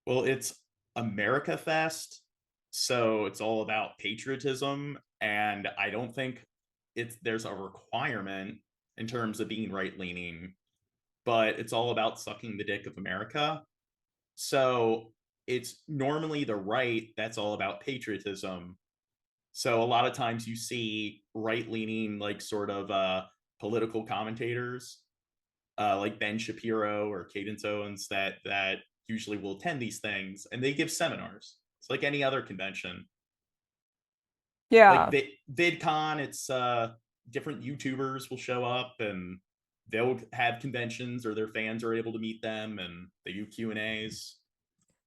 Well, it's America Fest, so it's all about patriotism, and I don't think there's a requirement in terms of being right-leaning, but it's all about sucking the dick of America. So it's normally the right that's all about patriotism. So a lot of times you see right-leaning, like sort of political commentators, like Ben Shapiro or Cadence Owens, that usually will attend these things, and they give seminars. It's like any other convention. Yeah. Like VidCon, it's different YouTubers will show up and they'll have conventions, or their fans are able to meet them, and they do Q&As.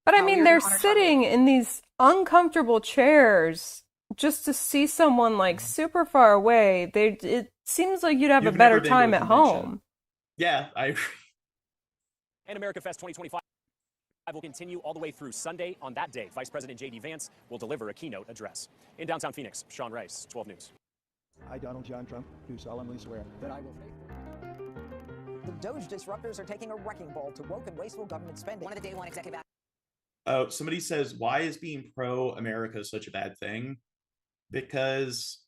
But I mean, they're sitting in these uncomfortable chairs just to see someone like super far away. It seems like you'd have a better time at home. Yeah, I agree. And America Fest 2025 will continue all the way through Sunday. On that day, Vice President J.D. Vance will deliver a keynote address. In downtown Phoenix, Sean Rice, 12 News. I, Donald John Trump, do solemnly swear that I will faithfully. The Doge disruptors are taking a wrecking ball to woke and wasteful government spending. One of the day one executive. Somebody says, why is being pro-America such a bad thing? Because,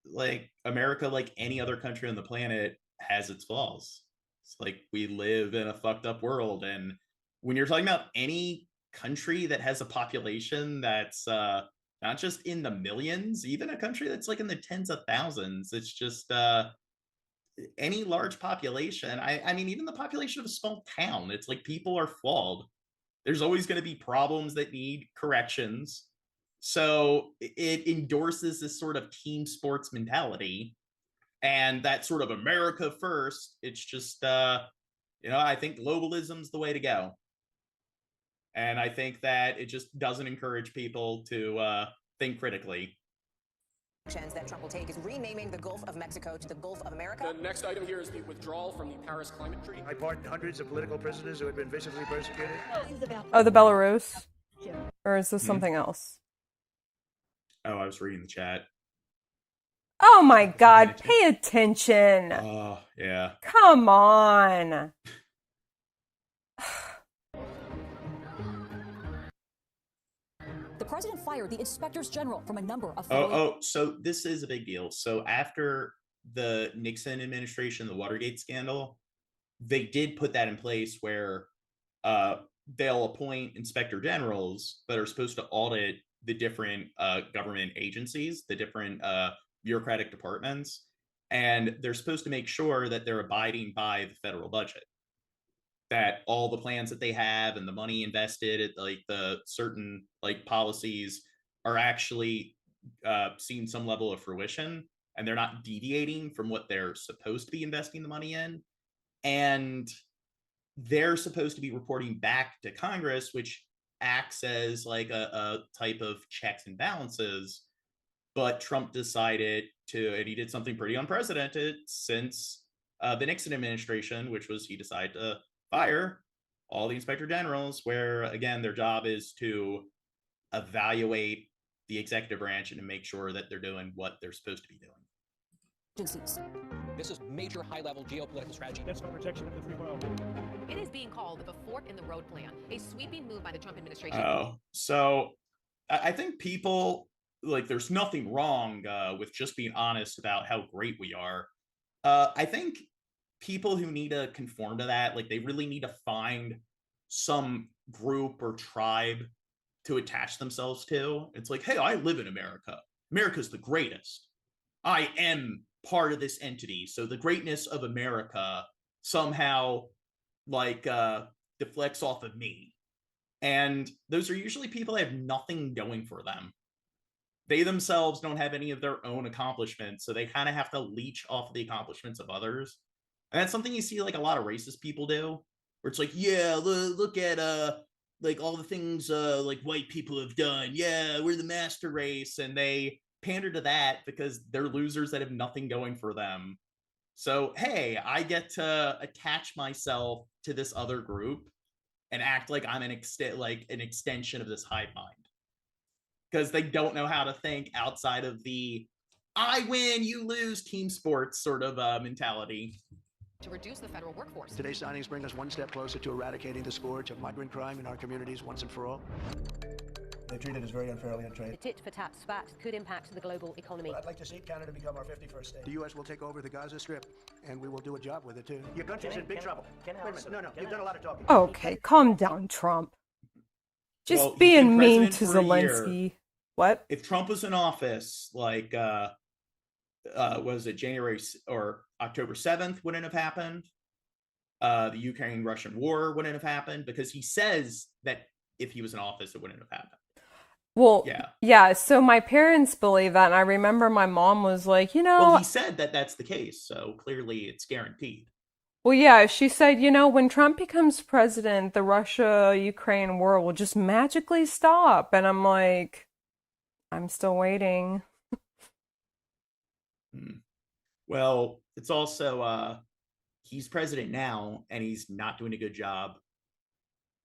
like, America, like any other country on the planet, has its flaws. It's like we live in a fucked up world, and when you're talking about any country that has a population that's not just in the millions, even a country that's like in the tens of thousands, it's just any large population. I mean, even the population of a small town, it's like people are flawed. There's always going to be problems that need corrections. So it endorses this sort of team sports mentality, and that sort of America first. It's just, I think globalism's the way to go. And I think that it just doesn't encourage people to think critically. Actions that Trump will take is renaming the Gulf of Mexico to the Gulf of America. The next item here is the withdrawal from the Paris Climate Treaty. I pardoned hundreds of political prisoners who had been viciously persecuted. Oh, the Belarus. Or is this something else? Oh, I was reading the chat. Oh my God, pay attention. Oh, yeah. Come on. The president fired the inspectors general from a number of So this is a big deal. So after the Nixon administration, the Watergate scandal, they did put that in place where they'll appoint inspector generals that are supposed to audit the different government agencies, the different bureaucratic departments, and they're supposed to make sure that they're abiding by the federal budget, that all the plans that they have and the money invested at like the certain like policies are actually seeing some level of fruition, and they're not deviating from what they're supposed to be investing the money in. And they're supposed to be reporting back to Congress, which acts as like a type of checks and balances. But Trump decided to, and he did something pretty unprecedented since the Nixon administration, which was he decided to fire all the inspector generals, where again, their job is to evaluate the executive branch and to make sure that they're doing what they're supposed to be doing. This is major high-level geopolitical strategy. That's for protection of the free world. It is being called the fork in the road plan, a sweeping move by the Trump administration. Oh, so I think people, like, there's nothing wrong with just being honest about how great we are. I think people who need to conform to that, like, they really need to find some group or tribe to attach themselves to. It's like, hey, I live in America. America's the greatest. I am part of this entity. So the greatness of America somehow like deflects off of me. And those are usually people that have nothing going for them. They themselves don't have any of their own accomplishments, so they kind of have to leech off of the accomplishments of others. And that's something you see like a lot of racist people do, where it's like, yeah, look at like all the things like white people have done. Yeah, we're the master race, and they pander to that because they're losers that have nothing going for them. So hey, I get to attach myself to this other group and act like I'm an extension of this hive mind, because they don't know how to think outside of the I win, you lose team sports sort of mentality. To reduce the federal workforce. Today's signings bring us one step closer to eradicating the scourge of migrant crime in our communities once and for all. They treated us very unfairly on trade. The tit-for-tat spat could impact the global economy. I'd like to see Canada become our 51st state. The U.S. will take over the Gaza Strip, and we will do a job with it, too. Your country's in big trouble. Wait a minute. No, you've done a lot of talking. Okay, calm down, Trump. Just Well, he's being been mean president to for a year. Zelensky. What? If Trump was in office, like was it January or October 7th wouldn't have happened. The Ukraine-Russian war wouldn't have happened, because he says that if he was in office, it wouldn't have happened. Well, Yeah. yeah, so my parents believe that, and I remember my mom was like, Well, he said that that's the case, so clearly it's guaranteed. well, yeah, she said, when Trump becomes president, the Russia-Ukraine war will just magically stop. And I'm like, I'm still waiting. Well, it's also he's president now, and he's not doing a good job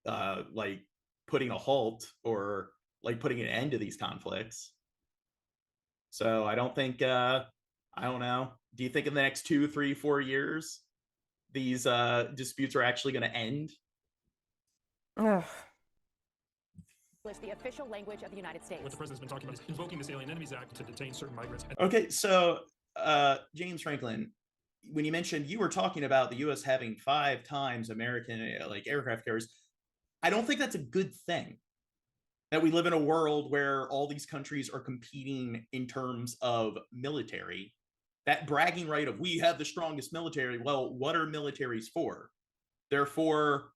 like putting a halt or like putting an end to these conflicts. So I don't think I don't know. Do you think in the next 2, 3, 4 years these disputes are actually going to end? Ugh. It's the official language of the United States. What the president's been talking about is invoking this Alien Enemies Act to detain certain migrants. Okay, so James Franklin, when you mentioned you were talking about the U.S. having 5 times American like aircraft carriers, I don't think that's a good thing. That we live in a world where all these countries are competing in terms of military. That bragging right of we have the strongest military. Well, what are militaries for? They're for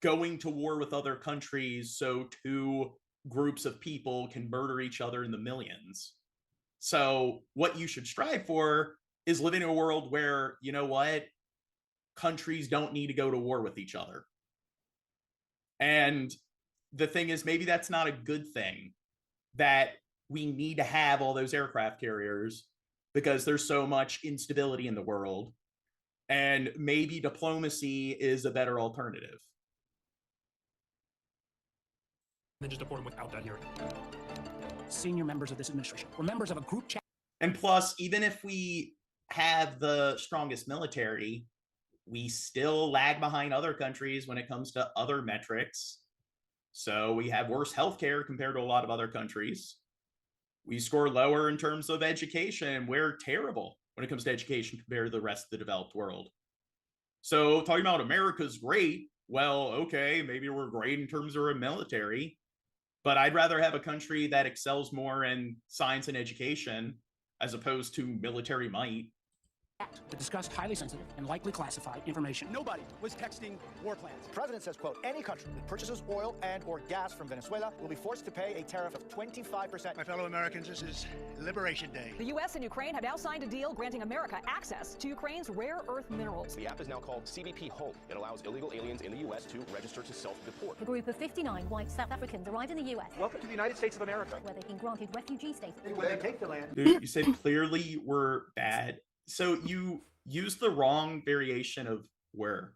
going to war with other countries so 2 groups of people can murder each other in the millions. So what you should strive for is living in a world where, you know what, countries don't need to go to war with each other. And the thing is, maybe that's not a good thing, that we need to have all those aircraft carriers because there's so much instability in the world. And maybe diplomacy is a better alternative. then just deport them without that hearing. Senior members of this administration were members of a group chat. And plus, even if we have the strongest military, we still lag behind other countries when it comes to other metrics. So we have worse healthcare compared to a lot of other countries. We score lower in terms of education. We're terrible when it comes to education compared to the rest of the developed world. So talking about America's great, well, okay, maybe we're great in terms of our military, but I'd rather have a country that excels more in science and education as opposed to military might. To discuss highly sensitive and likely classified information. Nobody was texting war plans. The president says, quote, any country that purchases oil and or gas from Venezuela will be forced to pay a tariff of 25%. My fellow Americans, this is Liberation Day. The U.S. and Ukraine have now signed a deal granting America access to Ukraine's rare earth minerals. The app is now called CBP Home. It allows illegal aliens in the U.S. to register to self-deport. A group of 59 white South Africans arrived in the U.S. Welcome to the United States of America. Where they've been granted refugee status. When they take the land. Dude, you said clearly we're bad. So you use the wrong variation of were.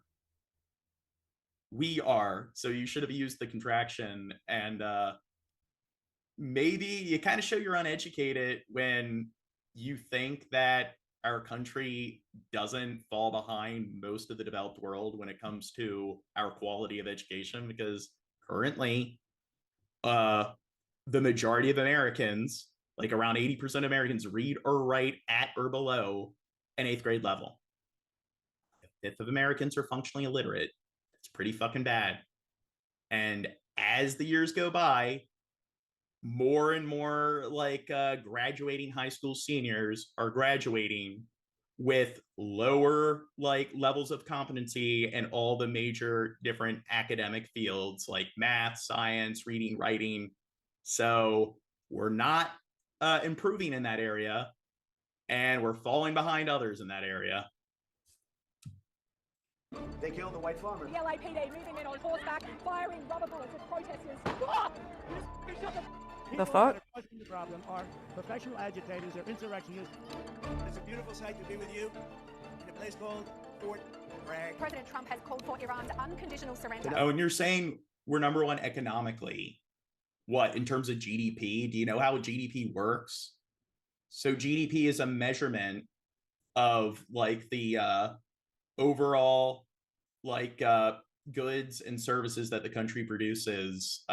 We are. So you should have used the contraction. And maybe you kind of show you're uneducated when you think that our country doesn't fall behind most of the developed world when it comes to our quality of education, because currently the majority of Americans, like around 80% of Americans, read or write at or below an 8th grade level. A fifth of Americans are functionally illiterate. It's pretty fucking bad. And as the years go by, more and more like graduating high school seniors are graduating with lower like levels of competency in all the major different academic fields like math, science, reading, writing. So we're not improving in that area, and we're falling behind others in that area. They killed the white farmer. The LAPD moving in on horseback, firing rubber bullets at protesters. Ah! The fuck? The problem are professional agitators or insurrectionists. It's a beautiful sight to be with you in a place called Fort Bragg. President Trump has called for Iran's unconditional surrender. Oh, and you're saying we're number one economically. What, in terms of GDP? Do you know how GDP works? So GDP is a measurement of like the overall like goods and services that the country produces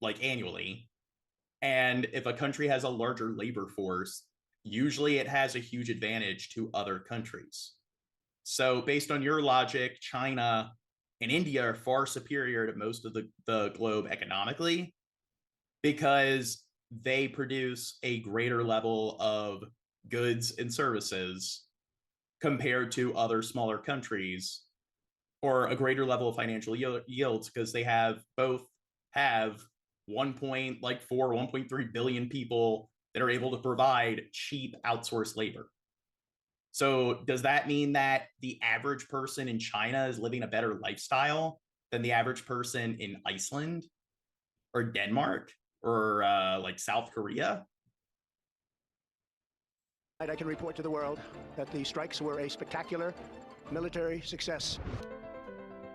like annually. And if a country has a larger labor force, usually it has a huge advantage to other countries. So based on your logic, China and India are far superior to most of the globe economically because they produce a greater level of goods and services compared to other smaller countries, or a greater level of financial yields because they both have 1.3 billion people that are able to provide cheap outsourced labor. So does that mean that the average person in China is living a better lifestyle than the average person in Iceland or Denmark or like South Korea? I can report to the world that the strikes were a spectacular military success.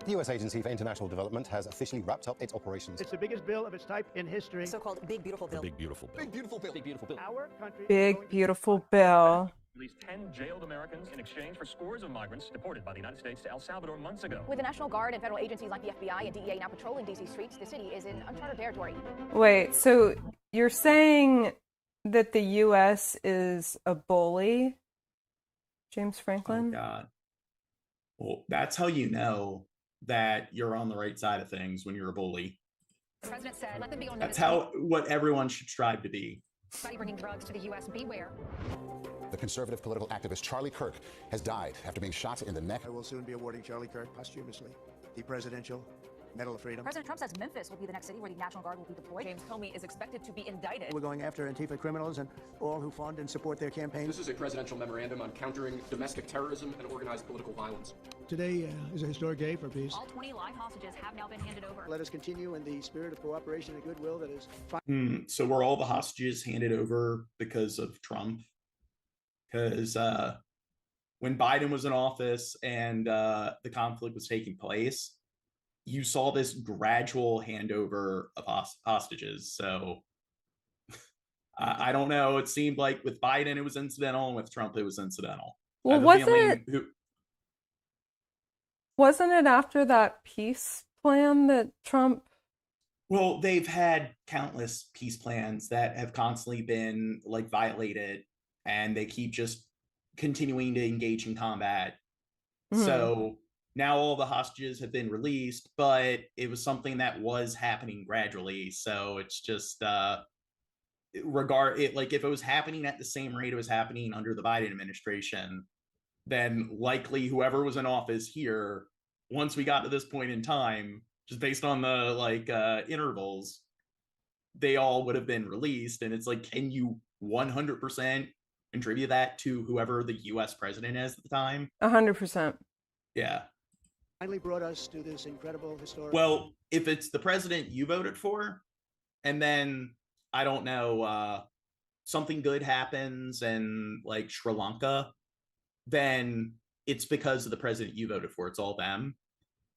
The U.S. Agency for International Development has officially wrapped up its operations. It's the biggest bill of its type in history. So-called Big Beautiful Bill. Big beautiful bill. Big beautiful bill. Big beautiful bill. Our country. Big beautiful bill. Released 10 jailed Americans in exchange for scores of migrants deported by the United States to El Salvador months ago. With the National Guard and federal agencies like the FBI and DEA now patrolling D.C. streets, the city is in uncharted territory. Wait, so you're saying that the U.S. is a bully, James Franklin? Oh, God. Well, that's how you know that you're on the right side of things, when you're a bully. The president said, let them be on That's notice. what everyone should strive to be. Somebody bringing drugs to the U.S. Beware. The conservative political activist Charlie Kirk has died after being shot in the neck. I will soon be awarding Charlie Kirk posthumously the Presidential Medal of Freedom. President Trump says Memphis will be the next city where the National Guard will be deployed. James Comey is expected to be indicted. We're going after Antifa criminals and all who fund and support their campaigns. This is a presidential memorandum on countering domestic terrorism and organized political violence. Today is a historic day for peace. All 20 live hostages have now been handed over. Let us continue in the spirit of cooperation and goodwill that is... So were all the hostages handed over because of Trump? Because when Biden was in office and the conflict was taking place, you saw this gradual handover of hostages. So I don't know. It seemed like with Biden it was incidental, and with Trump it was incidental. Well, wasn't it after that peace plan that Trump? Well, they've had countless peace plans that have constantly been like violated, and they keep just continuing to engage in combat. Mm-hmm. So now all the hostages have been released, but it was something that was happening gradually. So it's just like if it was happening at the same rate it was happening under the Biden administration, then likely whoever was in office here, once we got to this point in time, just based on the intervals, they all would have been released. And it's like, can you 100% contribute that to whoever the US president is at the time? 100%. Yeah. Finally brought us to this incredible historic. Well, if it's the president you voted for, and then I don't know, something good happens in like Sri Lanka, then it's because of the president you voted for. It's all them.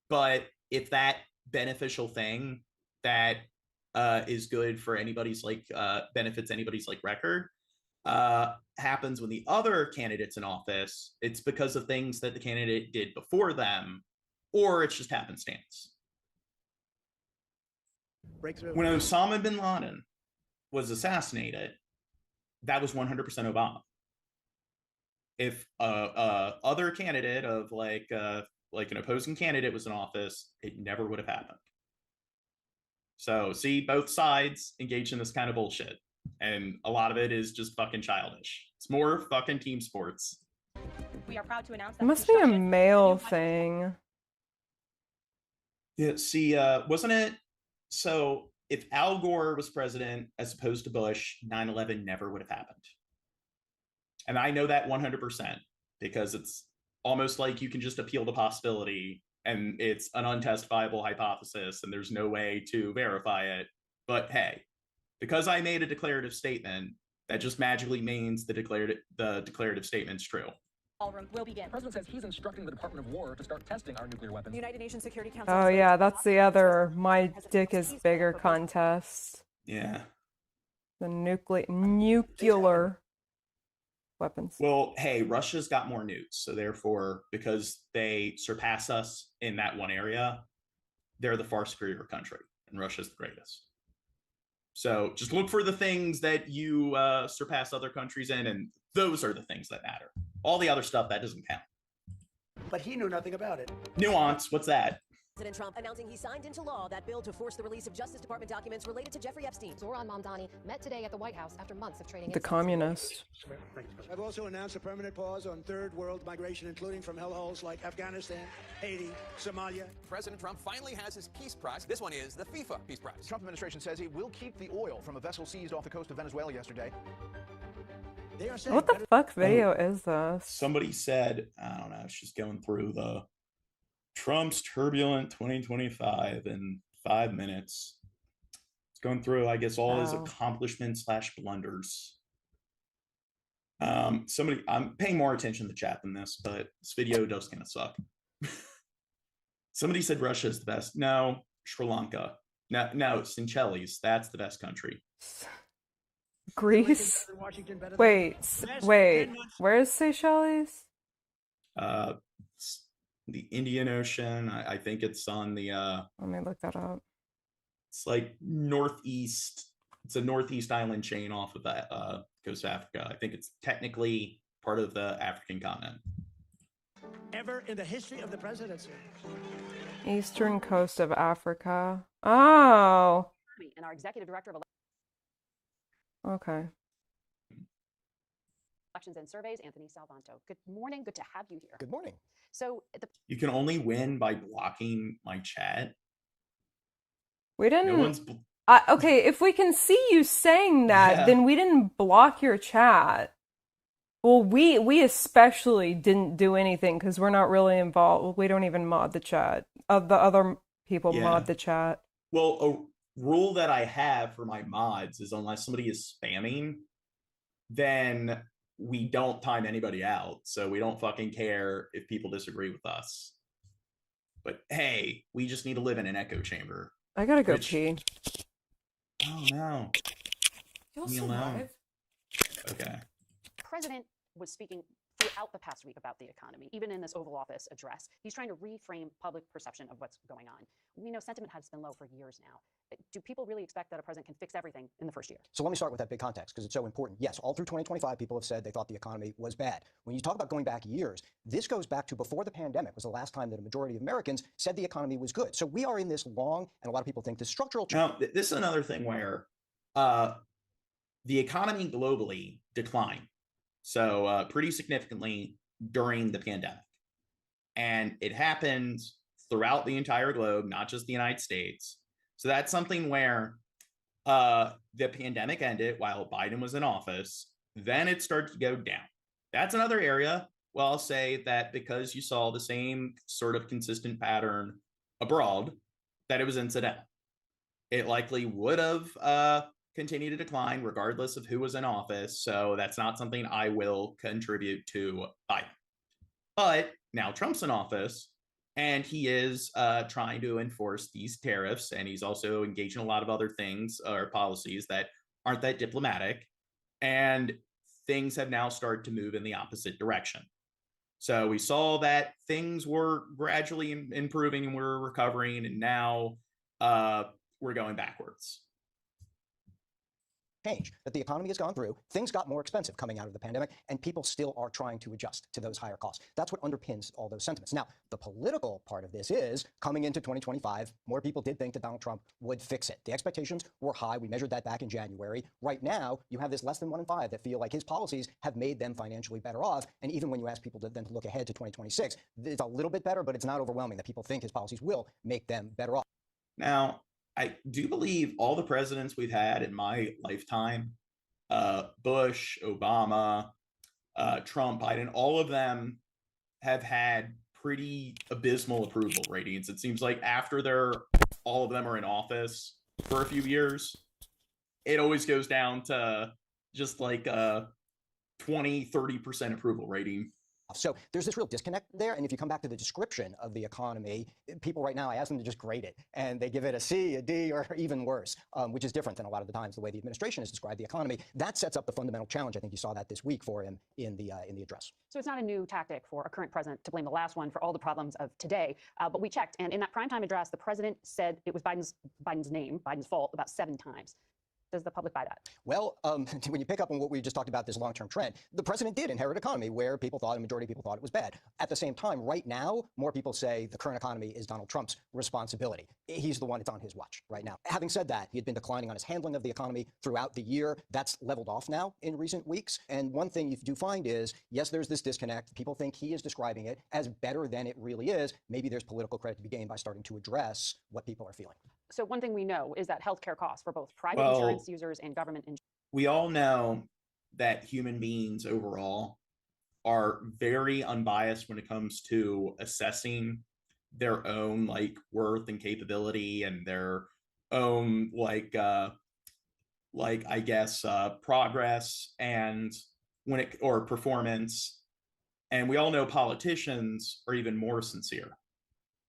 But if that beneficial thing that is good for anybody's benefits anybody's record happens when the other candidate's in office, it's because of things that the candidate did before them, or it's just happenstance. Breakthrough. When Osama bin Laden was assassinated, that was 100% Obama. If other candidate of an opposing candidate was in office, it never would have happened. So see, both sides engage in this kind of bullshit, and a lot of it is just fucking childish. It's more fucking team sports. We are proud to announce It must be a male thing. Yeah, see, wasn't it? So if Al Gore was president as opposed to Bush, 9/11 never would have happened. And I know that 100% because it's almost like you can just appeal the possibility and it's an untestifiable hypothesis and there's no way to verify it. But hey, because I made a declarative statement, that just magically means the declarative statement's true. Ballroom will begin. The president says he's instructing the Department of War to start testing our nuclear weapons. The United Nations Security Council. Oh yeah, that's the other my dick is bigger contest. Yeah. The nuclear weapons. Well, hey, Russia's got more nukes, so therefore, because they surpass us in that one area, they're the far superior country, and Russia's the greatest. So just look for the things that you surpass other countries in, and those are the things that matter. All the other stuff, that doesn't count. But he knew nothing about it. Nuance, what's that? President Trump announcing he signed into law that bill to force the release of Justice Department documents related to Jeffrey Epstein. Zoran Mamdani met today at the White House after months of trading. The communist. I've also announced a permanent pause on third world migration, including from hellholes like Afghanistan, Haiti, Somalia. President Trump finally has his Peace Prize. This one is the FIFA Peace Prize. Trump administration says it will keep the oil from a vessel seized off the coast of Venezuela yesterday. They are saying What the fuck video is this? Somebody said, I don't know, it's just going through the Trump's turbulent 2025 in 5 minutes. It's going through, I guess, all his accomplishments / blunders. I'm paying more attention to the chat than this, but this video does kind of suck. Somebody said Russia is the best. No, Sri Lanka. No, Seychelles. That's the best country. Greece? Wait, where is Seychelles? The Indian Ocean. I think it's on the let me look that up. It's like northeast. It's a northeast island chain off of that coast of Africa. I think it's technically part of the African continent. Ever in the history of the presidency. Eastern coast of Africa. Oh. And our executive director of Okay. Elections and Surveys, Anthony Salvanto. Good morning. Good to have you here. Good morning. So you can only win by blocking my chat. We didn't. No one's okay, if we can see you saying that, then we didn't block your chat. Well, we especially didn't do anything because we're not really involved. We don't even mod the chat. The other people mod the chat. Well, a rule that I have for my mods is unless somebody is spamming, then we don't time anybody out. So we don't fucking care if people disagree with us. But hey, we just need to live in an echo chamber. I gotta go pee. Oh no. You'll Leave me alone. survive. Okay. The president was speaking throughout the past week about the economy, even in this Oval Office address. He's trying to reframe public perception of what's going on. We know sentiment has been low for years now. Do people really expect that a president can fix everything in the first year? So let me start with that big context because it's so important. Yes, all through 2025, people have said they thought the economy was bad. When you talk about going back years, this goes back to before the pandemic was the last time that a majority of Americans said the economy was good. So we are in this long, and a lot of people think this structural change. Now, this is another thing where the economy globally declined. So pretty significantly during the pandemic. And it happened throughout the entire globe, not just the United States. So that's something where the pandemic ended while Biden was in office. Then it started to go down. That's another area. Well, I'll say that because you saw the same sort of consistent pattern abroad, that it was incidental. It likely would have continued to decline regardless of who was in office. So that's not something I will contribute to Biden. But now Trump's in office, and he is trying to enforce these tariffs, and he's also engaged in a lot of other things or policies that aren't that diplomatic, and things have now started to move in the opposite direction. So we saw that things were gradually improving and we're recovering, and now we're going backwards. Change that the economy has gone through. Things got more expensive coming out of the pandemic, and people still are trying to adjust to those higher costs. That's what underpins all those sentiments. Now, the political part of this is coming into 2025, more people did think that Donald Trump would fix it. The expectations were high. We measured that back in January. Right now, you have this less than 1 in 5 that feel like his policies have made them financially better off. And even when you ask people to then look ahead to 2026, it's a little bit better, but it's not overwhelming that people think his policies will make them better off. Now, I do believe all the presidents we've had in my lifetime, Bush, Obama, Trump, Biden, all of them have had pretty abysmal approval ratings. It seems like after all of them are in office for a few years, it always goes down to just like a 20-30% approval rating. So there's this real disconnect there. And if you come back to the description of the economy, people right now, I ask them to just grade it. And they give it a C, a D, or even worse, which is different than a lot of the times the way the administration has described the economy. That sets up the fundamental challenge. I think you saw that this week for him in the address. So it's not a new tactic for a current president to blame the last one for all the problems of today. But we checked. And in that primetime address, the president said it was Biden's fault about 7 times. Does the public buy that? Well, when you pick up on what we just talked about, this long-term trend, the president did inherit an economy where a majority of people thought it was bad. At the same time, right now, more people say the current economy is Donald Trump's responsibility. He's the one, it's on his watch right now. Having said that, he had been declining on his handling of the economy throughout the year. That's leveled off now in recent weeks. And one thing you do find is, yes, there's this disconnect. People think he is describing it as better than it really is. Maybe there's political credit to be gained by starting to address what people are feeling. So one thing we know is that healthcare costs for both private insurance users and government insurance. We all know that human beings overall are very unbiased when it comes to assessing their own worth and capability and their own progress and or performance. And we all know politicians are even more sincere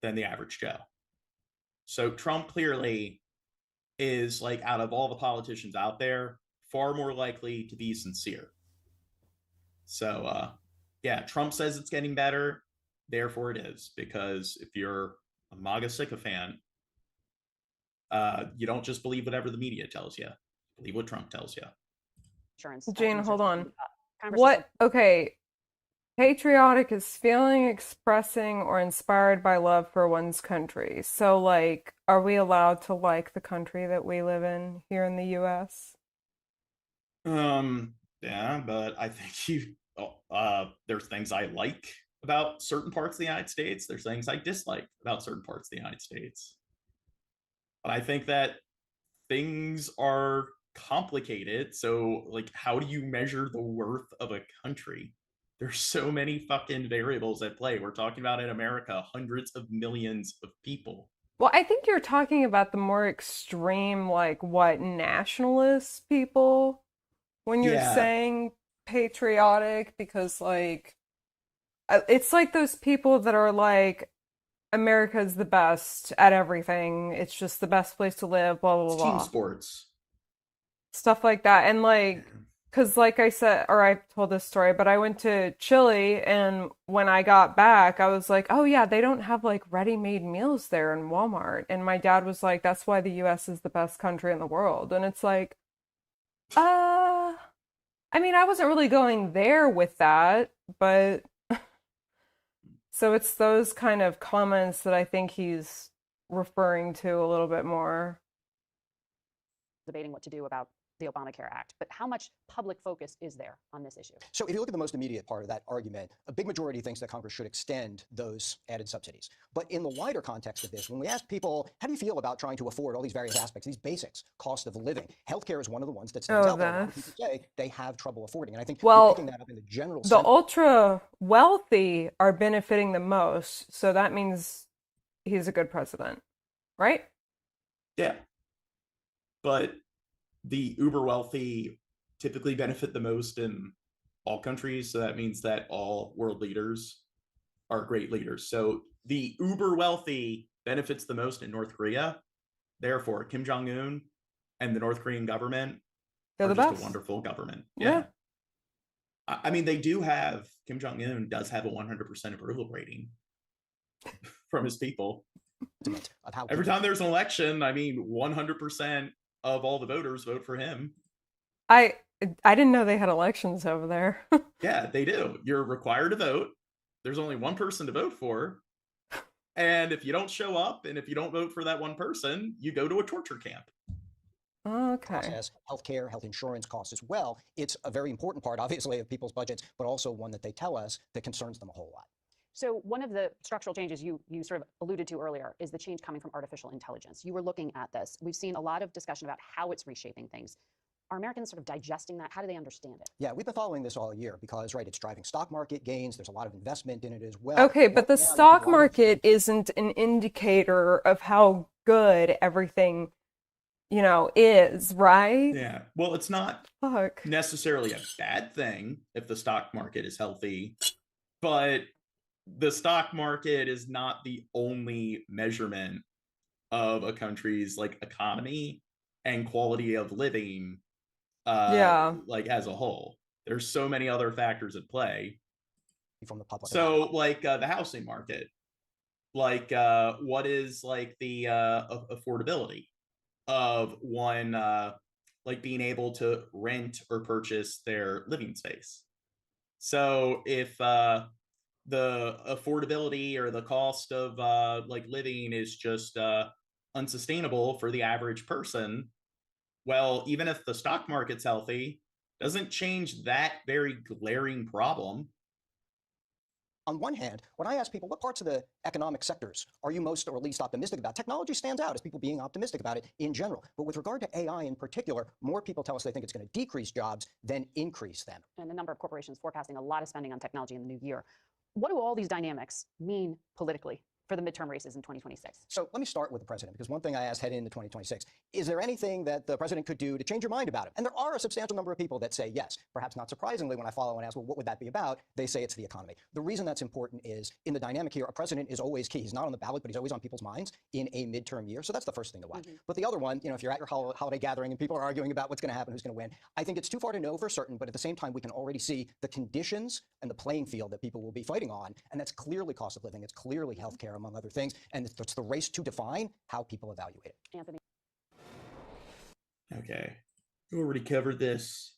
than the average Joe. So Trump clearly is, out of all the politicians out there, far more likely to be sincere. So, yeah, Trump says it's getting better. Therefore it is, because if you're a MAGA sycophant, you don't just believe whatever the media tells you. Believe what Trump tells you. Jane, hold on. What? Okay. Patriotic is feeling, expressing, or inspired by love for one's country. So, are we allowed to like the country that we live in here in the U.S.? Yeah, but I think there's things I like about certain parts of the United States. There's things I dislike about certain parts of the United States. But I think that things are complicated. So, how do you measure the worth of a country? There's so many fucking variables at play. We're talking about in America, hundreds of millions of people. Well, I think you're talking about the more extreme, nationalist people when you're saying patriotic, because, it's like those people that are America's the best at everything. It's just the best place to live, blah, blah, It's blah. team sports. Stuff like that. And like, because like I said, or I told this story, but I went to Chile, and when I got back, I was like, oh yeah, they don't have like ready-made meals there in Walmart. And my dad was like, that's why the US is the best country in the world. And it's like, I mean, I wasn't really going there with that, but so it's those kind of comments that I think he's referring to a little bit more. Debating what to do about the Obamacare Act, but how much public focus is there on this issue? So if you look at the most immediate part of that argument, a big majority thinks that Congress should extend those added subsidies. But in the wider context of this, when we ask people, how do you feel about trying to afford all these various aspects, these basics, cost of living, healthcare is one of the ones that stands out there. A lot of people say they have trouble affording. And I think you're picking that up in the general sense. The ultra wealthy are benefiting the most, so that means he's a good president, right? Yeah. But the uber wealthy typically benefit the most in all countries. So that means that all world leaders are great leaders. So the uber wealthy benefits the most in North Korea. Therefore, Kim Jong-un and the North Korean government are the just best. a wonderful government. Yeah. I mean, they do have, Kim Jong-un does have a 100% approval rating from his people. Every time there's an election, I mean, 100% of all the voters vote for him. I didn't know they had elections over there. Yeah, they do. You're required to vote. There's only one person to vote for. And if you don't show up and if you don't vote for that one person, you go to a torture camp. Okay. Process, healthcare, health insurance costs as well. It's a very important part, obviously, of people's budgets, but also one that they tell us that concerns them a whole lot. So one of the structural changes you sort of alluded to earlier is the change coming from artificial intelligence. You were looking at this. We've seen a lot of discussion about how it's reshaping things. Are Americans sort of digesting that? How do they understand it? Yeah, we've been following this all year because, right, it's driving stock market gains. There's a lot of investment in it as well. Okay, but the stock market isn't an indicator of how good everything, is, right? Yeah. Well, it's not necessarily a bad thing if the stock market is healthy, but the stock market is not the only measurement of a country's like economy and quality of living like as a whole. There's so many other factors at play from the public. So like the housing market, like what is like the affordability of one like being able to rent or purchase their living space. So if the affordability or the cost of like living is just unsustainable for the average person, well, even if the stock market's healthy, doesn't change that very glaring problem. On one hand, when I ask people what parts of the economic sectors are you most or least optimistic about, technology stands out as people being optimistic about it in general. But with regard to AI in particular, more people tell us they think it's going to decrease jobs than increase them. And a number of corporations forecasting a lot of spending on technology in the new year. What do all these dynamics mean politically for the midterm races in 2026? So let me start with the president, because one thing I asked heading into 2026, is there anything that the president could do to change your mind about him? And there are a substantial number of people that say yes. Perhaps not surprisingly, when I follow and ask, well, what would that be about? They say it's the economy. The reason that's important is in the dynamic here, a president is always key. He's not on the ballot, but he's always on people's minds in a midterm year. So that's the first thing to watch. But the other one, if you're at your holiday gathering and people are arguing about what's going to happen, who's going to win, I think it's too far to know for certain, but at the same time, we can already see the conditions and the playing field that people will be fighting on. And that's clearly cost of living. It's clearly healthcare, among other things. And it's the race to define how people evaluate it. Anthony. Okay. We already covered this.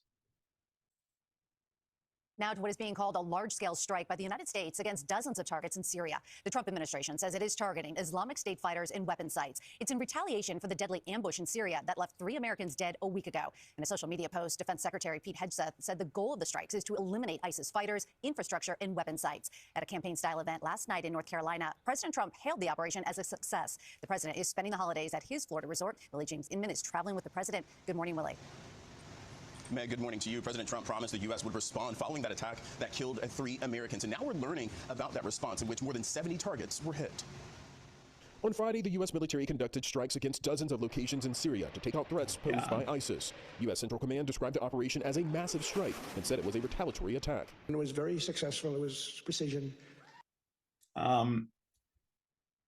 Now to what is being called a large-scale strike by the United States against dozens of targets in Syria. The Trump administration says it is targeting Islamic State fighters and weapon sites. It's in retaliation for the deadly ambush in Syria that left 3 Americans dead a week ago. In a social media post, Defense Secretary Pete Hegseth said the goal of the strikes is to eliminate ISIS fighters, infrastructure, and weapon sites. At a campaign-style event last night in North Carolina, President Trump hailed the operation as a success. The president is spending the holidays at his Florida resort. Willie James Inman is traveling with the president. Good morning, Willie. Meg, good morning to you. President Trump promised the U.S. would respond following that attack that killed 3 Americans. And now we're learning about that response in which more than 70 targets were hit. On Friday, the U.S. military conducted strikes against dozens of locations in Syria to take out threats posed by ISIS. U.S. Central Command described the operation as a massive strike and said it was a retaliatory attack. It was very successful. It was precision.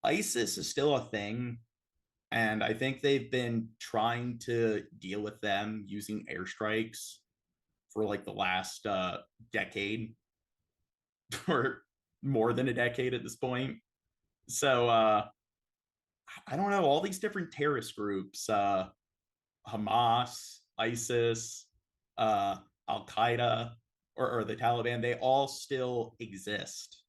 ISIS is still a thing, and I think they've been trying to deal with them using airstrikes for like the last decade, or more than a decade at this point. So I don't know, all these different terrorist groups, Hamas, ISIS, Al Qaeda, or the Taliban, they all still exist.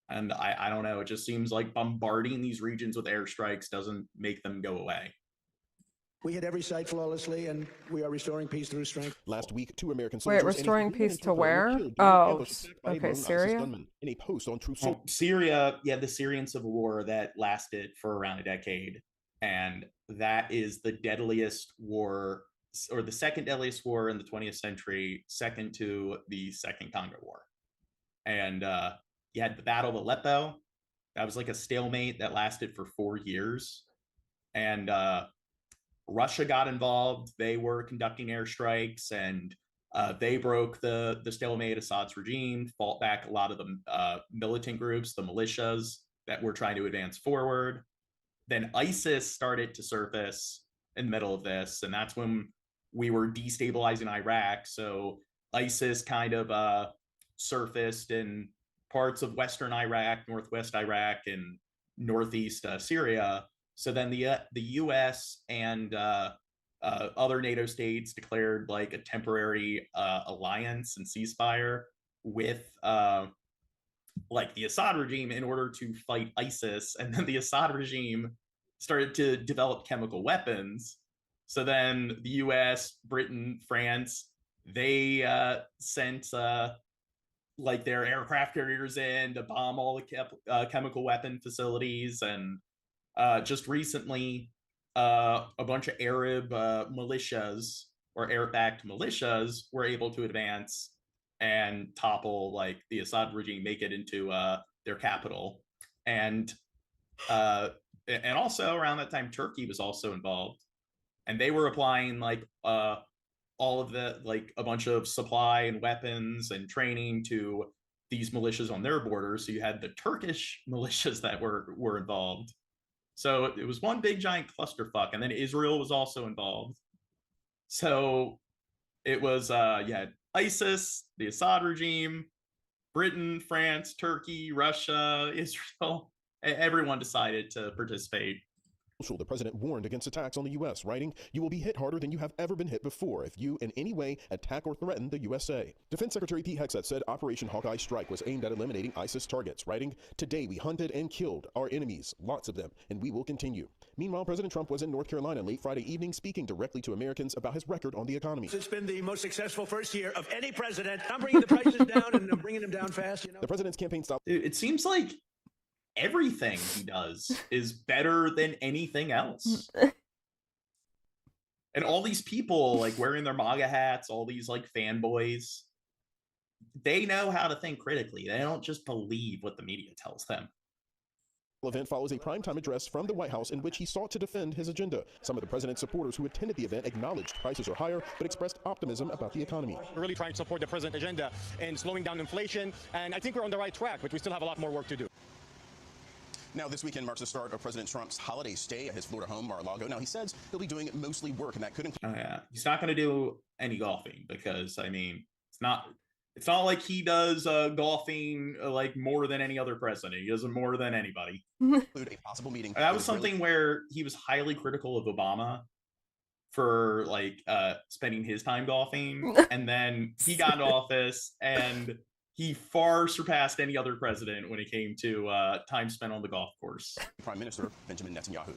And I don't know, it just seems like bombarding these regions with airstrikes doesn't make them go away. We hit every site flawlessly, and we are restoring peace through strength. Last week, 2 American soldiers. Wait, restoring peace to where? In Syria? In a post on True Well, Syria, the Syrian civil war that lasted for around a decade. And that is the deadliest war, or the second deadliest war in the 20th century, second to the Second Congo War. And you had the Battle of Aleppo. That was like a stalemate that lasted for 4 years. And Russia got involved. They were conducting airstrikes, and they broke the stalemate. Assad's regime fought back a lot of the militant groups, the militias that were trying to advance forward. Then ISIS started to surface in the middle of this, and that's when we were destabilizing Iraq. So ISIS kind of surfaced in parts of Western Iraq, Northwest Iraq, and Northeast Syria. So then the U.S. and other NATO states declared like a temporary alliance and ceasefire with like the Assad regime in order to fight ISIS. And then the Assad regime started to develop chemical weapons. So then the U.S., Britain, France, they sent like their aircraft carriers in to bomb all the chemical weapon facilities. And just recently, a bunch of Arab militias or Arab-backed militias were able to advance and topple like the Assad regime, make it into their capital. And also around that time, Turkey was also involved, and they were applying like all of the like a bunch of supply and weapons and training to these militias on their borders. So you had the Turkish militias that were involved. So it was one big giant clusterfuck, and then Israel was also involved. So it was ISIS, the Assad regime, Britain, France, Turkey, Russia, Israel. Everyone decided to participate. The president warned against attacks on the U.S., writing, "You will be hit harder than you have ever been hit before if you in any way attack or threaten the USA." Defense Secretary Pete Hegseth said Operation Hawkeye Strike was aimed at eliminating ISIS targets, writing, "Today we hunted and killed our enemies, lots of them, and we will continue." Meanwhile, President Trump was in North Carolina late Friday evening speaking directly to Americans about his record on the economy. It's been the most successful first year of any president. I'm bringing the prices down, and I'm bringing them down fast. You know? The president's campaign stopped. It seems like everything he does is better than anything else. And all these people like wearing their MAGA hats, all these like fanboys, they know how to think critically. They don't just believe what the media tells them. The event follows a primetime address from the White House in which he sought to defend his agenda. Some of the president's supporters who attended the event acknowledged prices are higher, but expressed optimism about the economy. We're really trying to support the president's agenda and slowing down inflation, and I think we're on the right track, but we still have a lot more work to do. Now, this weekend marks the start of President Trump's holiday stay at his Florida home, Mar-a-Lago. Now, he says he'll be doing mostly work, and that could include... Oh, yeah. He's not going to do any golfing because, I mean, it's not like he does golfing like more than any other president. He does it more than anybody. Include a possible meeting. That was something where he was highly critical of Obama for like spending his time golfing, and then he got into office and he far surpassed any other president when it came to time spent on the golf course. Prime Minister Benjamin Netanyahu.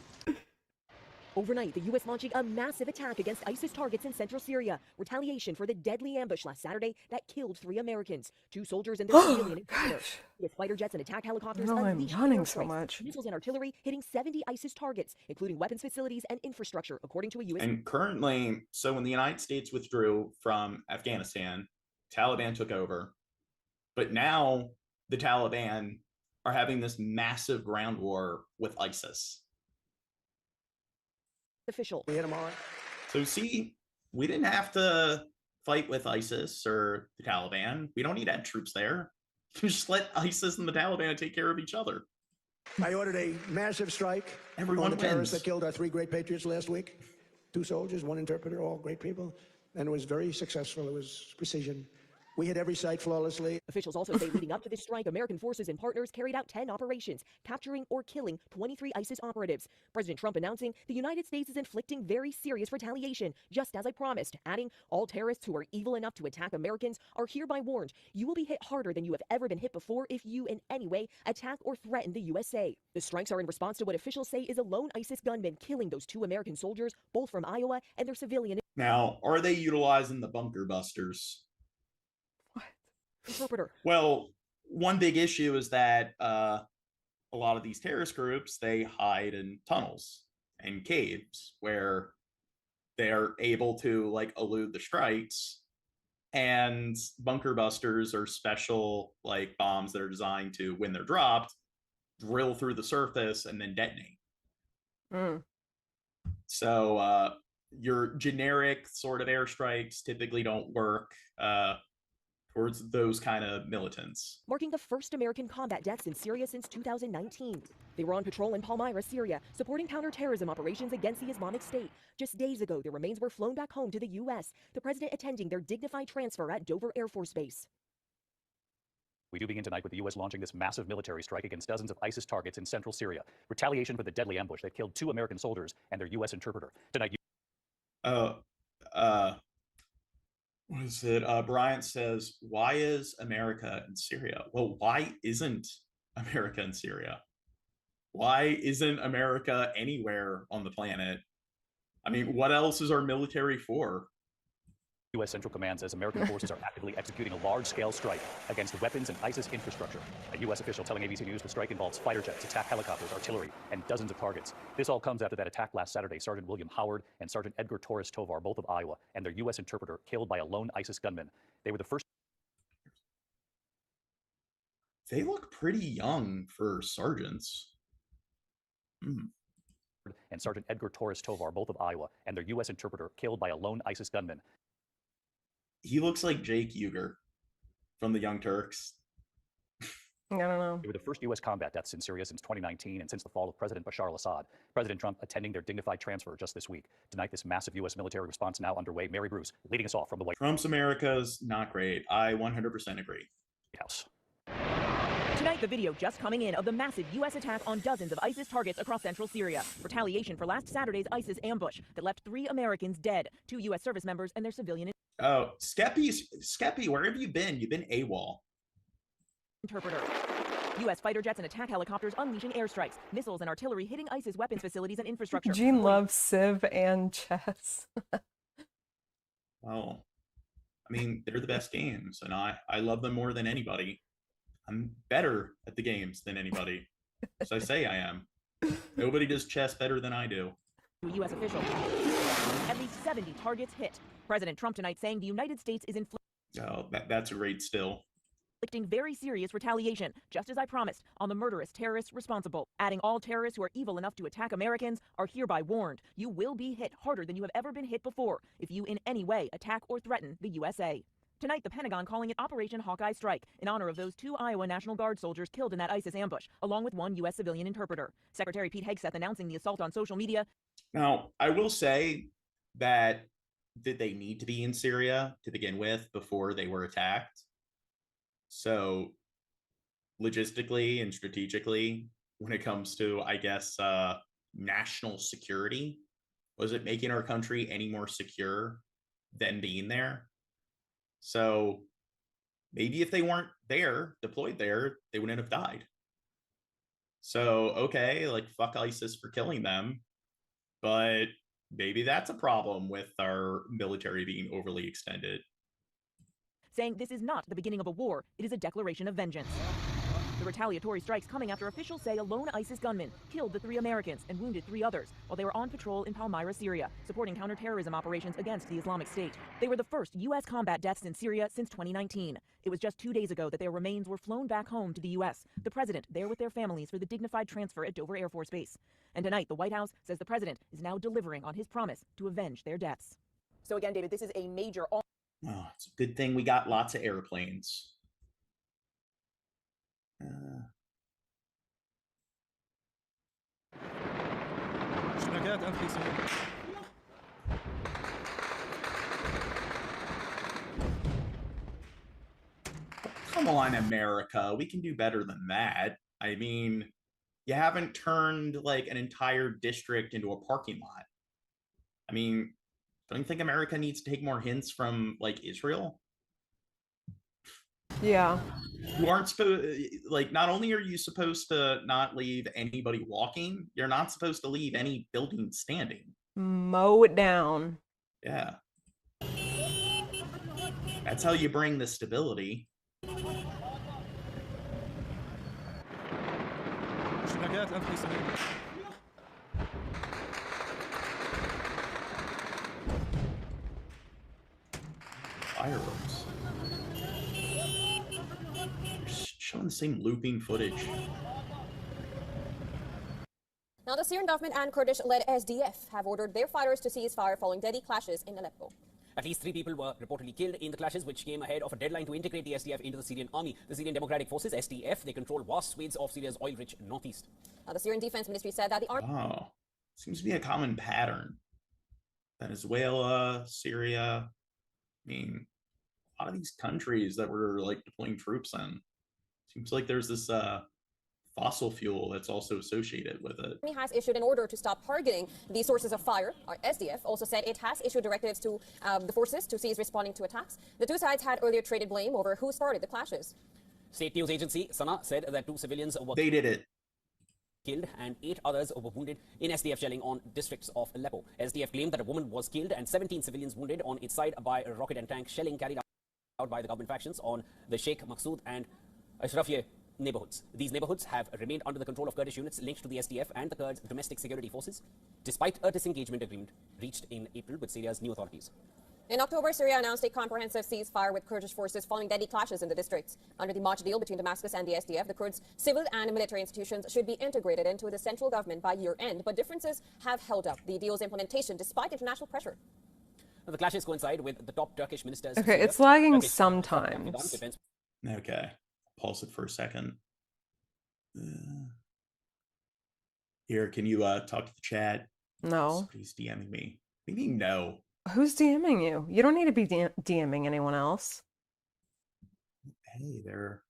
Overnight, the U.S. launching a massive attack against ISIS targets in central Syria. Retaliation for the deadly ambush last Saturday that killed 3 Americans, 2 soldiers and their civilian instructor. With fighter jets and attack helicopters I'm yawning so much. Missiles and artillery hitting 70 ISIS targets, including weapons facilities and infrastructure, according to a U.S. And currently, so when the United States withdrew from Afghanistan, Taliban took over. But now the Taliban are having this massive ground war with ISIS. Official. We hit them all. So see, we didn't have to fight with ISIS or the Taliban. We don't need to have troops there. Just let ISIS and the Taliban take care of each other. I ordered a massive strike Everyone on the terrorists wins. that killed our 3 great patriots last week. 2 soldiers, 1 interpreter, all great people. And it was very successful. It was precision. We hit every site flawlessly. Officials also say leading up to this strike, American forces and partners carried out 10 operations, capturing or killing 23 ISIS operatives. President Trump announcing the United States is inflicting very serious retaliation, just as I promised, adding all terrorists who are evil enough to attack Americans are hereby warned. You will be hit harder than you have ever been hit before if you in any way attack or threaten the USA. The strikes are in response to what officials say is a lone ISIS gunman killing those 2 American soldiers, both from Iowa, and their civilian Now, are they utilizing the bunker busters? interpreter. Well, one big issue is that a lot of these terrorist groups, they hide in tunnels and caves where they're able to like elude the strikes. And bunker busters are special like bombs that are designed to, when they're dropped, drill through the surface and then detonate. So your generic sort of airstrikes typically don't work towards those kind of militants. Marking the first American combat deaths in Syria since 2019. They were on patrol in Palmyra, Syria, supporting counterterrorism operations against the Islamic State. Just days ago, their remains were flown back home to the U.S., the president attending their dignified transfer at Dover Air Force Base. We do begin tonight with the U.S. launching this massive military strike against dozens of ISIS targets in central Syria. Retaliation for the deadly ambush that killed 2 American soldiers and their U.S. interpreter. Tonight, what is it? Bryant says, why is America in Syria? Well, why isn't America in Syria? Why isn't America anywhere on the planet? I mean, what else is our military for? U.S. Central Command says American forces are actively executing a large-scale strike against the weapons and ISIS infrastructure. A U.S. official telling ABC News the strike involves fighter jets, attack helicopters, artillery, and dozens of targets. This all comes after that attack last Saturday. Sergeant William Howard and Sergeant Edgar Torres Tovar, both of Iowa, and their U.S. interpreter killed by a lone ISIS gunman. They were the first. They look pretty young for sergeants. And Sergeant Edgar Torres Tovar, both of Iowa, and their U.S. interpreter killed by a lone ISIS gunman. He looks like Jake Uger from the Young Turks. I don't know. They were the first U.S. combat deaths in Syria since 2019 and since the fall of President Bashar al-Assad. President Trump attending their dignified transfer just this week. Tonight, this massive U.S. military response now underway. Mary Bruce leading us off from the White Trump's America's not great. I 100% agree. House. Tonight, the video just coming in of the massive U.S. attack on dozens of ISIS targets across central Syria. Retaliation for last Saturday's ISIS ambush that left 3 Americans dead, 2 U.S. service members and their civilian Oh, Skeppy, where have you been? You've been AWOL. interpreter. U.S. fighter jets and attack helicopters unleashing airstrikes, missiles and artillery hitting ISIS weapons facilities and infrastructure. Gene loves Civ and chess. Well, I mean, they're the best games, and I love them more than anybody. I'm better at the games than anybody. As I say I am. Nobody does chess better than I do. U.S. official. At least 70 targets hit. President Trump tonight saying the United States is Oh, that's a great still. inflicting very serious retaliation, just as I promised, on the murderous terrorists responsible. Adding all terrorists who are evil enough to attack Americans are hereby warned. You will be hit harder than you have ever been hit before if you in any way attack or threaten the USA. Tonight, the Pentagon calling it Operation Hawkeye Strike in honor of those 2 Iowa National Guard soldiers killed in that ISIS ambush, along with 1 U.S. civilian interpreter. Secretary Pete Hegseth announcing the assault on social media. Now, I will say that they need to be in Syria to begin with before they were attacked. So logistically and strategically, when it comes to, I guess, national security, was it making our country any more secure than being there? So maybe if they weren't there, deployed there, they wouldn't have died. So, okay, like fuck ISIS for killing them, but maybe that's a problem with our military being overly extended. Saying this is not the beginning of a war, it is a declaration of vengeance. The retaliatory strikes coming after officials say a lone ISIS gunman killed the 3 Americans and wounded 3 others while they were on patrol in Palmyra, Syria, supporting counterterrorism operations against the Islamic State. They were the first U.S. combat deaths in Syria since 2019. It was just 2 days ago that their remains were flown back home to the U.S., the president there with their families for the dignified transfer at Dover Air Force Base. And tonight, the White House says the president is now delivering on his promise to avenge their deaths. So again, David, this is a major... Oh, it's a good thing we got lots of airplanes. Come on, America. We can do better than that. I mean, you haven't turned like an entire district into a parking lot. I mean, don't you think America needs to take more hints from like Israel? Yeah. You aren't supposed, like, not only are you supposed to not leave anybody walking, you're not supposed to leave any building standing. Mow it down. Yeah. That's how you bring the stability. Fireworks. Showing the same looping footage. Now, the Syrian government and Kurdish-led SDF have ordered their fighters to cease fire following deadly clashes in Aleppo. At least 3 people were reportedly killed in the clashes, which came ahead of a deadline to integrate the SDF into the Syrian army. The Syrian Democratic Forces, SDF, they control vast swathes of Syria's oil-rich northeast. Now, the Syrian Defense Ministry said that the army... Oh, seems to be a common pattern. Venezuela, Syria. I mean, a lot of these countries that we're like deploying troops in. Seems like there's this fossil fuel that's also associated with it. Army has issued an order to stop targeting the sources of fire. Our SDF also said it has issued directives to the forces to cease responding to attacks. The two sides had earlier traded blame over who started the clashes. State news agency Sana said that 2 civilians were killed and 8 others were wounded in SDF shelling on districts of Aleppo. SDF claimed that a woman was killed and 17 civilians wounded on its side by rocket and tank shelling carried out by the government factions on the Sheikh Maqsood and Ashrafiyeh neighborhoods. These neighborhoods have remained under the control of Kurdish units linked to the SDF and the Kurds' domestic security forces, despite a disengagement agreement reached in April with Syria's new authorities. In October, Syria announced a comprehensive ceasefire with Kurdish forces following deadly clashes in the districts. Under the March deal between Damascus and the SDF, the Kurds' civil and military institutions should be integrated into the central government by year-end, but differences have held up the deal's implementation despite international pressure. Now, the clashes coincide with the top Turkish ministers. Okay, it's lagging sometimes. Okay, pause it for a second. Here, can you talk to the chat? No. Somebody's DMing me. What do you mean no? Who's DMing you? You don't need to be DMing anyone else. Hey there.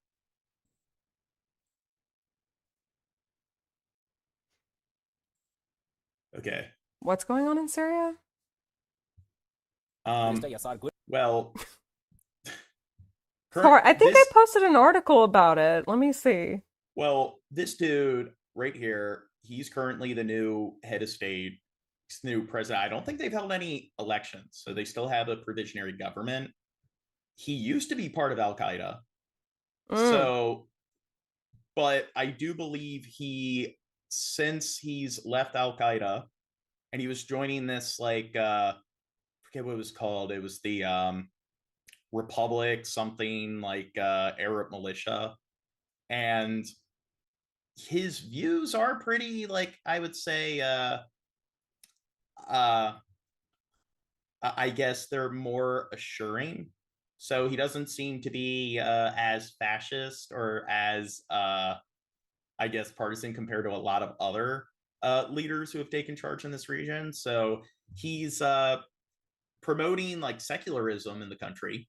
Okay. What's going on in Syria? Well, I think I posted an article about it. Let me see. Well, this dude right here, he's currently the new head of state, he's the new president. I don't think they've held any elections, so they still have a provisionary government. He used to be part of Al-Qaeda. So, but I do believe since he's left Al-Qaeda and he was joining this, like, forget what it was called. It was the Republic, something like Arab militia. And his views are pretty, like, I would say, I guess they're more assuring. So he doesn't seem to be as fascist or as, I guess, partisan compared to a lot of other leaders who have taken charge in this region. So he's promoting like secularism in the country.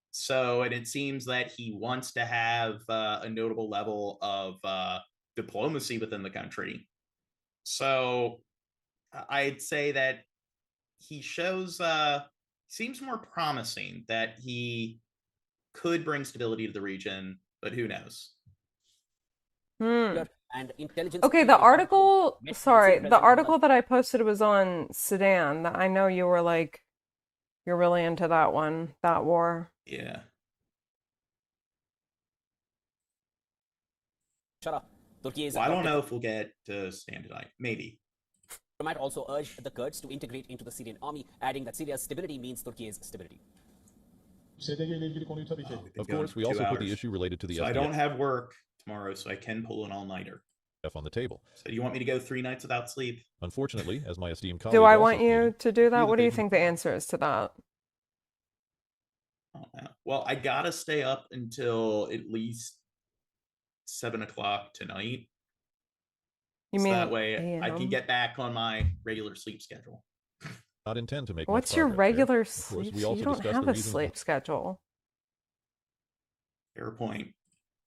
So, and it seems that he wants to have a notable level of diplomacy within the country. So I'd say that he shows, seems more promising, that he could bring stability to the region, but who knows? And intelligence. Okay, the article that I posted was on Sudan. I know you were like, you're really into that one, that war. Yeah. Shut up. Well, I don't know if we'll get to Sudan tonight. Maybe. Might also urge the Kurds to integrate into the Syrian army, adding that Syria's stability means Turkey's stability. Of course, we also put the issue related to the SDF. I don't have work tomorrow, so I can pull an all-nighter on the table. So you want me to go 3 nights without sleep? Unfortunately, as my esteemed colleague do I want you to do that? What do you think the answer is to that? Oh, well, I gotta stay up until at least 7 o'clock tonight. You so mean that way I can AM? get back on my regular sleep schedule. Not intend to make What's much your progress here. regular Of course, sleep? we You also don't discussed have the a reasons sleep schedule. Fair point.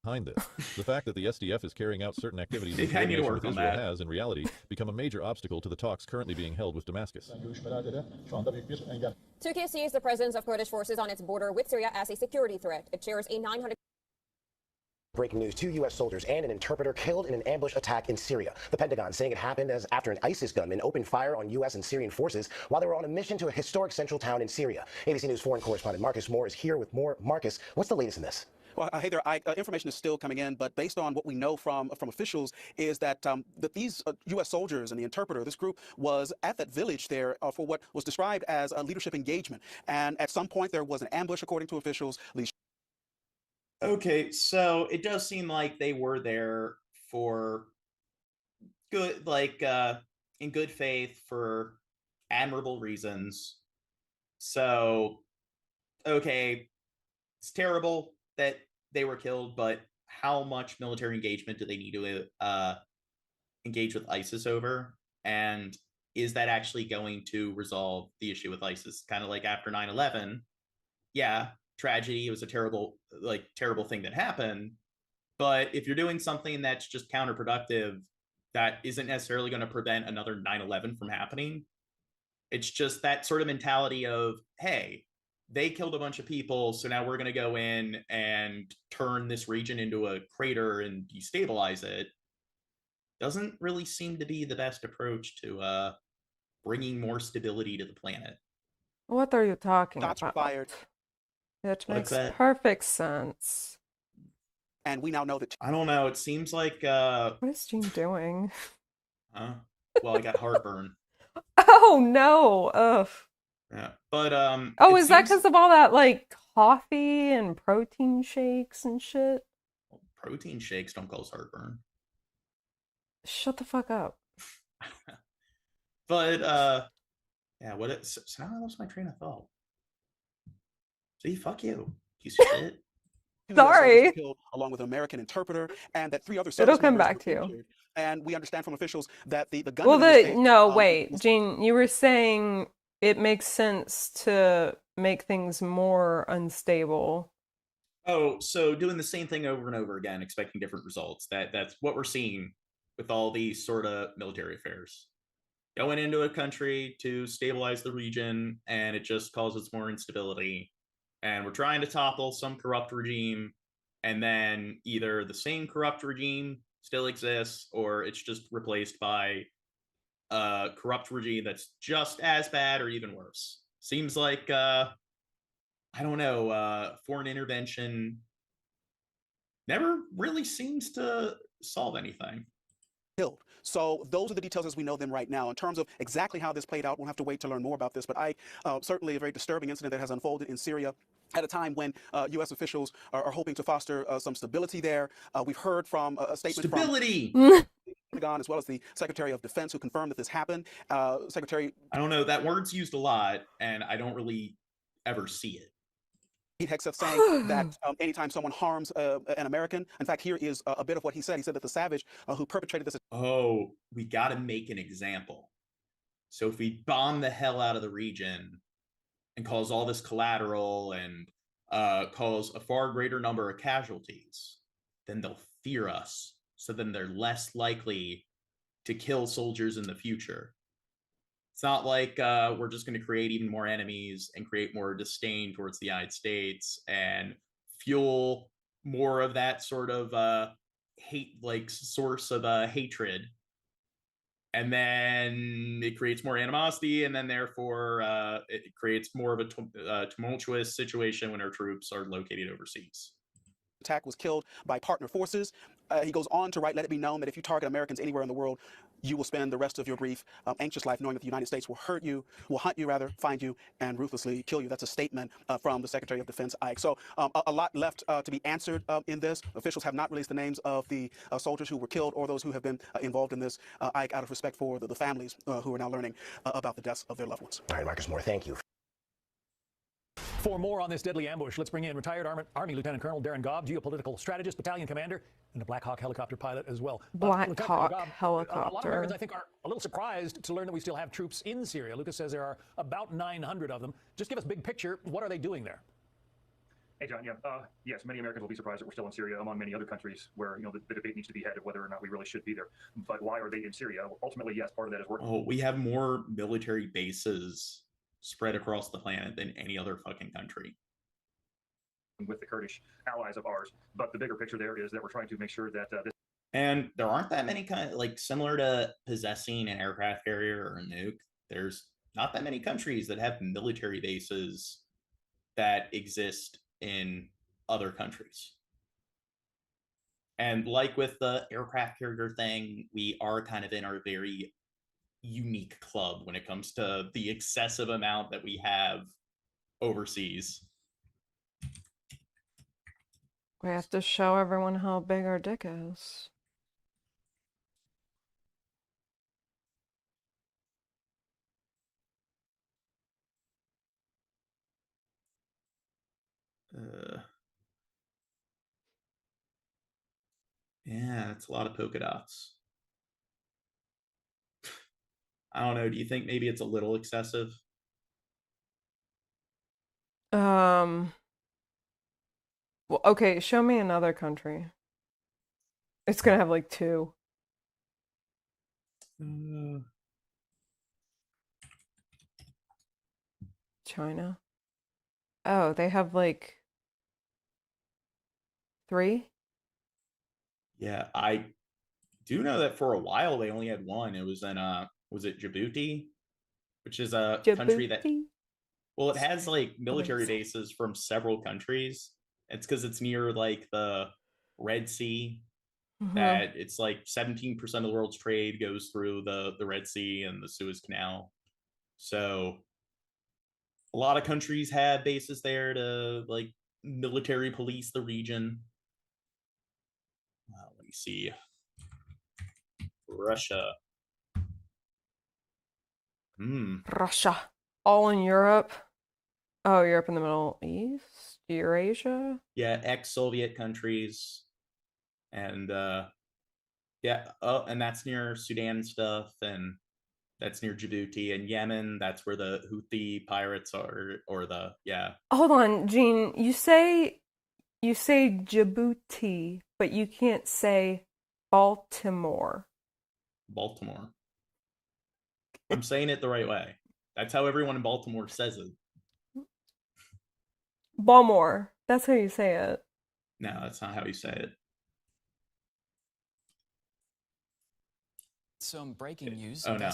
behind this. The fact that the SDF is carrying out certain activities in Maybe I need to coordination work with on Israel that. has, in reality, become a major obstacle to the talks currently being held with Damascus. Turkey sees the presence of Kurdish forces on its border with Syria as a security threat. It shares a 900. Breaking news, 2 U.S. soldiers and an interpreter killed in an ambush attack in Syria. The Pentagon saying it happened after an ISIS gunman opened fire on U.S. and Syrian forces while they were on a mission to a historic central town in Syria. ABC News foreign correspondent Marcus Moore is here with more. Marcus, what's the latest in this? Well, hey there, information is still coming in, but based on what we know from officials is that that these U.S. soldiers and the interpreter, this group was at that village there for what was described as a leadership engagement. And at some point there was an ambush, according to officials. Okay, so it does seem like they were there for good, like in good faith for admirable reasons. So, okay, it's terrible that they were killed, but how much military engagement do they need to engage with ISIS over? And is that actually going to resolve the issue with ISIS? Kind of like after 9/11, yeah, tragedy, it was a terrible thing that happened. But if you're doing something that's just counterproductive, that isn't necessarily going to prevent another 9/11 from happening. It's just that sort of mentality of, hey, they killed a bunch of people, so now we're going to go in and turn this region into a crater and destabilize it. Doesn't really seem to be the best approach to bringing more stability to the planet. What are you talking Shots about? fired. It makes that? perfect sense. And we now know that. I don't know. It seems like. What is Gene doing? Well, I got heartburn. Oh no! Ugh. Yeah, but Oh, is that because of all that like coffee and protein shakes and shit? Protein shakes don't cause heartburn. Shut the fuck up. But yeah, so now I lost my train of thought. See, fuck you, piece of shit. Sorry. Killed along with an American interpreter, and that 3 other. It'll come back to you. And we understand from officials that the gun. Well, wait, Gene, you were saying it makes sense to make things more unstable. Oh, so doing the same thing over and over again, expecting different results. That's what we're seeing with all these sort of military affairs. Going into a country to stabilize the region, and it just causes more instability. And we're trying to topple some corrupt regime, and then either the same corrupt regime still exists, or it's just replaced by a corrupt regime that's just as bad or even worse. Seems like, I don't know, foreign intervention never really seems to solve anything. Killed. So those are the details as we know them right now. In terms of exactly how this played out, we'll have to wait to learn more about this. But certainly a very disturbing incident that has unfolded in Syria at a time when U.S. officials are hoping to foster some stability there. We've heard from a statement from the Pentagon as well as the Secretary of Defense who confirmed that this happened. Secretary, I don't know, that word's used a lot, and I don't really ever see it. Pete Hegseth saying that anytime someone harms an American, in fact, here is a bit of what he said. He said that the savage who perpetrated this. Oh, we got to make an example. So if we bomb the hell out of the region and cause all this collateral and cause a far greater number of casualties, then they'll fear us. So then they're less likely to kill soldiers in the future. It's not like we're just going to create even more enemies and create more disdain towards the United States and fuel more of that sort of hate, like source of hatred. And then it creates more animosity, and then therefore it creates more of a tumultuous situation when our troops are located overseas. Attack was killed by partner forces. He goes on to write, let it be known that if you target Americans anywhere in the world, you will spend the rest of your brief, anxious life knowing that the United States will hunt you, find you, and ruthlessly kill you. That's a statement from the Secretary of Defense, Ike. So a lot left to be answered in this. Officials have not released the names of the soldiers who were killed or those who have been involved in this, Ike, out of respect for the families who are now learning about the deaths of their loved ones. All right, Marcus Moore, thank you. For more on this deadly ambush, let's bring in retired Army Lieutenant Colonel Darren Gobb, geopolitical strategist, battalion commander, and a Black Hawk helicopter pilot as well. Black Hawk helicopter. A lot of Americans, I think, are a little surprised to learn that we still have troops in Syria. Lucas says there are about 900 of them. Just give us big picture. What are they doing there? Hey, John. Yes, many Americans will be surprised that we're still in Syria, among many other countries where the debate needs to be had of whether or not we really should be there. But why are they in Syria? Ultimately, yes, part of that is working. Oh, we have more military bases spread across the planet than any other fucking country. With the Kurdish allies of ours, but the bigger picture there is that we're trying to make sure that and there aren't that many similar to possessing an aircraft carrier or a nuke. There's not that many countries that have military bases that exist in other countries. And like with the aircraft carrier thing, we are kind of in our very unique club when it comes to the excessive amount that we have overseas. We have to show everyone how big our dick is. Yeah, it's a lot of polka dots. I don't know. Do you think maybe it's a little excessive? Well, okay, show me another country. It's gonna have like 2. China. Oh, they have like 3? Yeah, I do know that for a while they only had 1. It was in was it Djibouti? Which is a country that, well, it has like military bases from several countries. It's because it's near like the Red Sea, that it's like 17% of the world's trade goes through the Red Sea and the Suez Canal. So a lot of countries have bases there to like military police the region. Let me see. Russia. Russia. All in Europe. Oh, Europe and the Middle East? Eurasia? Yeah, ex-Soviet countries. And yeah, and that's near Sudan stuff, and that's near Djibouti and Yemen. That's where the Houthi pirates are, or the, yeah. Hold on, Gene. You say Djibouti, but you can't say Baltimore. Baltimore. I'm saying it the right way. That's how everyone in Baltimore says it. Baltimore. That's how you say it. No, that's not how you say it. Some breaking news. Oh, no.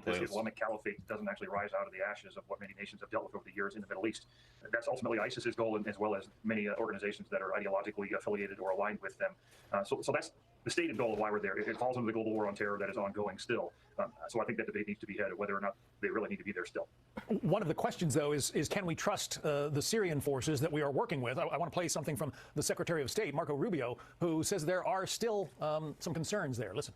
This Islamic caliphate doesn't actually rise out of the ashes of what many nations have dealt with over the years in the Middle East. That's ultimately ISIS's goal, as well as many organizations that are ideologically affiliated or aligned with them. So that's the stated goal of why we're there. It falls under the global war on terror that is ongoing still. So I think that debate needs to be had of whether or not they really need to be there still. One of the questions, though, is can we trust the Syrian forces that we are working with? I want to play something from the Secretary of State, Marco Rubio, who says there are still some concerns there. Listen.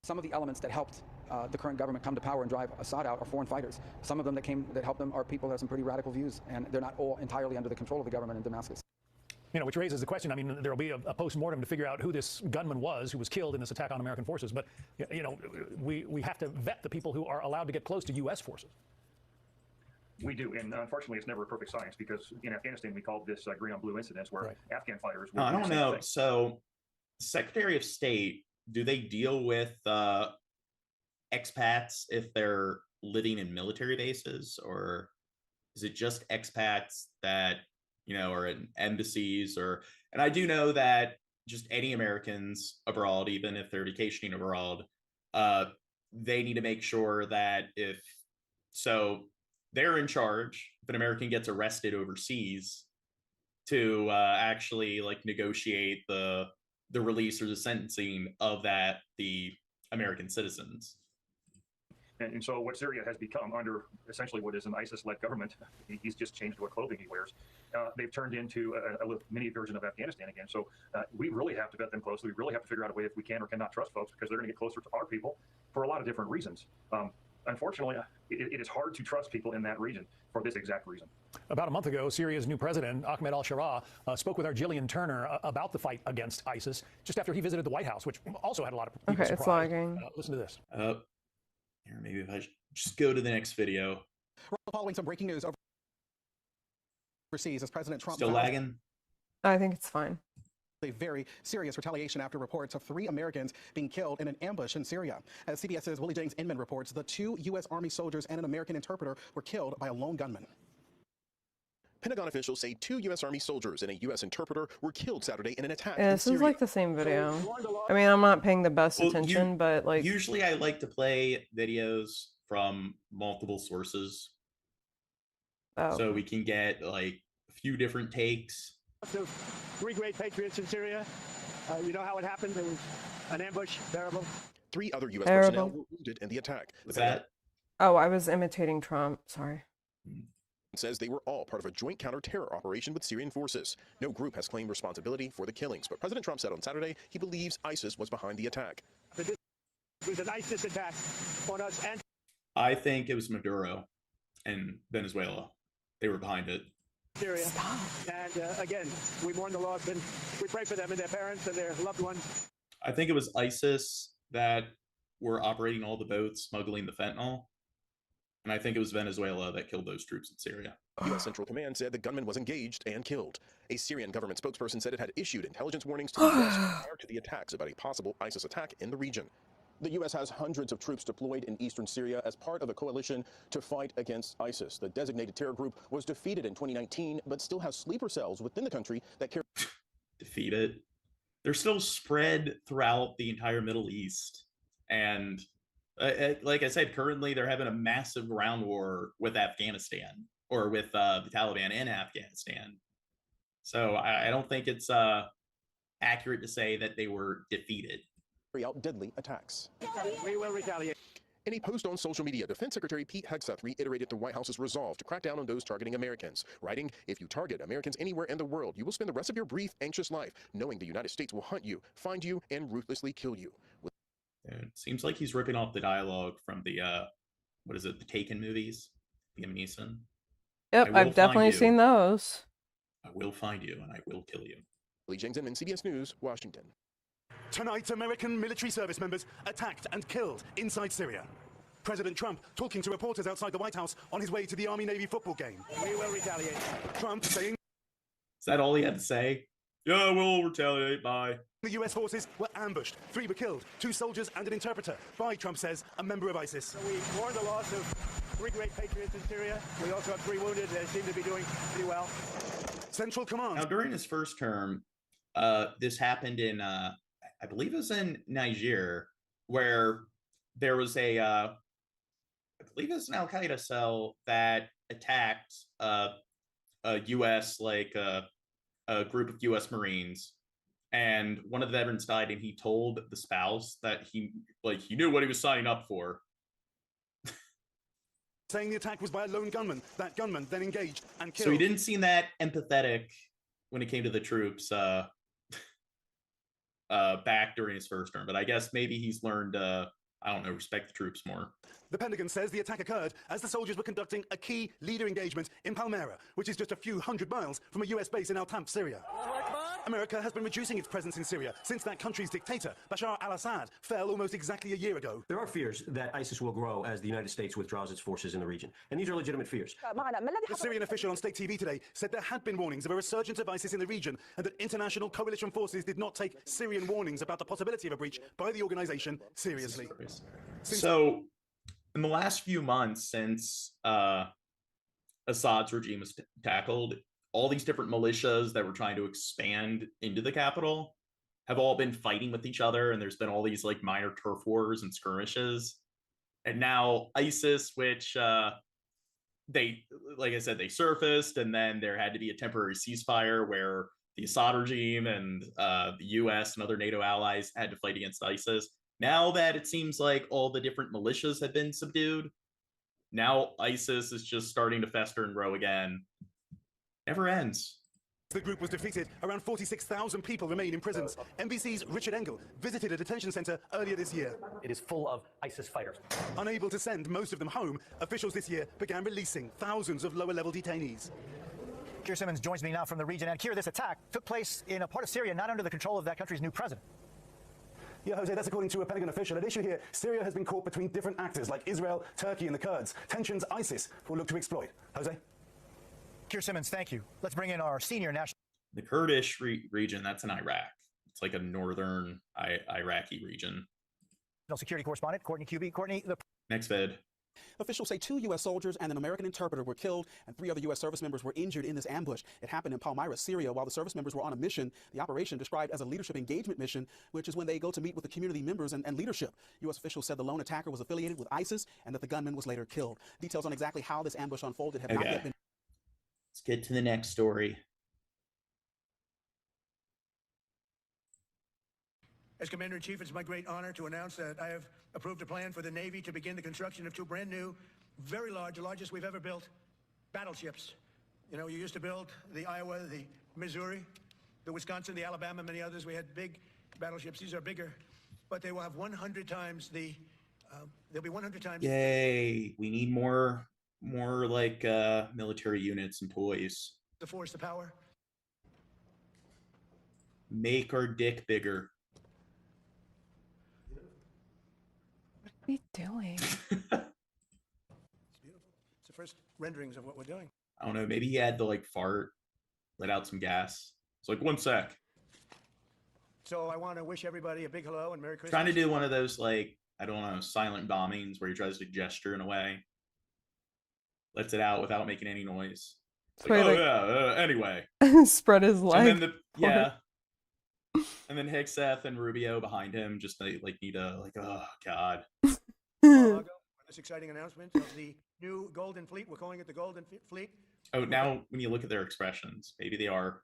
Some of the elements that helped the current government come to power and drive Assad out are foreign fighters. Some of them that helped them are people that have some pretty radical views, and they're not all entirely under the control of the government in Damascus. You know, which raises the question. I mean, there will be a post-mortem to figure out who this gunman was who was killed in this attack on American forces. But, you know, we have to vet the people who are allowed to get close to U.S. forces. We do, and unfortunately, it's never a perfect science, because in Afghanistan, we called this green on blue incidents where Afghan fighters were I don't know. So, Secretary of State, do they deal with expats if they're living in military bases, or is it just expats that, you know, are in embassies? Or, and I do know that just any Americans abroad, even if they're vacationing abroad, they need to make sure that so they're in charge if an American gets arrested overseas to actually like negotiate the release or the sentencing of the American citizens. And so what Syria has become under essentially what is an ISIS-led government, he's just changed what clothing he wears. They've turned into a mini version of Afghanistan again. So we really have to vet them closely. We really have to figure out a way if we can or cannot trust folks, because they're going to get closer to our people for a lot of different reasons. unfortunately, it is hard to trust people in that region for this exact reason. About a month ago, Syria's new president, Ahmed al-Shara, spoke with our Gillian Turner about the fight against ISIS just after he visited the White House, which also had a lot of people surprised. It's lagging. Listen to this. Here, maybe if I just go to the next video. Following some breaking news overseas as President Trump... Still lagging? I think it's fine. A very serious retaliation after reports of 3 Americans being killed in an ambush in Syria. As CBS's Willie James Inman reports, the 2 U.S. Army soldiers and an American interpreter were killed by a lone gunman. Pentagon officials say 2 U.S. Army soldiers and a U.S. interpreter were killed Saturday in an attack Yeah, this is like the same video. I mean, I'm not paying the best attention, but like... Usually I like to play videos from multiple sources. So we can get like a few different takes. 3 great patriots in Syria. You know how it happened? There was an ambush, terrible. 3 other U.S. personnel were wounded in the attack. What's that? Oh, I was imitating Trump. Sorry. Says they were all part of a joint counter-terror operation with Syrian forces. No group has claimed responsibility for the killings, but President Trump said on Saturday he believes ISIS was behind the attack. It was an ISIS attack on us. And I think it was Maduro and Venezuela. They were behind it. Syria. And again, we mourn the loss and we pray for them and their parents and their loved ones. I think it was ISIS that were operating all the boats, smuggling the fentanyl. And I think it was Venezuela that killed those troops in Syria. U.S. Central Command said the gunman was engaged and killed. A Syrian government spokesperson said it had issued intelligence warnings to the U.S. prior to the attacks about a possible ISIS attack in the region. The U.S. has hundreds of troops deployed in eastern Syria as part of a coalition to fight against ISIS. The designated terror group was defeated in 2019, but still has sleeper cells within the country that carry... Defeated? They're still spread throughout the entire Middle East. And like I said, currently they're having a massive ground war with Afghanistan, or with the Taliban in Afghanistan. So I don't think it's accurate to say that they were defeated. Out deadly attacks. We will retaliate. In a post on social media, Defense Secretary Pete Hegseth reiterated the White House's resolve to crack down on those targeting Americans, writing, "If you target Americans anywhere in the world, you will spend the rest of your brief, anxious life knowing the United States will hunt you, find you, and ruthlessly kill you." It seems like he's ripping off the dialogue from the, what is it, the Taken movies? Liam Neeson. Yep, I've definitely seen those. I will find you, and I will kill you. Lee James Inman, CBS News, Washington. Tonight, American military service members attacked and killed inside Syria. President Trump talking to reporters outside the White House on his way to the Army-Navy football game. We will retaliate. Trump saying... Is that all he had to say? Yeah, we'll retaliate, bye. The U.S. forces were ambushed. 3 were killed, 2 soldiers and an interpreter by, Trump says, a member of ISIS. So we mourn the loss of 3 great patriots in Syria. We also have 3 wounded. They seem to be doing pretty well. Central Command. Now, during his first term, this happened in... I believe it was in Niger, where there was I believe it was an Al-Qaeda cell that attacked a U.S., a group of U.S. Marines, and one of the veterans died, and he told the spouse that he knew what he was signing up for. Saying the attack was by a lone gunman. That gunman then engaged and killed. So he didn't seem that empathetic when it came to the troops, back during his first term, but I guess maybe he's learned, I don't know, respect the troops more. The Pentagon says the attack occurred as the soldiers were conducting a key leader engagement in Palmyra, which is just a few hundred miles from a U.S. base in Al-Tanf, Syria. America has been reducing its presence in Syria since that country's dictator, Bashar al-Assad, fell almost exactly a year ago. There are fears that ISIS will grow as the United States withdraws its forces in the region, and these are legitimate fears. A Syrian official on state TV today said there had been warnings of a resurgence of ISIS in the region, and that international coalition forces did not take Syrian warnings about the possibility of a breach by the organization seriously. So, in the last few months since Assad's regime was tackled, all these different militias that were trying to expand into the capital have all been fighting with each other, and there's been all these minor turf wars and skirmishes. And now ISIS, which they, like I said, they surfaced, and then there had to be a temporary ceasefire where the Assad regime and the US and other NATO allies had to fight against ISIS. Now that it seems like all the different militias have been subdued, now ISIS is just starting to fester and grow again. Never ends. The group was defeated. Around 46,000 people remain in prisons. NBC's Richard Engel visited a detention center earlier this year. It is full of ISIS fighters. Unable to send most of them home, officials this year began releasing thousands of lower-level detainees. Keir Simmons joins me now from the region. And Keir, this attack took place in a part of Syria not under the control of that country's new president. Yeah, Jose, that's according to a Pentagon official. At issue here, Syria has been caught between different actors like Israel, Turkey, and the Kurds. Tensions ISIS will look to exploit. Jose? Keir Simmons, thank you. Let's bring in our senior national... The Kurdish region, that's in Iraq. It's like a northern Iraqi region. Security correspondent, Courtney Cuby. Courtney, the... Next vid. Officials say 2 U.S. soldiers and an American interpreter were killed, and 3 other U.S. service members were injured in this ambush. It happened in Palmyra, Syria, while the service members were on a mission. The operation, described as a leadership engagement mission, which is when they go to meet with the community members and leadership. U.S. officials said the lone attacker was affiliated with ISIS and that the gunman was later killed. Details on exactly how this ambush unfolded have not yet been... Let's get to the next story. As Commander-in-Chief, it's my great honor to announce that I have approved a plan for the Navy to begin the construction of 2 brand new, very large, the largest we've ever built, battleships. You know, you used to build the Iowa, the Missouri, the Wisconsin, the Alabama, many others. We had big battleships. These are bigger, but they will have 100 times the, they'll be 100 times. Yay, we need more like military units and toys. The force, the power. Make our dick bigger. What are you doing? It's beautiful. It's the first renderings of what we're doing. I don't know, maybe he had to like fart, let out some gas. It's like, 1 sec. So I want to wish everybody a big hello and Merry Christmas. Trying to do one of those, like, I don't know, silent bombings where he tries to gesture in a way. Lets it out without making any noise. It's like, anyway. Spread his leg. And then and then Hickseth and Rubio behind him just like need a, like, oh, God. This exciting announcement of the new Golden Fleet. We're calling it the Golden Fleet. Oh, now when you look at their expressions, maybe they are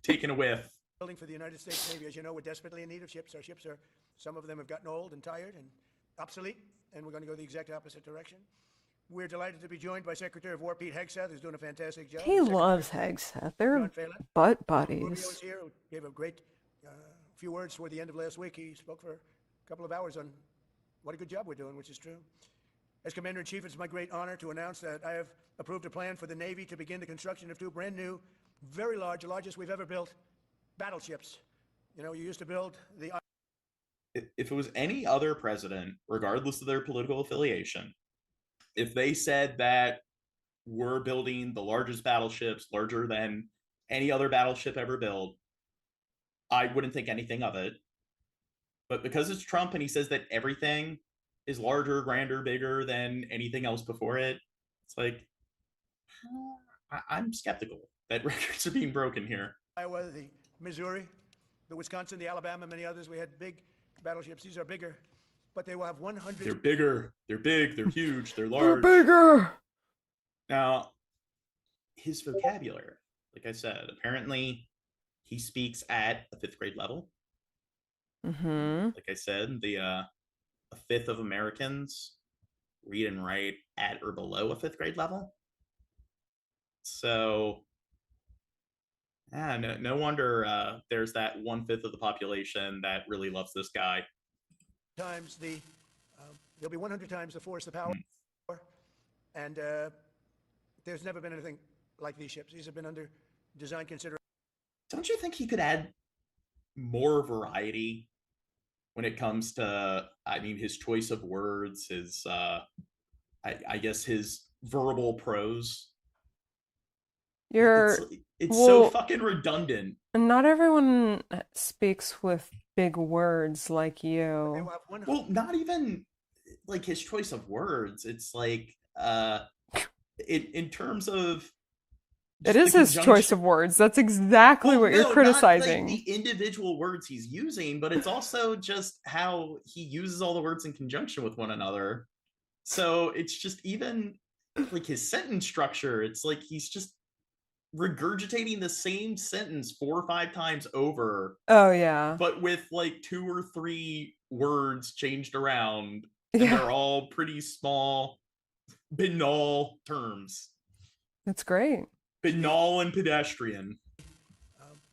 taking a whiff. Building for the United States Navy. As you know, we're desperately in need of ships. Our ships are, some of them have gotten old and tired and obsolete, and we're going to go the exact opposite direction. We're delighted to be joined by Secretary of War Pete Hegseth, who's doing a fantastic job. He loves Hegseth. They're butt buddies. Rubio is here, who gave a great few words toward the end of last week. He spoke for a couple of hours on what a good job we're doing, which is true. As Commander-in-Chief, it's my great honor to announce that I have approved a plan for the Navy to begin the construction of 2 brand new, very large, the largest we've ever built, battleships. You know, you used to build the... If it was any other president, regardless of their political affiliation, if they said that we're building the largest battleships, larger than any other battleship ever built, I wouldn't think anything of it. But because it's Trump and he says that everything is larger, grander, bigger than anything else before it, it's like, I'm skeptical that records are being broken here. Iowa, the Missouri, the Wisconsin, the Alabama, many others. We had big battleships. These are bigger, but they will have 100. They're bigger. They're big. They're huge. They're large. They're bigger. Now, his vocabulary, like I said, apparently he speaks at a 5th grade level. Mm-hmm. Like I said, a 5th of Americans read and write at or below a 5th grade level. So, no wonder there's that 1/5 of the population that really loves this guy. Times the there'll be 100 times the force, the power, and there's never been anything like these ships. These have been under design consideration. Don't you think he could add more variety when it comes to, I mean, his choice of words, his, I guess his verbal prose? It's so fucking redundant. Not everyone speaks with big words like you. Well, not even like his choice of words. It's like, in terms of, it is his choice of words. That's exactly what you're criticizing. Not like the individual words he's using, but it's also just how he uses all the words in conjunction with one another. So it's just even like his sentence structure. It's like he's just regurgitating the same sentence 4 or 5 times over. Oh yeah. But with like 2 or 3 words changed around, and they're all pretty small, banal terms. That's great. Banal and pedestrian.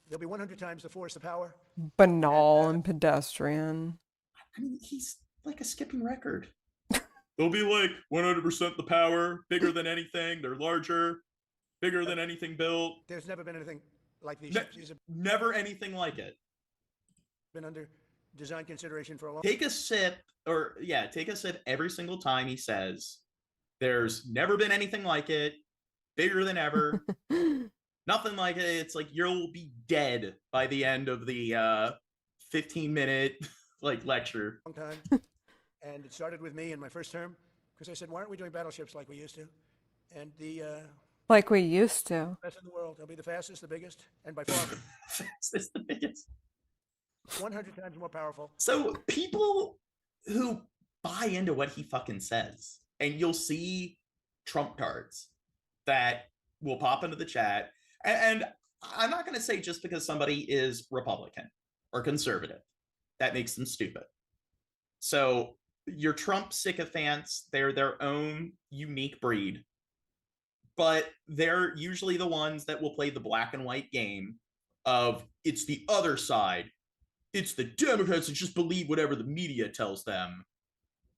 There'll be 100 times the force, the power. Banal and pedestrian. I mean, he's like a skipping record. They'll be like 100% the power, bigger than anything. They're larger, bigger than anything built. There's never been anything like these. Never anything like it. Been under design consideration for a long. Take a sip every single time he says, "There's never been anything like it, bigger than ever." Nothing like it. It's like you'll be dead by the end of the 15-minute like lecture. Long time. And it started with me in my first term because I said, "Why aren't we doing battleships like we used to?" And the like we used to. best in the world. They'll be the fastest, the biggest, and by far fastest, the biggest. 100 times more powerful. So people who buy into what he fucking says, and you'll see Trump cards that will pop into the chat. And I'm not going to say just because somebody is Republican or conservative, that makes them stupid. So your Trump sycophants, they're their own unique breed, but they're usually the ones that will play the black and white game of it's the other side. It's the Democrats that just believe whatever the media tells them.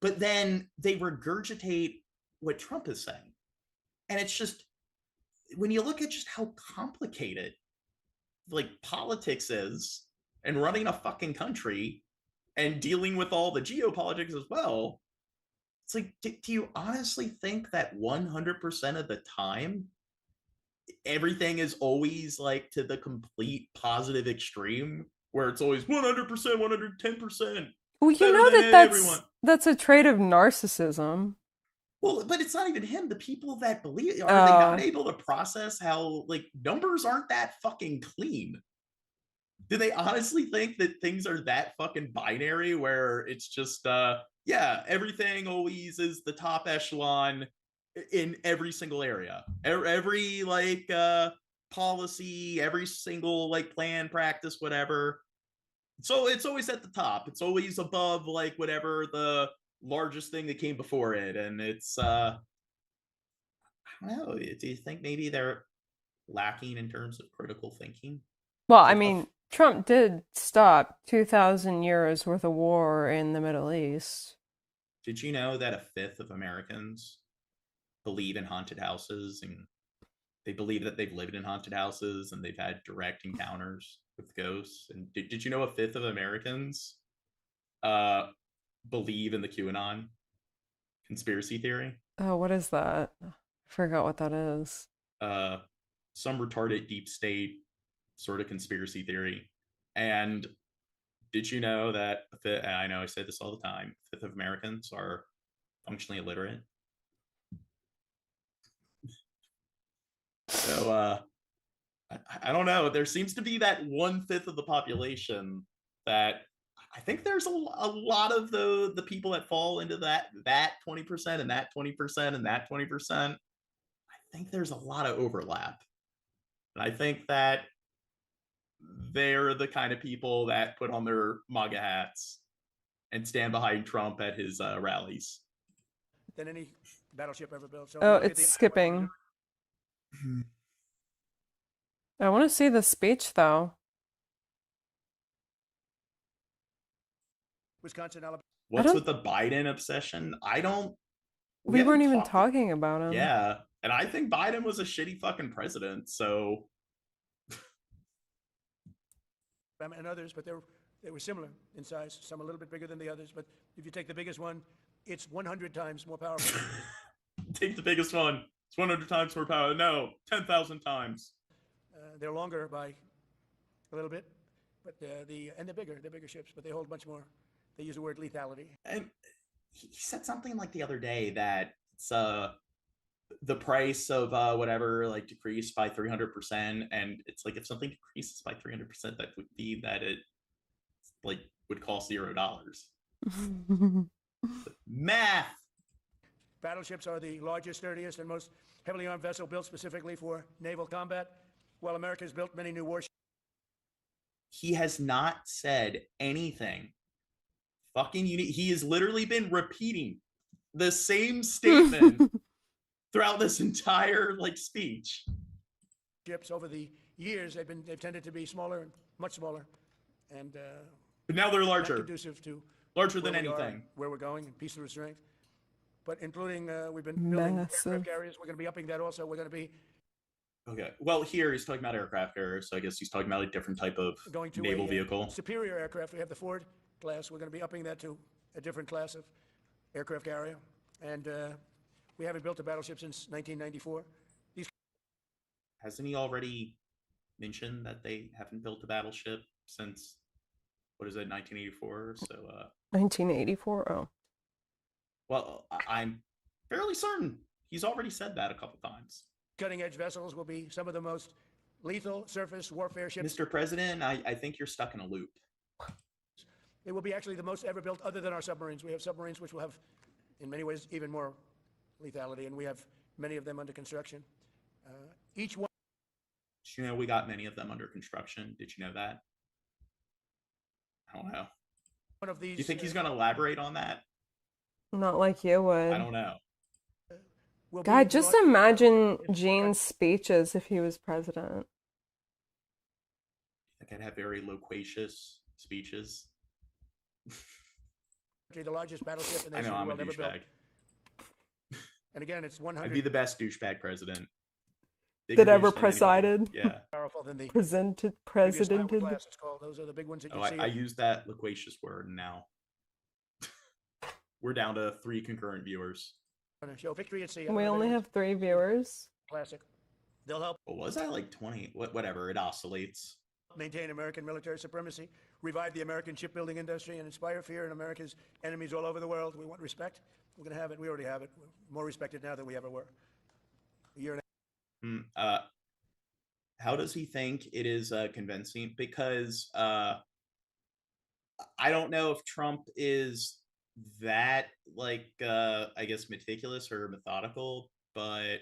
But then they regurgitate what Trump is saying. And it's just, when you look at just how complicated like politics is and running a fucking country and dealing with all the geopolitics as well, it's like, do you honestly think that 100% of the time everything is always like to the complete positive extreme where it's always 100%, 110%? Well, you know that's a trait of narcissism. Well, but it's not even him. The people that believe, are they not able to process how like numbers aren't that fucking clean? Do they honestly think that things are that fucking binary where it's just everything always is the top echelon in every single area, every like policy, every single like plan, practice, whatever. So it's always at the top. It's always above like whatever the largest thing that came before it. And it's I don't know, do you think maybe they're lacking in terms of critical thinking? Well, I mean, Trump did stop 2,000 years worth of war in the Middle East. Did you know that a fifth of Americans believe in haunted houses, and they believe that they've lived in haunted houses and they've had direct encounters with ghosts? And did you know a fifth of Americans believe in the QAnon conspiracy theory? Oh, what is that? I forgot what that is. Some retarded deep state sort of conspiracy theory. And did you know that I know I say this all the time, a fifth of Americans are functionally illiterate? So I don't know. There seems to be that 1/5 of the population that I think there's a lot of the people that fall into that 20% and that 20% and that 20%. I think there's a lot of overlap. And I think that they're the kind of people that put on their MAGA hats and stand behind Trump at his rallies. Than any battleship ever built. So oh, it's skipping. I want to see the speech, though. Wisconsin, Alabama. What's with the Biden obsession? We weren't even talking about him. Yeah. And I think Biden was a shitty fucking president, so. And others, but they were similar in size. Some a little bit bigger than the others, but if you take the biggest one, it's 100 times more powerful. Take the biggest one. It's 100 times more powerful. No, 10,000 times. They're longer by a little bit, but they're bigger. They're bigger ships, but they hold much more. They use the word lethality. And he said something like the other day that it's the price of whatever like decreased by 300%, and it's like if something decreases by 300%, that would be that it like would cost $0. Math. Battleships are the largest, sturdiest, and most heavily armed vessel built specifically for naval combat, while America has built many new warships. He has not said anything fucking unique. He has literally been repeating the same statement throughout this entire like speech. Ships over the years, they've tended to be smaller and much smaller, and but now they're not larger, conducive to larger where than we are anything. and where we're going, and peace through strength. But including, we've been building Massive. aircraft carriers. We're going to be upping that also. We're going to be Okay. Well, here he's talking about aircraft carriers, so I guess he's talking about a different type of going to naval a vehicle. superior aircraft. We have the Ford class. We're going to be upping that to a different class of aircraft carrier. And we haven't built a battleship since 1994. Hasn't he already mentioned that they haven't built a battleship since, what is it, 1984? So 1984. Oh. Well, I'm fairly certain he's already said that a couple times. Cutting-edge vessels will be some of the most lethal surface warfare ships. Mr. President, I think you're stuck in a loop. It will be actually the most ever built other than our submarines. We have submarines which will have, in many ways, even more lethality, and we have many of them under construction. Each one. Did you know we got many of them under construction? Did you know that? I don't know. One of these. Do you think he's going to elaborate on that? Not like you would. I don't know. God, just imagine Gene's speeches if he was president. I think I'd have very loquacious speeches. The largest battleship in the I know, history I'm a world ever built. douchebag. And again, it's 100. I'd be the best douchebag president. That ever presided. Yeah. Powerful than the Presidented. class, it's called. Those are the big ones that you see. I used that loquacious word, and now we're down to 3 concurrent viewers. Show victory at sea. We only have 3 viewers. Classic. They'll help. What was that, like 20? Whatever, it oscillates. Maintain American military supremacy, revive the American shipbuilding industry, and inspire fear in America's enemies all over the world. We want respect. We're going to have it. We already have it. We're more respected now than we ever were. A year and How does he think it is convincing? Because I don't know if Trump is that, like, I guess meticulous or methodical, but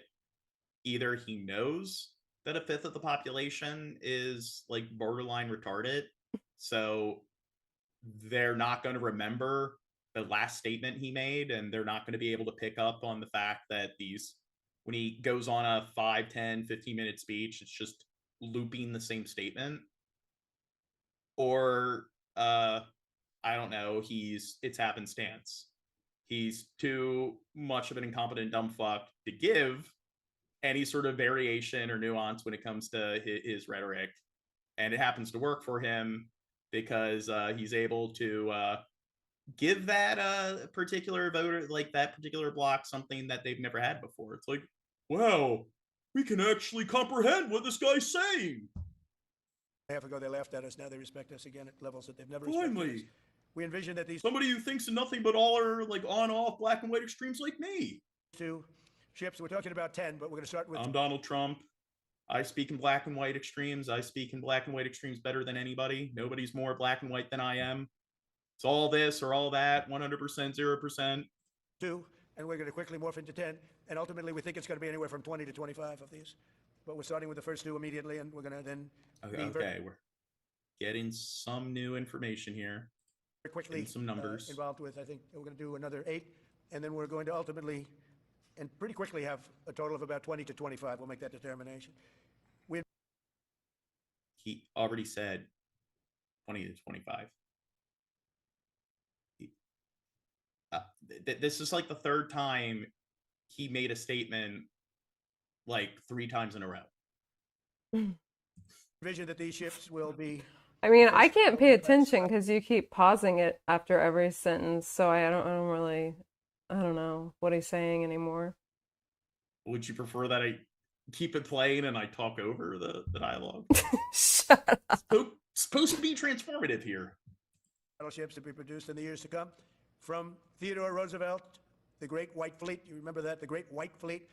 either he knows that a fifth of the population is like borderline retarded, so they're not going to remember the last statement he made, and they're not going to be able to pick up on the fact that when he goes on a 5, 10, 15-minute speech, it's just looping the same statement. Or I don't know, it's happenstance. He's too much of an incompetent dumb fuck to give any sort of variation or nuance when it comes to his rhetoric. And it happens to work for him because he's able to give that particular voter, like that particular block, something that they've never had before. It's like, wow, we can actually comprehend what this guy's saying. a half ago, they laughed at us. Now they respect us again at levels that they've never respected us. Finally. We envision that these Somebody who thinks of nothing but all are like on-off black and white extremes like me. 2 ships, we're talking about 10, but we're going to start with. I'm Donald Trump. I speak in black and white extremes. I speak in black and white extremes better than anybody. Nobody's more black and white than I am. It's all this or all that, 100%, 0%. 2, and we're going to quickly morph into 10, and ultimately we think it's going to be anywhere from 20 to 25 of these. But we're starting with the first 2 immediately, and we're going to then Okay, we're getting some new information here. very quickly some numbers involved with. I think we're going to do another 8, and then we're going to ultimately and pretty quickly have a total of about 20 to 25. We'll make that determination. He already said 20 to 25. This is like the 3rd time he made a statement like 3 times in a row. Vision that these ships will be. I mean, I can't pay attention because you keep pausing it after every sentence, so I don't know what he's saying anymore. Would you prefer that I keep it playing and I talk over the dialogue? Shut up. Supposed to be transformative here. Battleships to be produced in the years to come. From Theodore Roosevelt, the Great White Fleet, you remember that, the Great White Fleet,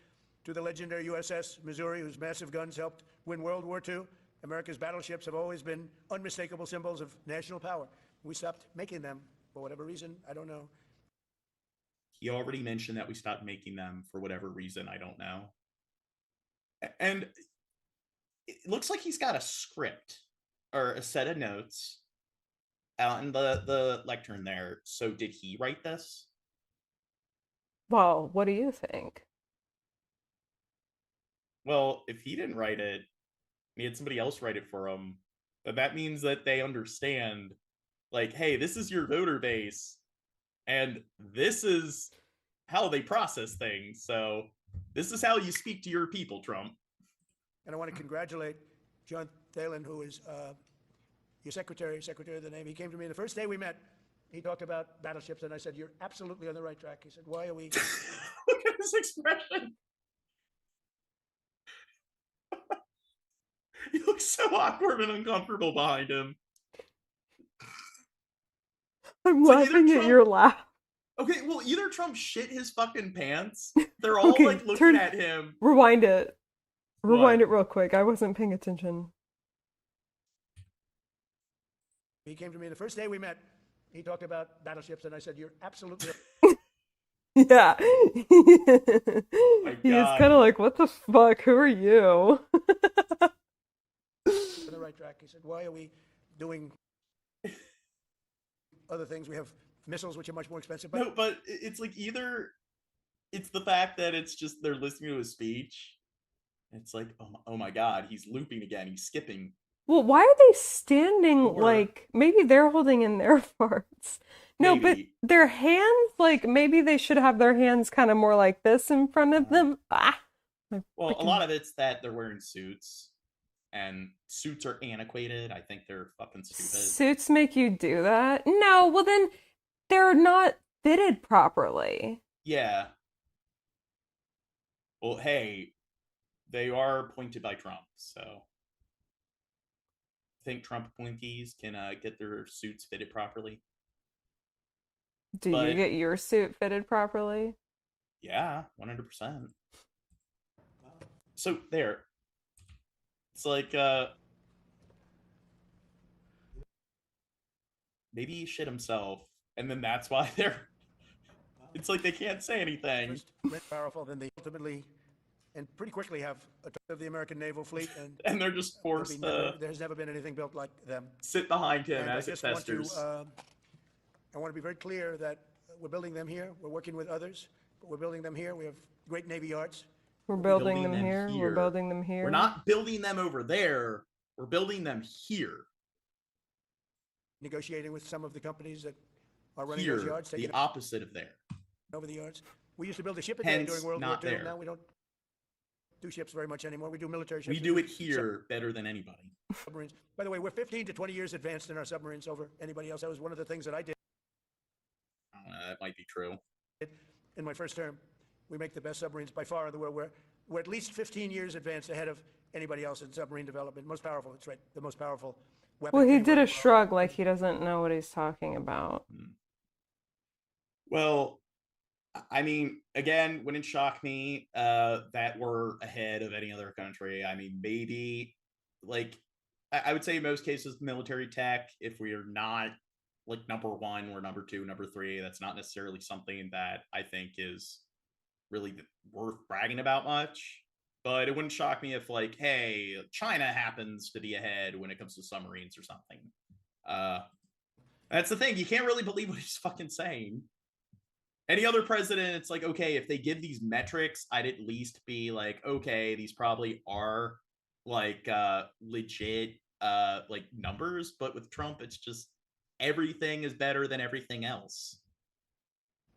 to the legendary USS Missouri, whose massive guns helped win World War II. America's battleships have always been unmistakable symbols of national power. We stopped making them for whatever reason, I don't know. He already mentioned that we stopped making them for whatever reason, I don't know. And it looks like he's got a script or a set of notes out in the lectern there. So did he write this? Well, what do you think? Well, if he didn't write it, he had somebody else write it for him. But that means that they understand, like, hey, this is your voter base, and this is how they process things. So this is how you speak to your people, Trump. And I want to congratulate John Thalen, who is your secretary of the Navy. He came to me the first day we met. He talked about battleships, and I said, "You're absolutely on the right track." He said, "Why are we?" Look at his expression. He looks so awkward and uncomfortable behind him. I'm laughing at your laugh. Okay, well, either Trump shit his fucking pants. They're all like looking at him. Rewind it. Rewind it real quick. I wasn't paying attention. He came to me the first day we met. He talked about battleships, and I said, "You're absolutely." Yeah. He's kind of like, what the fuck? Who are you? On the right track. He said, "Why are we doing other things? We have missiles, which are much more expensive." No, but it's like either it's the fact that it's just they're listening to his speech. It's like, oh my God, he's looping again. He's skipping. Well, why are they standing like, maybe they're holding in their farts. No, Maybe. but their hands, like, maybe they should have their hands kind of more like this in front of them. Well, a lot of it's that they're wearing suits, and suits are antiquated. I think they're fucking stupid. Suits make you do that? No, well then they're not fitted properly. Yeah. Well, hey, they are appointed by Trump, so I think Trump appointees can get their suits fitted properly. Do you get your suit fitted properly? Yeah, 100%. So there. It's like maybe he shit himself, and then that's why they're. It's like they can't say anything. More powerful than they ultimately, and pretty quickly have a third of the American naval fleet, and they're just forced to. There's never been anything built like them. Sit behind him And as it festers. I want to be very clear that we're building them here. We're working with others, but we're building them here. We have great Navy yards. We're building them here. We're building them here. We're not building them over there. We're building them here. Negotiating with some of the companies that are running Here, those yards. the opposite of there. Over the yards. We used to build a ship a day Hence, during World War not II. there. Now we don't do ships very much anymore. We do military ships. We do it here better than anybody. Submarines. By the way, we're 15 to 20 years advanced in our submarines over anybody else. That was one of the things that I did. That might be true. In my first term, we make the best submarines by far in the world. We're at least 15 years advanced ahead of anybody else in submarine development. Most powerful, that's right, the most powerful weapon. Well, he did a shrug like he doesn't know what he's talking about. Well, I mean, again, wouldn't shock me that we're ahead of any other country. I mean, maybe, like, I would say in most cases, military tech, if we are not, like, number one, we're number two, number three. That's not necessarily something that I think is really worth bragging about much. But it wouldn't shock me if, like, hey, China happens to be ahead when it comes to submarines or something. That's the thing. You can't really believe what he's fucking saying. Any other president, it's like, okay, if they give these metrics, I'd at least be like, okay, these probably are, like, legit, like, numbers. But with Trump, it's just everything is better than everything else.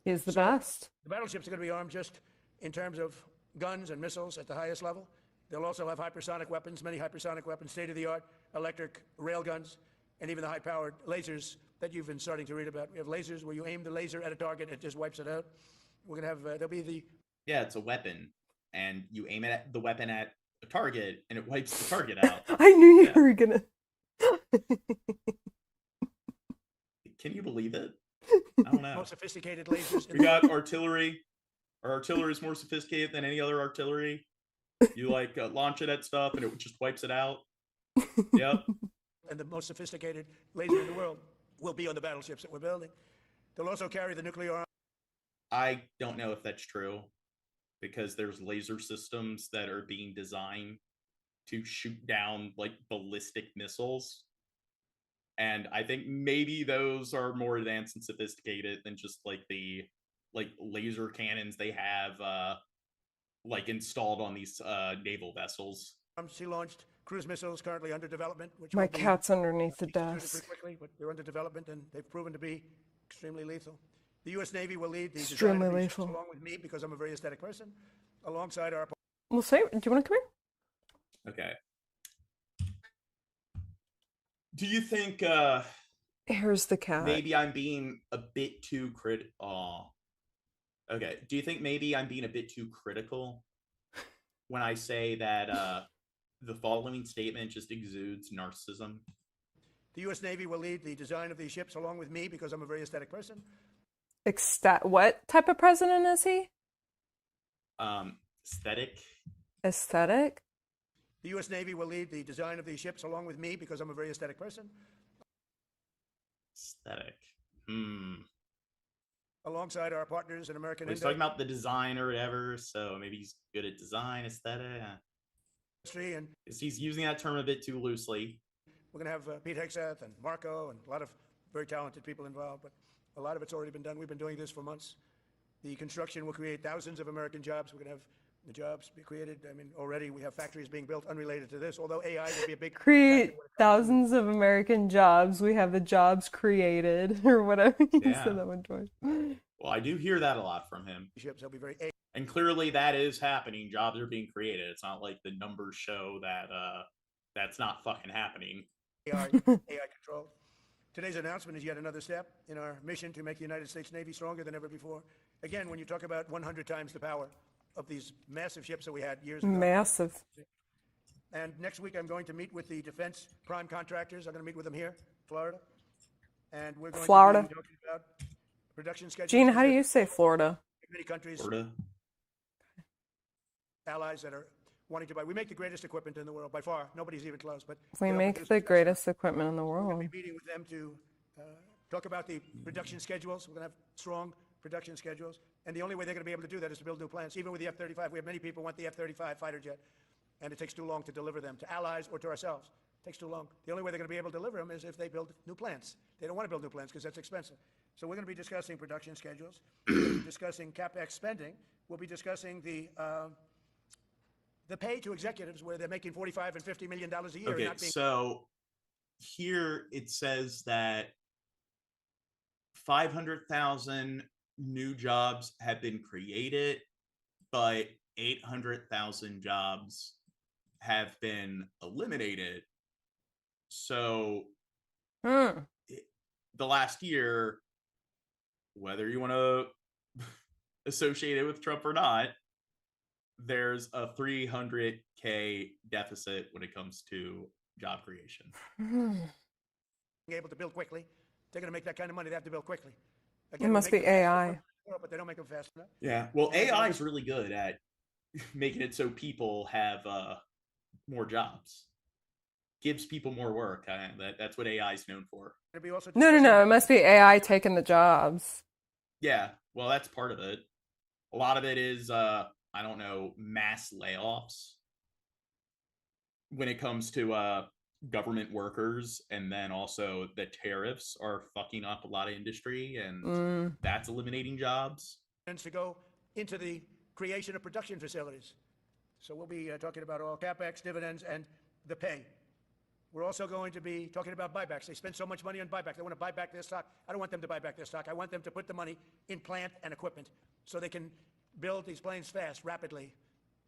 He's the best. The battleships are going to be armed just in terms of guns and missiles at the highest level. They'll also have hypersonic weapons, many hypersonic weapons, state-of-the-art electric rail guns, and even the high-powered lasers that you've been starting to read about. We have lasers where you aim the laser at a target, it just wipes it out. We're going to have, there'll be the... Yeah, it's a weapon, and you aim it at the weapon at a target, and it wipes the target out. I knew you were gonna... Can you believe it? I don't know. Most sophisticated lasers. We got artillery. Our artillery is more sophisticated than any other artillery. You, like, launch it at stuff, and it just wipes it out. Yep. And the most sophisticated laser in the world will be on the battleships that we're building. They'll also carry the nuclear arm. I don't know if that's true, because there's laser systems that are being designed to shoot down, like, ballistic missiles. And I think maybe those are more advanced and sophisticated than just, like, the, like, laser cannons they have, like, installed on these naval vessels. She launched cruise missiles currently under development. Which My cat's underneath the desk. Pretty quickly, but they're under development, and they've proven to be extremely lethal. The U.S. Navy will lead the design of these ships along with me, because I'm a very aesthetic person, alongside our... We'll say, do you want to come here? Okay. Do you think Here's the cat. maybe I'm being a bit too Okay. Do you think maybe I'm being a bit too critical when I say that the following statement just exudes narcissism? The U.S. Navy will lead the design of these ships along with me, because I'm a very aesthetic person. What type of president is he? Aesthetic. Aesthetic? The U.S. Navy will lead the design of these ships along with me, because I'm a very aesthetic person. Aesthetic. Alongside our partners in American He's talking about the design or whatever, so maybe he's good at design, aesthetic. industry, and He's using that term a bit too loosely. we're going to have Pete Hegseth and Marco and a lot of very talented people involved, but a lot of it's already been done. We've been doing this for months. The construction will create thousands of American jobs. We're going to have the jobs be created. I mean, already we have factories being built unrelated to this, although AI will be a big... Create thousands of American jobs. We have the jobs created, or whatever. You said that one twice. Well, I do hear that a lot from him. They'll be very... And clearly that is happening. Jobs are being created. It's not like the numbers show that that's not fucking happening. AI controlled. Today's announcement is yet another step in our mission to make the United States Navy stronger than ever before. Again, when you talk about 100 times the power of these massive ships that we had years ago. Massive. And next week I'm going to meet with the defense prime contractors. I'm going to meet with them here, Florida. And we're going to be talking about production schedules. Gene, how do you say Florida? Many countries, Florida. allies that are wanting to buy. We make the greatest equipment in the world by far. Nobody's even close. But We make the greatest equipment in the world. We're going to be meeting with them to talk about the production schedules. We're going to have strong production schedules. And the only way they're going to be able to do that is to build new plants. Even with the F-35, we have many people who want the F-35 fighter jet, and it takes too long to deliver them to allies or to ourselves. It takes too long. The only way they're going to be able to deliver them is if they build new plants. They don't want to build new plants because that's expensive. So we're going to be discussing production schedules. We're going to be discussing CapEx spending. We'll be discussing the pay to executives where they're making $45 and $50 million a year. Okay, and not being... so here it says that 500,000 new jobs have been created, but 800,000 jobs have been eliminated. So the last year, whether you want to associate it with Trump or not, there's a 300K deficit when it comes to job creation. Being able to build quickly. They're going to make that kind of money. They have to build quickly. Again, it must be AI. But they don't make them fast enough. Yeah, well, AI is really good at making it so people have more jobs. Gives people more work. That's what AI is known for. No. It must be AI taking the jobs. Yeah, well, that's part of it. A lot of it is, I don't know, mass layoffs when it comes to government workers, and then also the tariffs are fucking up a lot of industry, and that's eliminating jobs. To go into the creation of production facilities. So we'll be talking about all CapEx, dividends, and the pay. We're also going to be talking about buybacks. They spend so much money on buyback. They want to buy back their stock. I don't want them to buy back their stock. I want them to put the money in plant and equipment so they can build these planes fast, rapidly,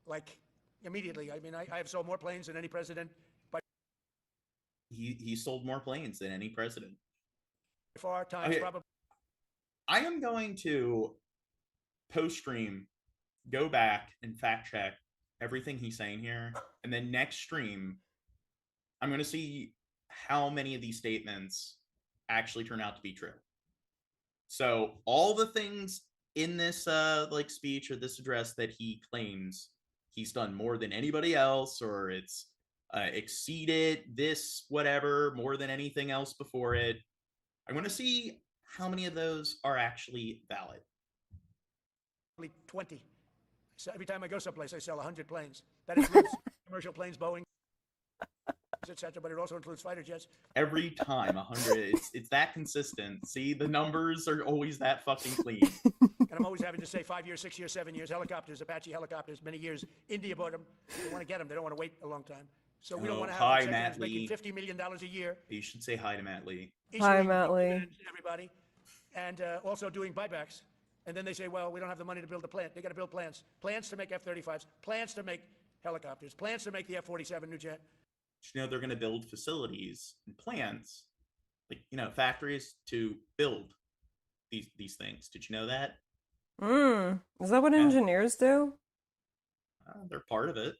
like immediately. I mean, I have sold more planes than any president. He sold more planes than any president. Far times probably. I am going to post-stream go back and fact check everything he's saying here, and then next stream I'm going to see how many of these statements actually turn out to be true. So all the things in this speech or this address that he claims he's done more than anybody else, or it's exceeded this whatever more than anything else before it, I'm going to see how many of those are actually valid. 20. So every time I go someplace, I sell 100 planes. That includes commercial planes, Boeing, etc., but it also includes fighter jets. Every time, 100. It's that consistent. See, the numbers are always that fucking clean. And I'm always having to say 5 years, 6 years, 7 years. Helicopters, Apache helicopters, many years. India bought them. They want to get them. They don't want to wait a long time. So we don't want to have hi, executives Matt Lee. making $50 million a year. You should say hi to Matt Lee. Hi, Matt Lee. Everybody. And also doing buybacks. And then they say, well, we don't have the money to build a plant. They got to build plants. Plants to make F-35s. Plants to make helicopters. Plants to make the F-47 new jet. You know, they're going to build facilities and plants, like, you know, factories to build these things. Did you know that? Is that what engineers do? They're part of it.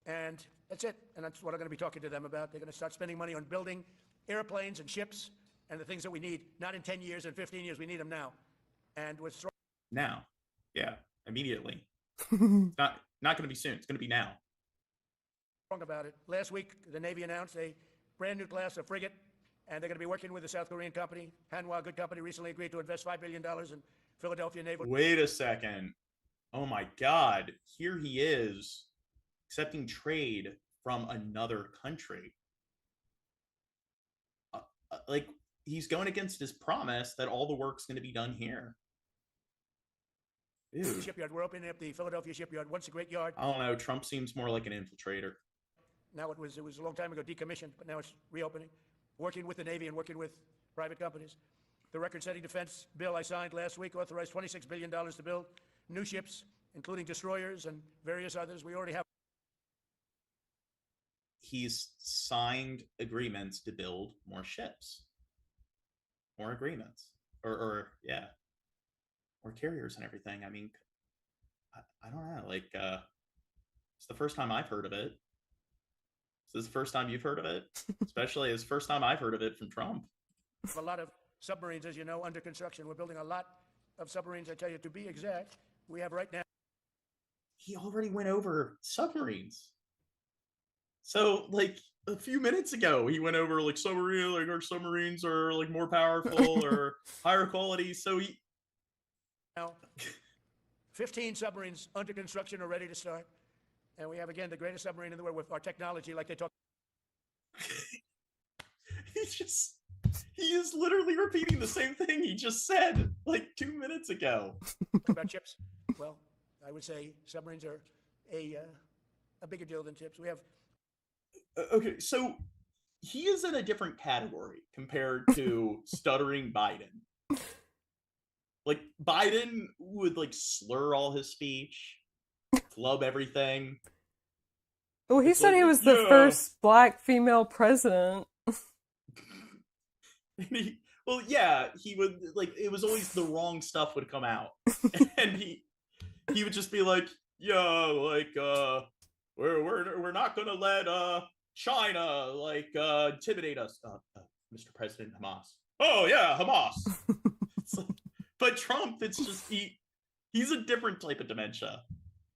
And that's it. And that's what I'm going to be talking to them about. They're going to start spending money on building airplanes and ships and the things that we need. Not in 10 years and 15 years. We need them now. And we're now. Yeah, immediately. It's not going to be soon. It's going to be now. Wrong about it. Last week, the Navy announced a brand new class of frigate, and they're going to be working with the South Korean company. Hanwha, good company, recently agreed to invest $5 billion in Philadelphia Naval. Wait a second. Oh my God. Here he is accepting trade from another country. Like, he's going against his promise that all the work's going to be done here. Dude. Shipyard. We're opening up the Philadelphia shipyard. Once a great yard. I don't know. Trump seems more like an infiltrator. Now it was a long time ago decommissioned, but now it's reopening. Working with the Navy and working with private companies. The record-setting defense bill I signed last week authorized $26 billion to build new ships, including destroyers and various others. We already have. He's signed agreements to build more ships. More agreements. Or carriers and everything. I mean, I don't know. Like, it's the first time I've heard of it. Is this the first time you've heard of it? Especially it's the first time I've heard of it from Trump. A lot of submarines, as you know, under construction. We're building a lot of submarines. I tell you, to be exact, we have right now. He already went over submarines. So, like, a few minutes ago, he went over, like, our submarines are, like, more powerful or higher quality. So he... Now, 15 submarines under construction are ready to start. And we have, again, the greatest submarine in the world with our technology, like they talk. He is literally repeating the same thing he just said, like, 2 minutes ago. About ships. Well, I would say submarines are a bigger deal than ships. We have. Okay, so he is in a different category compared to stuttering Biden. Like, Biden would, like, slur all his speech, flub everything. Well, he said he was the first black female president. He would, like, it was always the wrong stuff would come out. And he would just be like, we're not gonna let China, like, intimidate us. Mr. President, Hamas. Oh yeah, Hamas. But Trump, it's just he's a different type of dementia.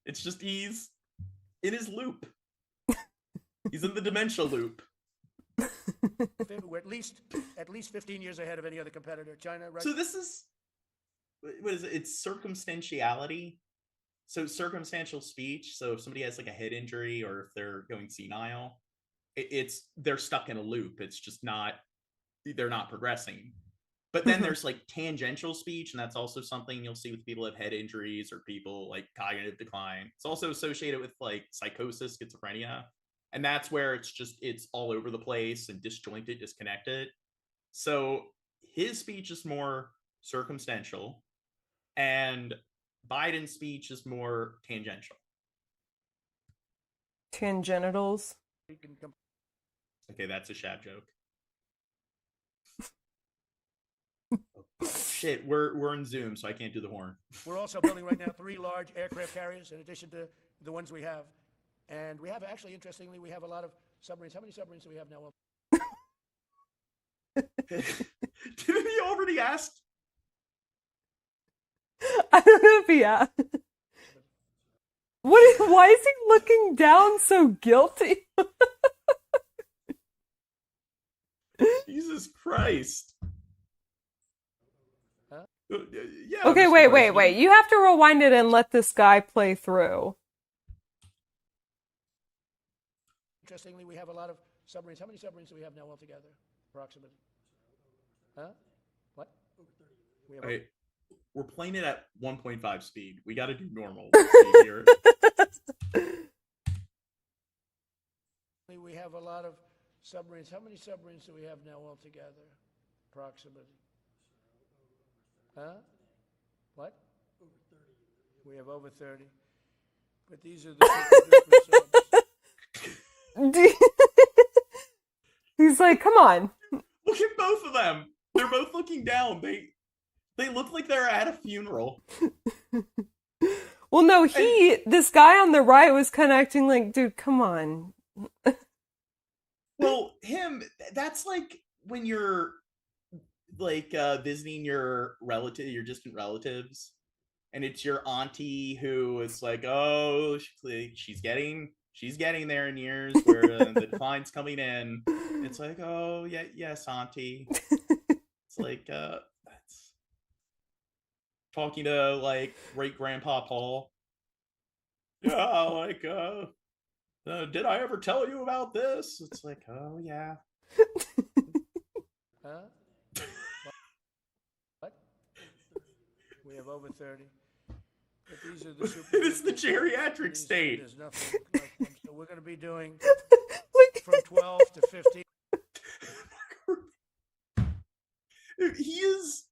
It's just he's in his loop. He's in the dementia loop. We're at least 15 years ahead of any other competitor. China, right? So this is, what is it? It's circumstantiality. So circumstantial speech. So if somebody has, like, a head injury or if they're going senile, they're stuck in a loop. It's just they're not progressing. But then there's, like, tangential speech, and that's also something you'll see with people who have head injuries or people, like, cognitive decline. It's also associated with, like, psychosis, schizophrenia. And that's where it's all over the place and disjointed, disconnected. So his speech is more circumstantial, and Biden's speech is more tangential. Tangenitals. Okay, that's a Shab joke. Oh, shit, we're in Zoom, so I can't do the horn. We're also building right now 3 large aircraft carriers in addition to the ones we have. And we have, actually, interestingly, we have a lot of submarines. How many submarines do we have now? Didn't he already ask? I don't know if he asked. Why is he looking down so guilty? Jesus Christ. Yeah. Okay, wait. You have to rewind it and let this guy play through. Interestingly, we have a lot of submarines. How many submarines do we have now altogether, approximately? Huh? What? We're playing it at 1.5 speed. We got to do normal speed here. We have a lot of submarines. How many submarines do we have now altogether, approximately? Huh? What? Over 30. We have over 30. But these are the super subs. He's like, come on. Look at both of them. They're both looking down. They look like they're at a funeral. Well, no, this guy on the right was kind of acting like, dude, come on. Well, that's like when you're like visiting your distant relatives, and it's your auntie who is like, oh, she's getting there in years where the decline's coming in. It's like, oh yeah, yes, auntie. It's like that's talking to like great grandpa Paul. Yeah, like did I ever tell you about this? It's like, oh yeah. Huh? What? We have over 30. But these are the super. It is the geriatric state. There's nothing like them. So we're going to be doing from 12 to 15. He is.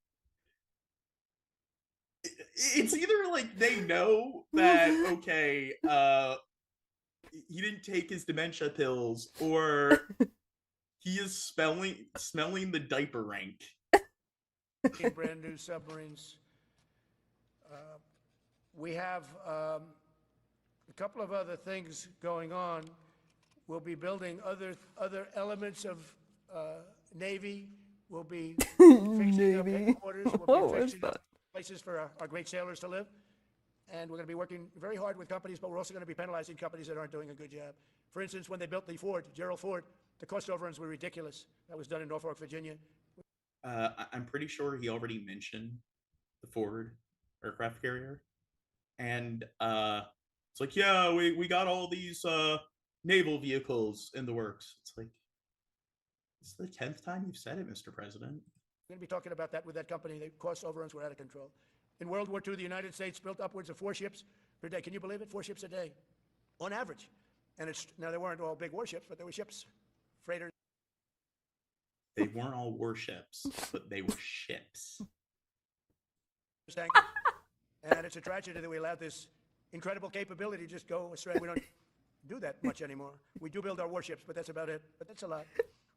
It's either like they know that, okay, he didn't take his dementia pills, or he is smelling the diaper rank. Brand new submarines. We have a couple of other things going on. We'll be building other elements of Navy. We'll be fixing up headquarters. We'll be fixing up places for our great sailors to live. And we're going to be working very hard with companies, but we're also going to be penalizing companies that aren't doing a good job. For instance, when they built the Gerald Ford, the cost overruns were ridiculous. That was done in Norfolk, Virginia. I'm pretty sure he already mentioned the Ford aircraft carrier. And it's like, yeah, we got all these naval vehicles in the works. It's like, it's the 10th time you've said it, Mr. President. We're going to be talking about that with that company. The cost overruns were out of control. In World War II, the United States built upwards of 4 ships per day. Can you believe it? 4 ships a day, on average. And now they weren't all big warships, but they were ships, freighters. They weren't all warships, but they were ships. And it's a tragedy that we allowed this incredible capability to just go astray. We don't do that much anymore. We do build our warships, but that's about it. But that's a lot.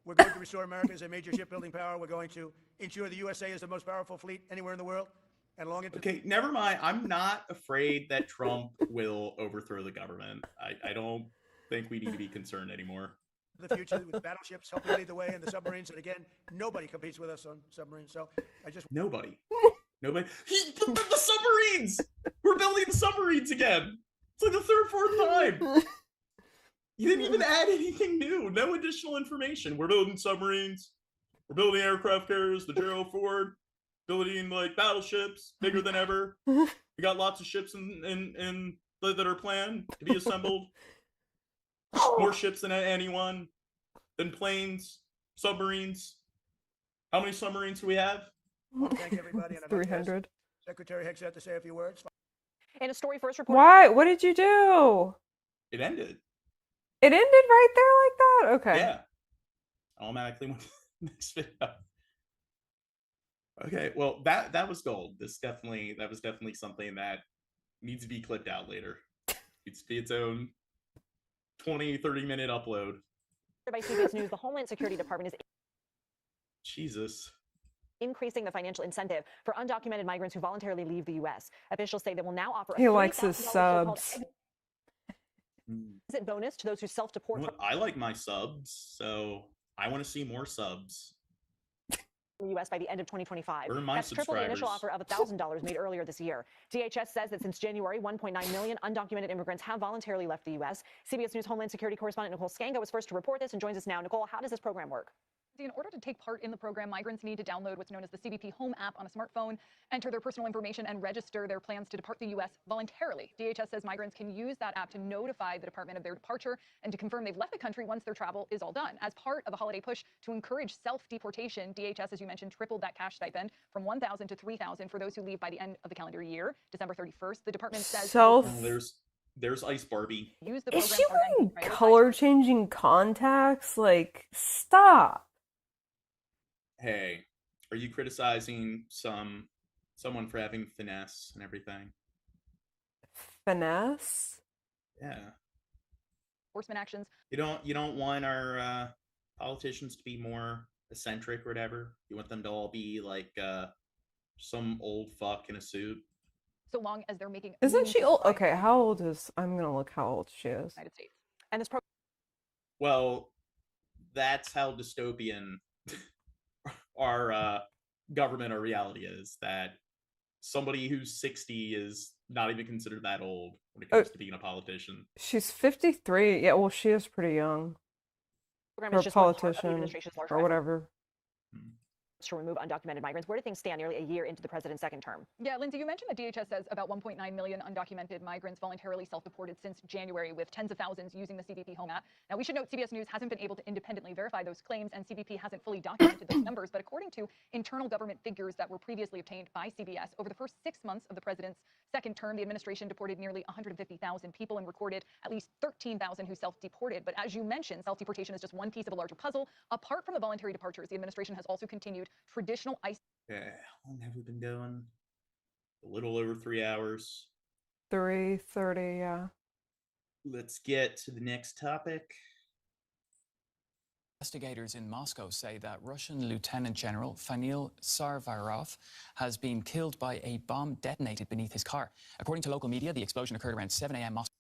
We're going to restore America as a major shipbuilding power. We're going to ensure the USA is the most powerful fleet anywhere in the world. And okay, never mind. I'm not afraid that Trump will overthrow the government. I don't think we need to be concerned anymore. The future with battleships helping lead the way, and the submarines. And again, nobody competes with us on submarines. So nobody. The submarines. We're building the submarines again. It's like the 3rd, 4th time. You didn't even add anything new. No additional information. We're building submarines. We're building aircraft carriers. The Gerald Ford. Building like battleships, bigger than ever. We got lots of ships in that are planned to be assembled. More ships than anyone. Than planes, submarines. How many submarines do we have? Thank everybody. 300. Secretary Hicks had to say a few words. In a story first reported. Why? What did you do? It ended. It ended right there like that? Okay. Yeah. Automatically went to the next video. Okay, well that was gold. That was definitely something that needs to be clipped out later. It's its own 20-30 minute upload. By CBS News, the Homeland Security Department is Jesus. Increasing the financial incentive for undocumented migrants who voluntarily leave the U.S. Officials say they will now offer he likes his subs. Exit bonus to those who self-deport. Well, I like my subs, so I want to see more subs. The U.S. by the end of 2025. That's triple the initial offer of $1,000 made earlier this year. DHS says that since January, 1.9 million undocumented immigrants have voluntarily left the U.S. CBS News Homeland Security correspondent Nicole Scango was first to report this and joins us now. Nicole, how does this program work? In order to take part in the program, migrants need to download what's known as the CBP Home app on a smartphone, enter their personal information, and register their plans to depart the U.S. voluntarily. DHS says migrants can use that app to notify the department of their departure and to confirm they've left the country once their travel is all done. As part of a holiday push to encourage self-deportation, DHS, as you mentioned, tripled that cash stipend from $1,000 to $3,000 for those who leave by the end of the calendar year, December 31st. The department says There's Ice Barbie. Is she wearing color-changing contacts? Like, stop. Hey, are you criticizing someone for having finesse and everything? Finesse? Yeah. Enforcement actions. You don't want our politicians to be more eccentric or whatever? You want them to all be like some old fuck in a suit? So long as they're making. Isn't she old? Okay, how old is? I'm gonna look how old she is. United States. And this program. Well, that's how dystopian our government or reality is. That somebody who's 60 is not even considered that old when it comes to being a politician. She's 53. Yeah, well, she is pretty young for a politician or whatever. To remove undocumented migrants. Where do things stand nearly a year into the president's second term? Yeah, Lindsay, you mentioned that DHS says about 1.9 million undocumented migrants voluntarily self-deported since January, with tens of thousands using the CBP Home app. Now, we should note CBS News hasn't been able to independently verify those claims, and CBP hasn't fully documented those numbers. But according to internal government figures that were previously obtained by CBS, over the first 6 months of the president's second term, the administration deported nearly 150,000 people and recorded at least 13,000 who self-deported. But as you mentioned, self-deportation is just one piece of a larger puzzle. Apart from the voluntary departures, the administration has also continued traditional ICE. Yeah, how long have we been going? A little over 3 hours. 3:30, yeah. Let's get to the next topic. Investigators in Moscow say that Russian Lieutenant General Fanil Sarvarov has been killed by a bomb detonated beneath his car. According to local media, the explosion occurred around 7 a.m. Moscow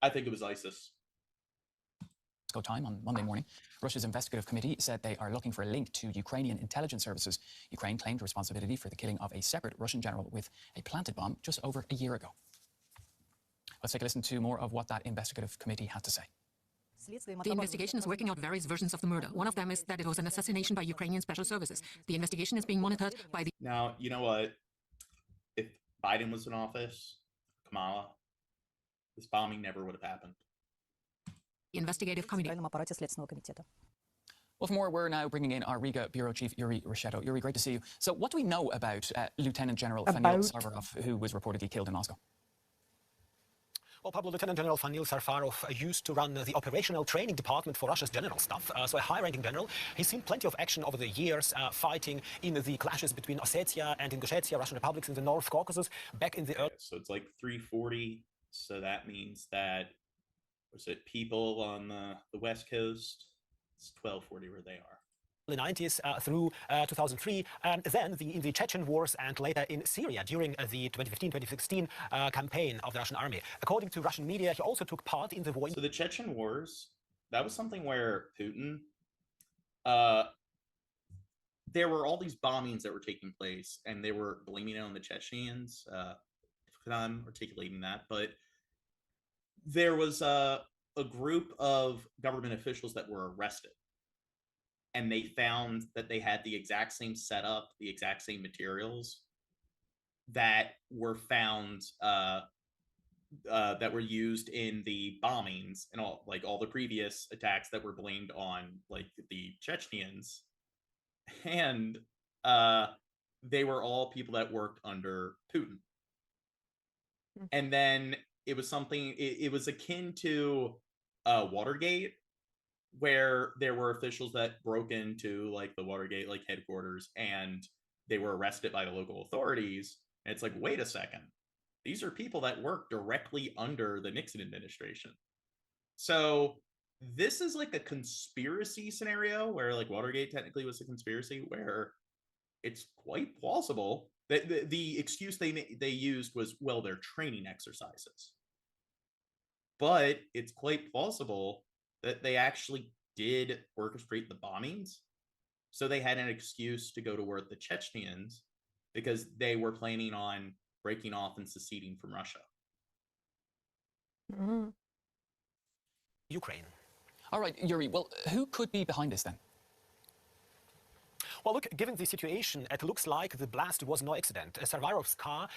I think it was ISIS. time on Monday morning. Russia's investigative committee said they are looking for a link to Ukrainian intelligence services. Ukraine claimed responsibility for the killing of a separate Russian general with a planted bomb just over a year ago. Let's take a listen to more of what that investigative committee had to say. The investigation is working out various versions of the murder. One of them is that it was an assassination by Ukrainian special services. The investigation is being monitored by the... Now, you know what? If Biden was in office, Kamala, this bombing never would have happened. Investigative committee. Well, for more, we're now bringing in our Riga Bureau Chief, Yuri Reshetto. Yuri, great to see you. So what do we know about Lieutenant General Fanil Sarvarov, who was reportedly killed in Moscow? Well, Pablo, Lieutenant General Fanil Sarvarov used to run the operational training department for Russia's general staff. So a high-ranking general. He's seen plenty of action over the years, fighting in the clashes between Ossetia and Ingushetia, Russian republics in the North Caucasus, back in the early... So it's like 3:40. So that means that, was it people on the West Coast? It's 12:40 where they are. The 90s through 2003, and then in the Chechen wars and later in Syria during the 2015-2016 campaign of the Russian army. According to Russian media, he also took part in the war. So the Chechen wars, that was something where Putin, there were all these bombings that were taking place, and they were blaming it on the Chechens. I'm articulating that, but there was a group of government officials that were arrested. And they found that they had the exact same setup, the exact same materials that were found that were used in the bombings and all the previous attacks that were blamed on like the Chechens, and they were all people that worked under Putin. And then it was something. It was akin to Watergate, where there were officials that broke into like the Watergate like headquarters and they were arrested by the local authorities. And it's like, wait a second, these are people that work directly under the Nixon administration. So this is like a conspiracy scenario where like Watergate technically was a conspiracy, where it's quite plausible that the excuse they used was, well, their training exercises. But it's quite plausible that they actually did orchestrate the bombings. So they had an excuse to go to war with the Chechens because they were planning on breaking off and seceding from Russia. Mm-hmm. Ukraine. All right, Yuri, well, who could be behind this then? Well, look, given the situation, it looks like the blast was no accident. Sarvarov's car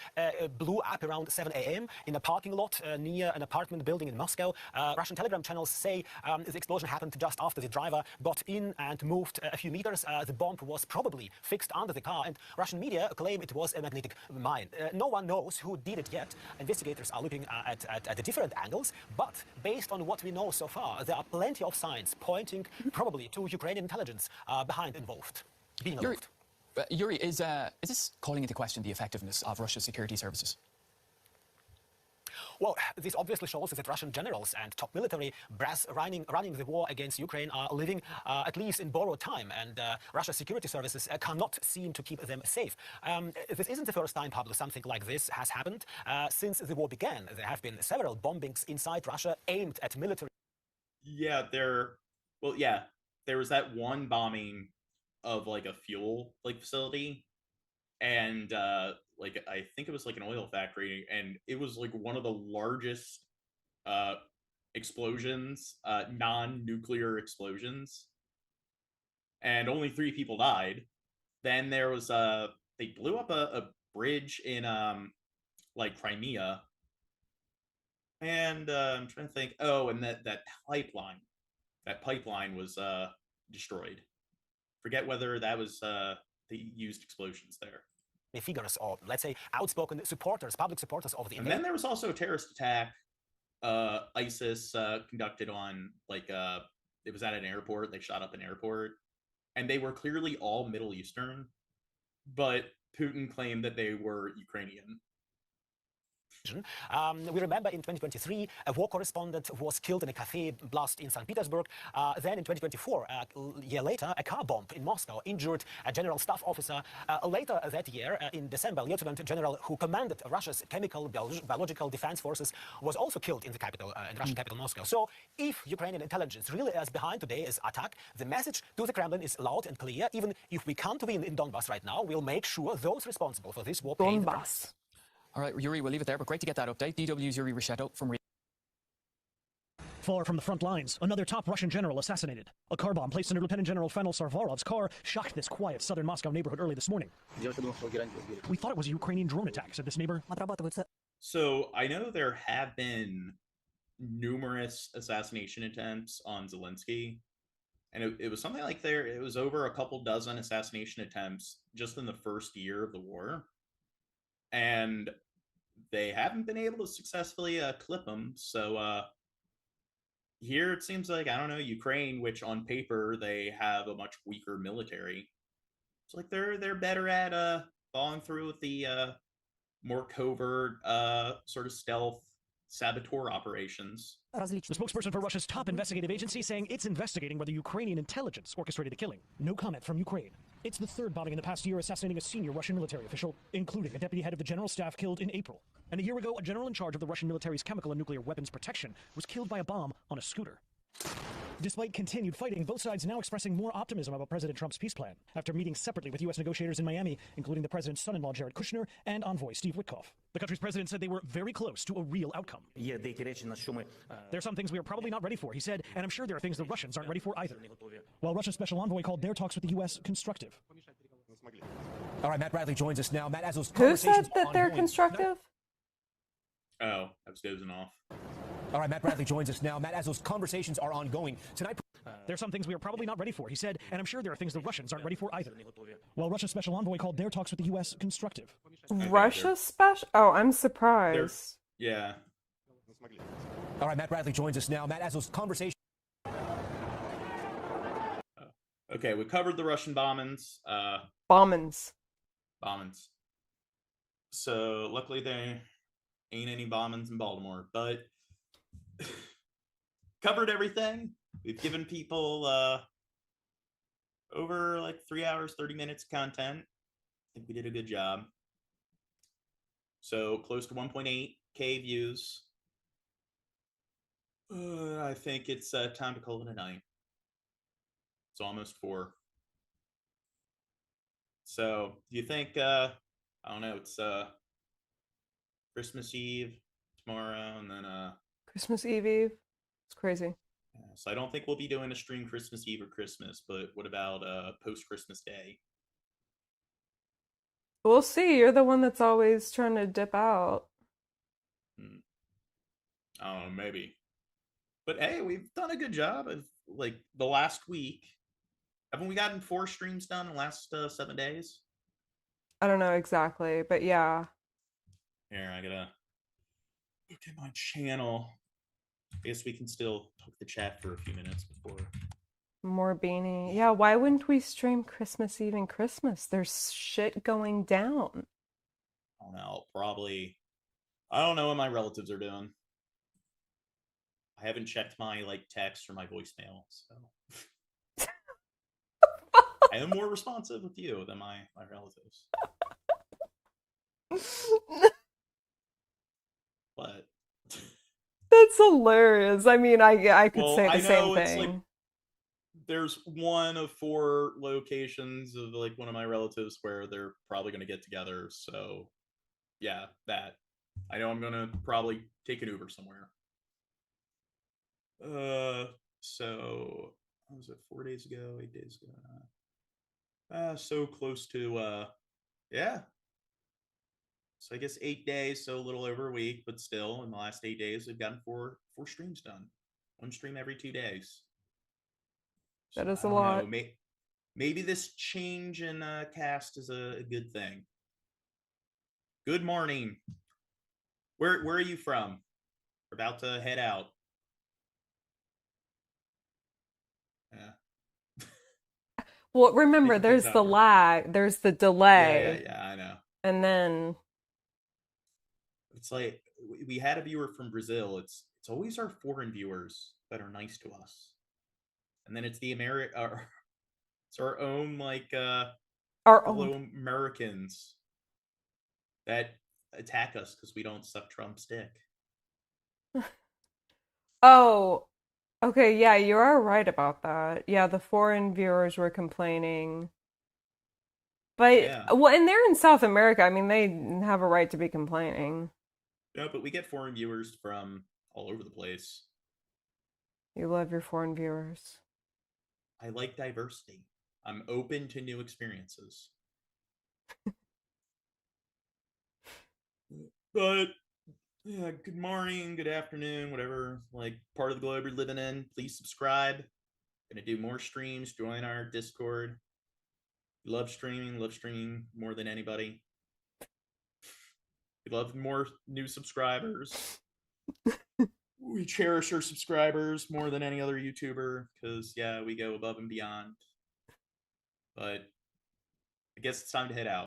blew up around 7 a.m. in a parking lot near an apartment building in Moscow. Russian Telegram channels say the explosion happened just after the driver got in and moved a few meters. The bomb was probably fixed under the car, and Russian media claim it was a magnetic mine. No one knows who did it yet. Investigators are looking at the different angles, but based on what we know so far, there are plenty of signs pointing probably to Ukrainian intelligence being involved. Yuri, is this calling into question the effectiveness of Russia's security services? Well, this obviously shows that Russian generals and top military brass running the war against Ukraine are living at least in borrowed time, and Russia's security services cannot seem to keep them safe. This isn't the first time, Pablo, something like this has happened. Since the war began, there have been several bombings inside Russia aimed at military. Yeah, there was that one bombing of like a fuel facility, and I think it was like an oil factory, and it was like one of the largest explosions, non-nuclear explosions, and only 3 people died. Then there was they blew up a bridge in Crimea, and I'm trying to think. Oh, and that pipeline was destroyed. Forget whether that was they used explosions there. Figures or, let's say, outspoken supporters, public supporters of the invasion. And then there was also a terrorist attack ISIS conducted on, it was at an airport. They shot up an airport, and they were clearly all Middle Eastern, but Putin claimed that they were Ukrainian. We remember in 2023, a war correspondent was killed in a cafe blast in St. Petersburg. Then in 2024, a year later, a car bomb in Moscow injured a general staff officer. Later that year, in December, Lieutenant General who commanded Russia's chemical biological defense forces was also killed in the capital, in Russian capital, Moscow. So if Ukrainian intelligence really is behind today's attack, the message to the Kremlin is loud and clear. Even if we can't win in Donbass right now, we'll make sure those responsible for this war pay the price. All right, Yuri, we'll leave it there, but great to get that update. DW's Yuri Rishetto from... Far from the front lines, another top Russian general assassinated. A car bomb placed under Lieutenant General Fennel Sarvarov's car shocked this quiet southern Moscow neighborhood early this morning. We thought it was a Ukrainian drone attack, said this neighbor. So I know there have been numerous assassination attempts on Zelensky, and it was something like it was over a couple dozen assassination attempts just in the first year of the war. And they haven't been able to successfully clip them. So here it seems like, I don't know, Ukraine, which on paper they have a much weaker military. It's like they're better at following through with the more covert sort of stealth saboteur operations. The spokesperson for Russia's top investigative agency saying it's investigating whether Ukrainian intelligence orchestrated the killing. No comment from Ukraine. It's the third bombing in the past year assassinating a senior Russian military official, including a deputy head of the general staff killed in April. And a year ago, a general in charge of the Russian military's chemical and nuclear weapons protection was killed by a bomb on a scooter. Despite continued fighting, both sides now expressing more optimism about President Trump's peace plan after meeting separately with U.S. negotiators in Miami, including the president's son-in-law Jared Kushner and envoy Steve Witkoff. The country's president said they were very close to a real outcome. There are some things we are probably not ready for, he said, and I'm sure there are things the Russians aren't ready for either. While Russia's special envoy called their talks with the U.S. constructive. All right, Matt Bradley joins us now. Matt, as those Who said that they're constructive? Oh, I was dozing off. All right, Matt Bradley joins us now. Matt, as those conversations are ongoing tonight. There are some things we are probably not ready for, he said, and I'm sure there are things the Russians aren't ready for either. While Russia's special envoy called their talks with the U.S. constructive. Russia's special? Oh, I'm surprised. Yeah. All right, Matt Bradley joins us now. Matt, as those conversations. Okay, we covered the Russian bombings. Bombings. So luckily there ain't any bombings in Baltimore, but covered everything. We've given people over like 3 hours, 30 minutes content. I think we did a good job. So close to 1.8K views. I think it's time to call it a night. It's almost 4. So do you think, I don't know, it's Christmas Eve tomorrow, and then Christmas Eve. It's crazy. So I don't think we'll be doing a stream Christmas Eve or Christmas, but what about post-Christmas Day? We'll see. You're the one that's always trying to dip out. Oh, maybe. But hey, we've done a good job of like the last week. Haven't we gotten 4 streams done in the last 7 days? I don't know exactly, but yeah. Here, I gotta look at my channel. I guess we can still talk the chat for a few minutes before. More beanie. Yeah, why wouldn't we stream Christmas Eve and Christmas? There's shit going down. I don't know. Probably. I don't know what my relatives are doing. I haven't checked my text or my voicemail, so I am more responsive with you than my relatives. But that's hilarious. I mean, I could say the same it's thing. There's one of 4 locations of one of my relatives where they're probably going to get together. So yeah, that. I know I'm going to probably take an Uber somewhere. So what was it, 4 days ago, 8 days ago? So close to yeah. So I guess 8 days, so a little over a week, but still in the last 8 days we've gotten 4 streams done. 1 stream every 2 days. That So, is a I don't lot. know, maybe this change in cast is a good thing. Good morning. Where are you from? We're about to head out. Yeah. Well, remember, there's the lag, there's the delay. Yeah, I know. And then it's like we had a viewer from Brazil. It's always our foreign viewers that are nice to us, and then it's the it's our own our fellow own Americans that attack us because we don't suck Trump's dick. Oh, okay, yeah, you are right about that. Yeah, the foreign viewers were complaining. But, well, and they're in South America. I mean, they have a right to be complaining. No, but we get foreign viewers from all over the place. You love your foreign viewers. I like diversity. I'm open to new experiences. But yeah, good morning, good afternoon, whatever part of the globe you're living in. Please subscribe. Gonna do more streams. Join our Discord. Love streaming more than anybody. We love more new subscribers. We cherish our subscribers more than any other YouTuber because, yeah, we go above and beyond. But I guess it's time to head out.